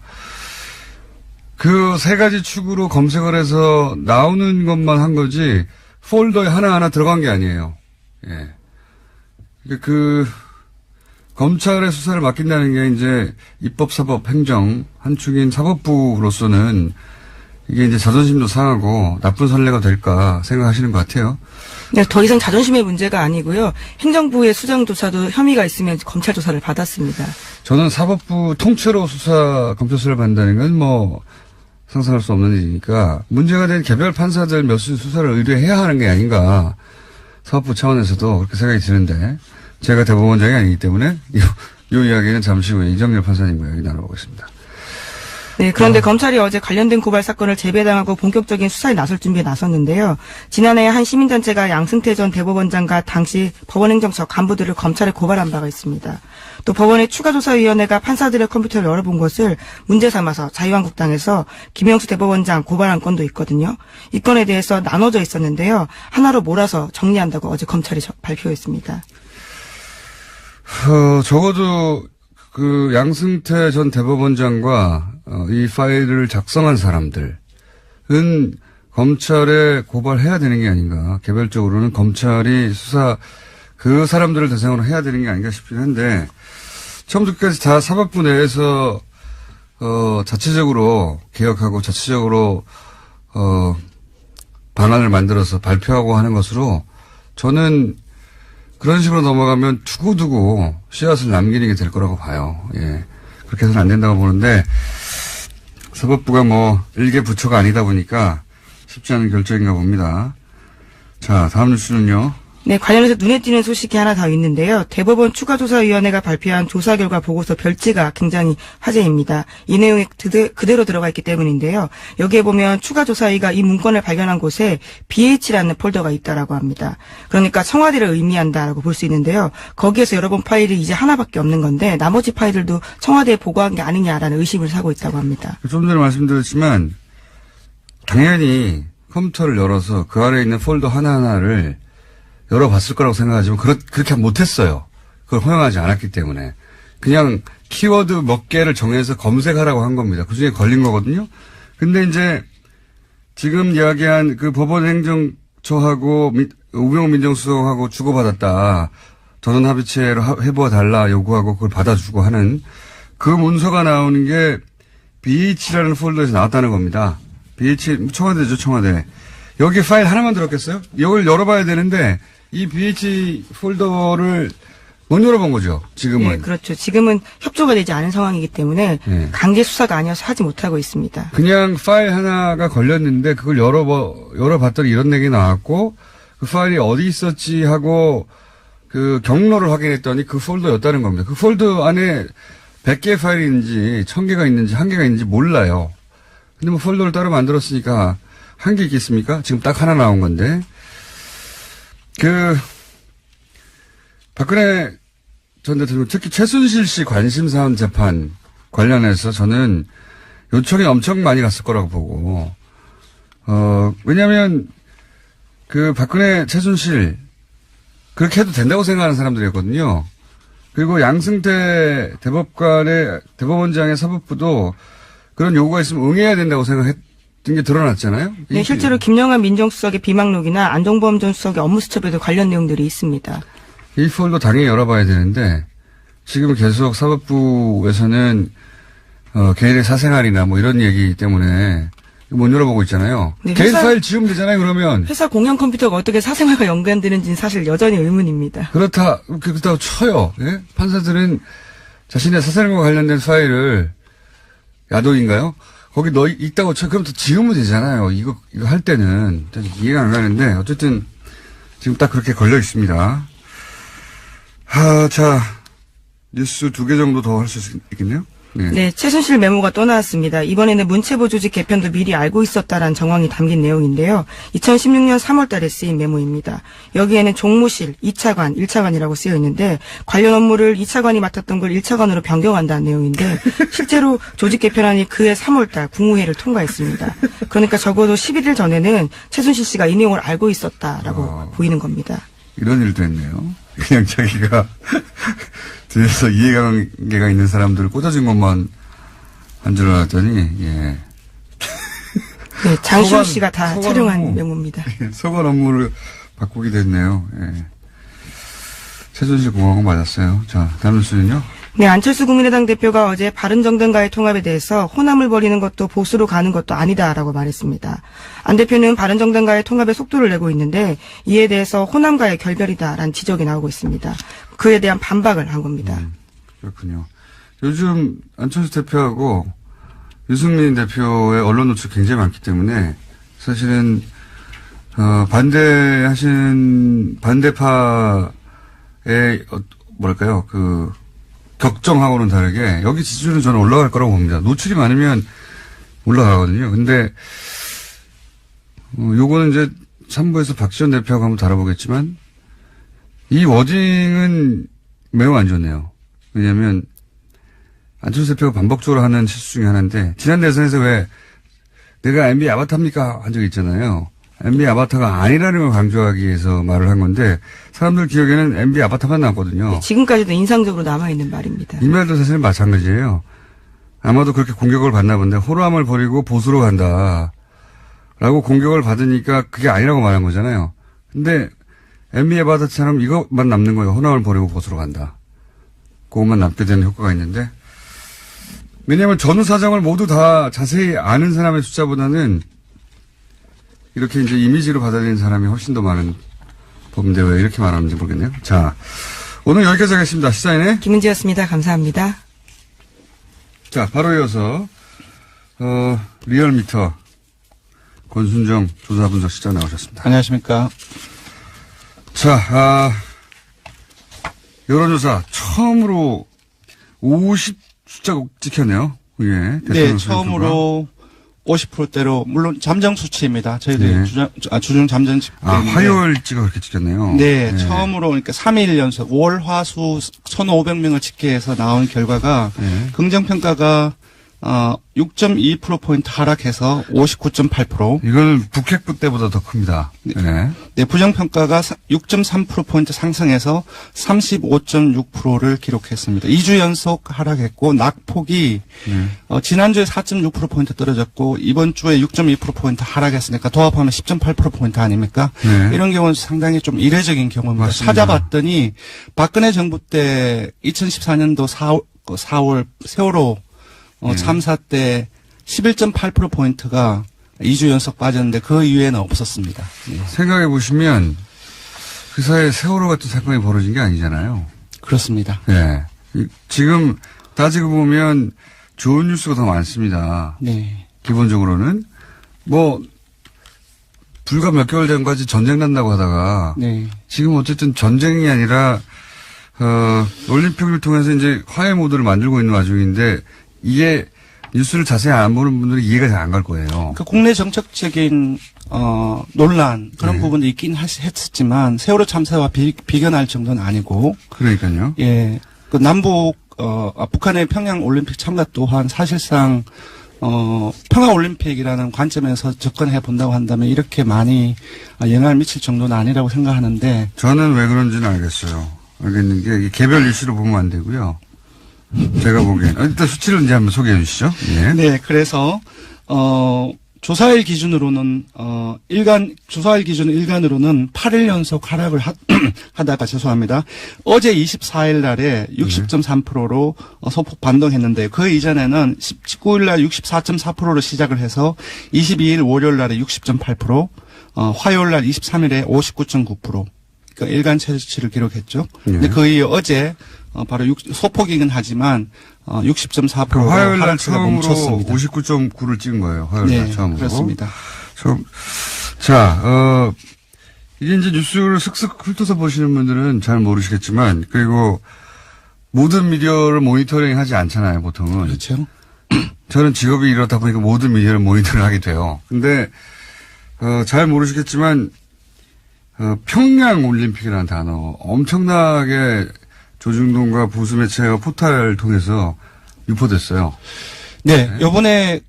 그 3가지 축으로 검색을 해서 나오는 것만 한 거지, 폴더에 하나하나 들어간 게 아니에요. 예. 검찰의 수사를 맡긴다는 게 이제 입법, 사법, 행정 한 축인 사법부로서는 이게 이제 자존심도 상하고 나쁜 선례가 될까 생각하시는 것 같아요. 네, 더 이상 자존심의 문제가 아니고요. 행정부의 수정조사도 혐의가 있으면 검찰 조사를 받았습니다. 저는 사법부 통째로 검찰 수사를 받는다는 건 뭐 상상할 수 없는 일이니까 문제가 된 개별 판사들 몇 수 수사를 의뢰해야 하는 게 아닌가. 사법부 차원에서도 그렇게 생각이 드는데 제가 대법원장이 아니기 때문에 이 이야기는 잠시 후에 이정렬 판사님과 이야기 나눠보겠습니다. 네, 그런데 검찰이 어제 관련된 고발 사건을 재배당하고 본격적인 수사에 나설 준비에 나섰는데요. 지난해 한 시민단체가 양승태 전 대법원장과 당시 법원행정처 간부들을 검찰에 고발한 바가 있습니다. 또 법원의 추가조사위원회가 판사들의 컴퓨터를 열어본 것을 문제 삼아서 자유한국당에서 김영수 대법원장 고발한 건도 있거든요. 이 건에 대해서 나눠져 있었는데요. 하나로 몰아서 정리한다고 어제 검찰이 발표했습니다. 적어도 그 양승태 전 대법원장과 이 파일을 작성한 사람들은 검찰에 고발해야 되는 게 아닌가. 개별적으로는 검찰이 그 사람들을 대상으로 해야 되는 게 아닌가 싶긴 한데 처음부터 끝까지 다 사법부 내에서 자체적으로 개혁하고 자체적으로 방안을 만들어서 발표하고 하는 것으로 저는 그런 식으로 넘어가면 두고두고 씨앗을 남기는 게 될 거라고 봐요. 예. 그렇게 해서는 안 된다고 보는데, 사법부가 뭐, 일개 부처가 아니다 보니까 쉽지 않은 결정인가 봅니다. 자, 다음 뉴스는요, 네, 관련해서 눈에 띄는 소식이 하나 더 있는데요. 대법원 추가조사위원회가 발표한 조사 결과 보고서 별지가 굉장히 화제입니다. 이 내용이 그대로 들어가 있기 때문인데요. 여기에 보면 추가조사위가 이 문건을 발견한 곳에 BH라는 폴더가 있다라고 합니다. 그러니까 청와대를 의미한다라고 볼 수 있는데요. 거기에서 여러분 파일이 이제 하나밖에 없는 건데 나머지 파일들도 청와대에 보고한 게 아니냐라는 의심을 사고 있다고 합니다. 좀 전에 말씀드렸지만 당연히 컴퓨터를 열어서 그 안에 있는 폴더 하나하나를 열어봤을 거라고 생각하지만 그렇게 못했어요. 그걸 허용하지 않았기 때문에. 그냥 키워드 몇 개를 정해서 검색하라고 한 겁니다. 그중에 걸린 거거든요. 근데 이제 지금 이야기한 그 법원행정처하고 우병우 민정수석하고 주고받았다. 전원합의체로 해보아달라 요구하고 그걸 받아주고 하는 그 문서가 나오는 게 BH라는 폴더에서 나왔다는 겁니다. BH, 청와대죠, 청와대. 여기 파일 하나만 들었겠어요? 이걸 열어봐야 되는데 이 BH 폴더를 못 열어본 거죠, 지금은. 네, 그렇죠. 지금은 협조가 되지 않은 상황이기 때문에 강제 수사가 아니어서 하지 못하고 있습니다. 그냥 파일 하나가 걸렸는데 그걸 열어봤더니 이런 얘기 나왔고 그 파일이 어디 있었지 하고 그 경로를 확인했더니 그 폴더였다는 겁니다. 그 폴더 안에 100개의 파일이 있는지 1000개가 있는지 1개가 있는지 몰라요. 근데 뭐 폴더를 따로 만들었으니까 1개 있겠습니까? 지금 딱 하나 나온 건데. 박근혜 전 대통령 특히 최순실 씨 관심사안 재판 관련해서 저는 요청이 엄청 많이 갔을 거라고 보고, 왜냐면 박근혜 최순실 그렇게 해도 된다고 생각하는 사람들이었거든요. 그리고 양승태 대법원장의 사법부도 그런 요구가 있으면 응해야 된다고 생각했던 게 드러났잖아요. 네, 실제로 김영환 민정수석의 비망록이나 안종범 전 수석의 업무수첩에도 관련 내용들이 있습니다. 이 폴더 당연히 열어봐야 되는데 지금 계속 사법부에서는 개인의 사생활이나 뭐 이런 얘기 때문에 못 열어보고 있잖아요. 네, 개인 파일 지우면 되잖아요, 그러면. 회사 공용 컴퓨터가 어떻게 사생활과 연관되는지는 사실 여전히 의문입니다. 그렇다고 쳐요. 예? 판사들은 자신의 사생활과 관련된 파일을 야도인가요? 거기 있다고 쳐. 그럼 또 지우면 되잖아요. 이거 할 때는. 이해가 안 가는데, 어쨌든, 지금 딱 그렇게 걸려 있습니다. 자, 뉴스 2개 정도 더 할 수 있겠네요? 네, 최순실 메모가 또 나왔습니다. 이번에는 문체부 조직 개편도 미리 알고 있었다라는 정황이 담긴 내용인데요. 2016년 3월 달에 쓰인 메모입니다. 여기에는 종무실 2차관, 1차관이라고 쓰여 있는데 관련 업무를 2차관이 맡았던 걸 1차관으로 변경한다는 내용인데 실제로 조직 개편안이 그해 3월 달 국무회의를 통과했습니다. 그러니까 적어도 11일 전에는 최순실 씨가 이 내용을 알고 있었다라고 보이는 겁니다. 이런 일도 했네요. 그냥 자기가 뒤에서 이해관계가 있는 사람들을 꽂아준 것만 한 줄 알았더니, 예. 네, 장시호 씨가 다 촬영한 메모입니다. 소관 업무를 바꾸게 됐네요. 예. 최순실 공화국 맞았어요. 자, 다음 뉴스는요? 네, 안철수 국민의당 대표가 어제 바른정당과의 통합에 대해서 호남을 벌이는 것도 보수로 가는 것도 아니다라고 말했습니다. 안 대표는 바른정당과의 통합에 속도를 내고 있는데 이에 대해서 호남과의 결별이다라는 지적이 나오고 있습니다. 그에 대한 반박을 한 겁니다. 그렇군요. 요즘 안철수 대표하고 유승민 대표의 언론 노출 굉장히 많기 때문에 사실은 반대파의 뭐랄까요 격정하고는 다르게 여기 지지율은 저는 올라갈 거라고 봅니다. 노출이 많으면 올라가거든요. 근데 요거는 이제 3부에서 박지원 대표하고 한번 다뤄보겠지만 이 워딩은 매우 안 좋네요. 왜냐하면 안철수 대표가 반복적으로 하는 실수 중에 하나인데 지난 대선에서 왜 내가 MB 아바타입니까 한 적이 있잖아요. MB 아바타가 아니라는 걸 강조하기 위해서 말을 한 건데 사람들 기억에는 MB 아바타만 남거든요. 네, 지금까지도 인상적으로 남아있는 말입니다. 이 말도 사실 마찬가지예요. 아마도 그렇게 공격을 받나 본데 호남을 버리고 보수로 간다 라고 공격을 받으니까 그게 아니라고 말한 거잖아요. 근데 MB 아바타처럼 이것만 남는 거예요. 호남을 버리고 보수로 간다. 그것만 남게 되는 효과가 있는데 왜냐하면 전후 사정을 모두 다 자세히 아는 사람의 숫자보다는 이렇게 이제 이미지로 받아들이는 사람이 훨씬 더 많은 법인데 왜 이렇게 말하는지 모르겠네요. 자, 오늘 여기까지 하겠습니다. 시사인의 김은지였습니다. 감사합니다. 자, 바로 이어서 리얼미터 권순정 조사분석실장 나오셨습니다. 안녕하십니까. 자, 여론조사 처음으로 50숫자 찍혔네요. 예. 네, 대통령 처음으로 50%대로 물론 잠정 수치입니다. 저희들이 네. 주중 잠정 화요일치가 그렇게 찍혔네요. 네, 처음으로 그러니까 3일 연속 월, 화, 수 1,500명을 집계해서 나온 결과가 긍정평가가 6.2%포인트 하락해서 59.8%. 이거는 북핵부 때보다 더 큽니다. 네. 네, 부정평가가 6.3%포인트 상승해서 35.6%를 기록했습니다. 2주 연속 하락했고, 낙폭이, 지난주에 4.6%포인트 떨어졌고, 이번 주에 6.2%포인트 하락했으니까 도합하면 10.8%포인트 아닙니까? 네. 이런 경우는 상당히 좀 이례적인 경우입니다. 맞습니다. 찾아봤더니, 박근혜 정부 때 2014년도 4월 세월호 참사 때 11.8%포인트가 2주 연속 빠졌는데 그 이후에는 없었습니다. 생각해 보시면 그 사이에 세월호 같은 사건이 벌어진 게 아니잖아요. 그렇습니다. 네. 지금 따지고 보면 좋은 뉴스가 더 많습니다. 네. 기본적으로는 불과 몇 개월 전까지 전쟁 난다고 하다가 네. 지금 어쨌든 전쟁이 아니라 올림픽을 통해서 이제 화해 모드를 만들고 있는 와중인데 이게 뉴스를 자세히 안 보는 분들이 이해가 잘 안 갈 거예요. 그 국내 정책적인 논란 그런 부분도 있긴 했었지만 세월호 참사와 비견할 정도는 아니고. 그러니까요. 예, 그 남북 북한의 평양 올림픽 참가 또한 사실상 평양 올림픽이라는 관점에서 접근해 본다고 한다면 이렇게 많이 영향을 미칠 정도는 아니라고 생각하는데. 저는 왜 그런지는 알겠는 게 개별 이슈로 보면 안 되고요. 제가 보기엔. 일단 수치를 이제 한번 소개해 주시죠. 예. 네, 그래서, 조사일 기준으로는, 조사일 기준 일간으로는 8일 연속 하락을 하다가 죄송합니다. 어제 24일 날에 60.3%로 소폭 반등했는데 그 이전에는 19일 날 64.4%로 시작을 해서 22일 월요일 날에 60.8%, 화요일 날 23일에 59.9%. 그러니까 일간 최저치를 기록했죠. 근데 거의 어제 바로 소폭이긴 하지만 60.4%로 화요일 날 하락세가 처음으로 멈췄습니다. 59.9를 찍은 거예요. 화요일 날 네, 처음으로. 그렇습니다. 자, 이게 이제 뉴스를 슥슥 훑어서 보시는 분들은 잘 모르시겠지만 그리고 모든 미디어를 모니터링 하지 않잖아요, 보통은. 그렇죠. 저는 직업이 이렇다 보니까 모든 미디어를 모니터링 하게 돼요. 근데 잘 모르시겠지만 평양 올림픽이라는 단어 엄청나게 조중동과 보수 매체와 포탈을 통해서 유포됐어요. 네, 요번에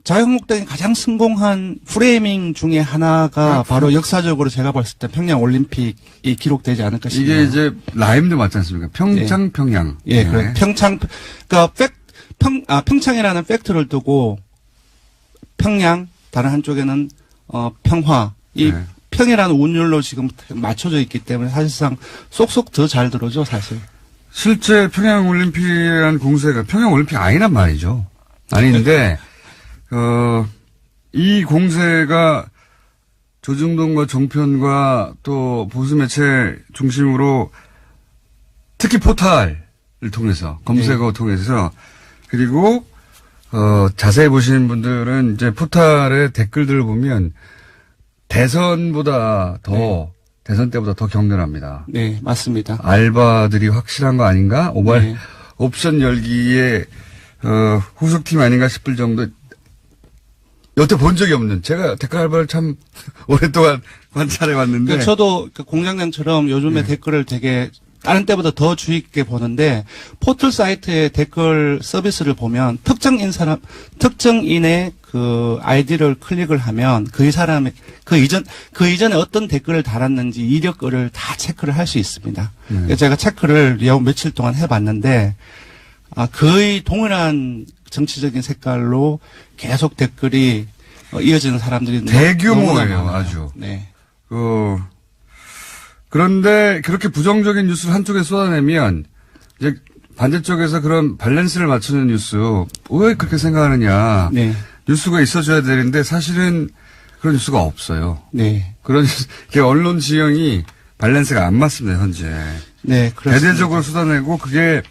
자유한국당이 가장 성공한 프레이밍 중에 하나가 바로 역사적으로 제가 봤을 때 평양 올림픽이 기록되지 않을까 싶네요. 이게 이제 라임도 맞지 않습니까? 평창, 네. 평양. 예, 네. 그래. 그러니까 평창이라는 팩트를 두고 평양, 다른 한쪽에는 평화, 이 네. 평이라는 운율로 지금 맞춰져 있기 때문에 사실상 쏙쏙 더 잘 들어오죠, 사실. 실제 평양올림픽이라는 공세가 평양올림픽 아니란 말이죠. 아닌데, 이 공세가 조중동과 종편과 또 보수매체 중심으로 특히 포탈을 통해서, 검색어 통해서, 그리고, 자세히 보시는 분들은 이제 포탈의 댓글들을 보면 대선보다 더, 대선 때보다 더 격렬합니다. 네, 맞습니다. 알바들이 확실한 거 아닌가? 네. 옵션 열기에, 후속팀 아닌가 싶을 정도, 여태 본 적이 없는, 제가 댓글 알바를 참 오랫동안 관찰해 왔는데. 저도 공장장처럼 요즘에 댓글을 되게 다른 때보다 더 주의 깊게 보는데, 포털 사이트의 댓글 서비스를 보면 특정인의 그 아이디를 클릭을 하면 그 이전에 어떤 댓글을 달았는지 이력을 다 체크를 할 수 있습니다. 제가 체크를 며칠 동안 해봤는데, 거의 동일한 정치적인 색깔로 계속 댓글이 이어지는 사람들이 대규모예요, 아주. 네. 그런데 그렇게 부정적인 뉴스를 한쪽에 쏟아내면 이제 반대쪽에서 그런 밸런스를 맞추는 뉴스 왜 그렇게 생각하느냐. 네. 뉴스가 있어줘야 되는데 사실은 그런 뉴스가 없어요. 네. 그런 언론 지형이 밸런스가 안 맞습니다, 현재. 네, 그렇습니다. 대대적으로 쏟아내고 그게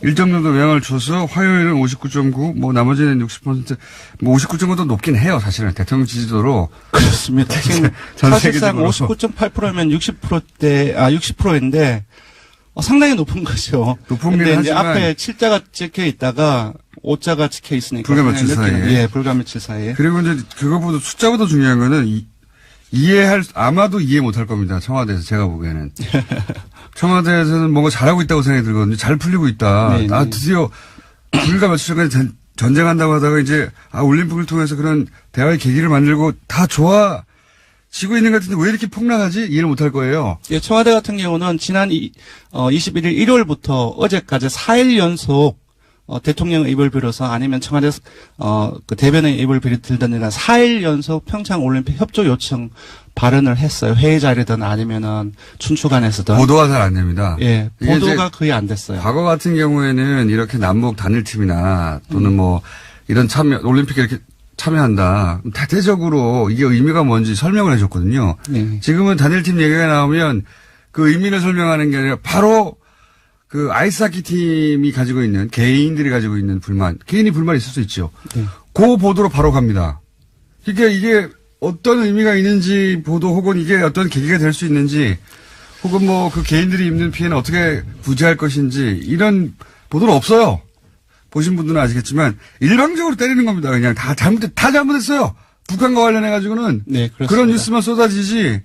일정 정도 영향을 줘서 화요일은 59.9, 뭐 나머지는 60%, 뭐 59.9도 높긴 해요, 사실은. 대통령 지지도로. 그렇습니다. 지금 전 사실상 세계적으로. 59.8%면 60%인데 상당히 높은 거죠. 높은 근데 긴 이제 하지만 앞에 7자가 찍혀 있다가 5자가 찍혀 있으니까. 불과 며칠 그냥 사이에. 예, 불과 며칠 사이에. 그리고 이제 그거보다 숫자보다 중요한 거는 아마도 이해 못할 겁니다. 청와대에서 제가 보기에는. 청와대에서는 뭔가 잘하고 있다고 생각이 들거든요. 잘 풀리고 있다. 네, 아, 네. 드디어 불과 며칠 전까지 전쟁한다고 하다가 이제 올림픽을 통해서 그런 대화의 계기를 만들고 다 좋아지고 있는 것 같은데 왜 이렇게 폭락하지? 이해를 못할 거예요. 예, 청와대 같은 경우는 지난 21일 일요일부터 어제까지 4일 연속 대통령 입을 빌어서 아니면 청와대 그 대변의 입을 빌든지나 4일 연속 평창 올림픽 협조 요청 발언을 했어요. 회의 자리든 아니면은 춘추관에서든. 보도가 잘 안 됩니다. 예, 이게 보도가 이제 거의 안 됐어요. 과거 같은 경우에는 이렇게 남북 단일팀이나 또는 뭐 이런 올림픽에 이렇게 참여한다. 대대적으로 이게 의미가 뭔지 설명을 해줬거든요. 네. 지금은 단일팀 얘기가 나오면 그 의미를 설명하는 게 아니라 바로 그 아이스하키 팀이 가지고 있는 개인들이 가지고 있는 불만, 개인이 불만이 있을 수 있죠. 네. 그 보도로 바로 갑니다. 그러니까 이게 어떤 의미가 있는지 보도 혹은 이게 어떤 계기가 될 수 있는지 혹은 뭐 그 개인들이 입는 피해는 어떻게 부재할 것인지 이런 보도는 없어요. 보신 분들은 아시겠지만 일방적으로 때리는 겁니다. 그냥 다 잘못했어요. 북한과 관련해가지고는 네, 그렇습니다. 그런 뉴스만 쏟아지지.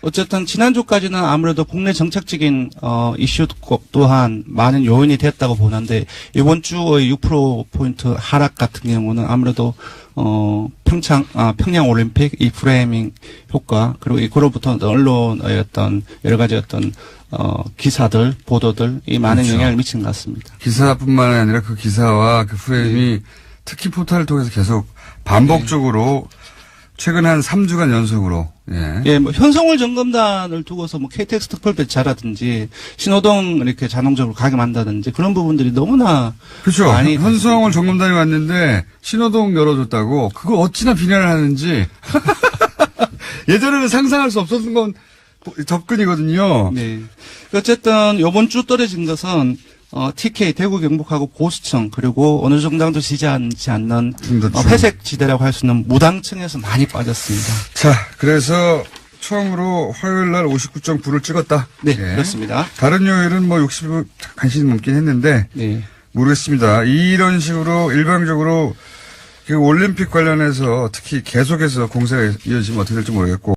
어쨌든 지난주까지는 아무래도 국내 정책적인 이슈 또한 많은 요인이 됐다고 보는데 이번 주의 6%포인트 하락 같은 경우는 아무래도 평양 올림픽 이 프레이밍 효과 그리고 그로부터 언론의 어떤 여러 가지 어떤 기사들 보도들 이 많은 그렇죠. 영향을 미친 것 같습니다. 기사뿐만 아니라 그 기사와 그 프레임이 특히 포털을 통해서 계속 반복적으로 최근 한 3주간 연속으로 예, 뭐 현성월 점검단을 두고서 뭐 KTX 특별 배차라든지 신호등 이렇게 자동적으로 가게 만다든지 그런 부분들이 너무나 그렇죠. 많이 현수홍을 점검단이 왔는데 신호등 열어줬다고 그걸 어찌나 비난을 하는지 예전에는 상상할 수 없었던 건 접근이거든요. 네. 어쨌든 이번 주 떨어진 것은 TK 대구 경북하고 보수층 그리고 어느 정당도 지지하지 않는 회색 지대라고 할 수 있는 무당층에서 많이 빠졌습니다. 자, 그래서 처음으로 화요일 날 59.9를 찍었다. 네, 그렇습니다. 다른 요일은 뭐 60을 간신히 넘긴 했는데 네. 모르겠습니다. 이런 식으로 일방적으로 그 올림픽 관련해서 특히 계속해서 공세가 이어지면 어떻게 될지 모르겠고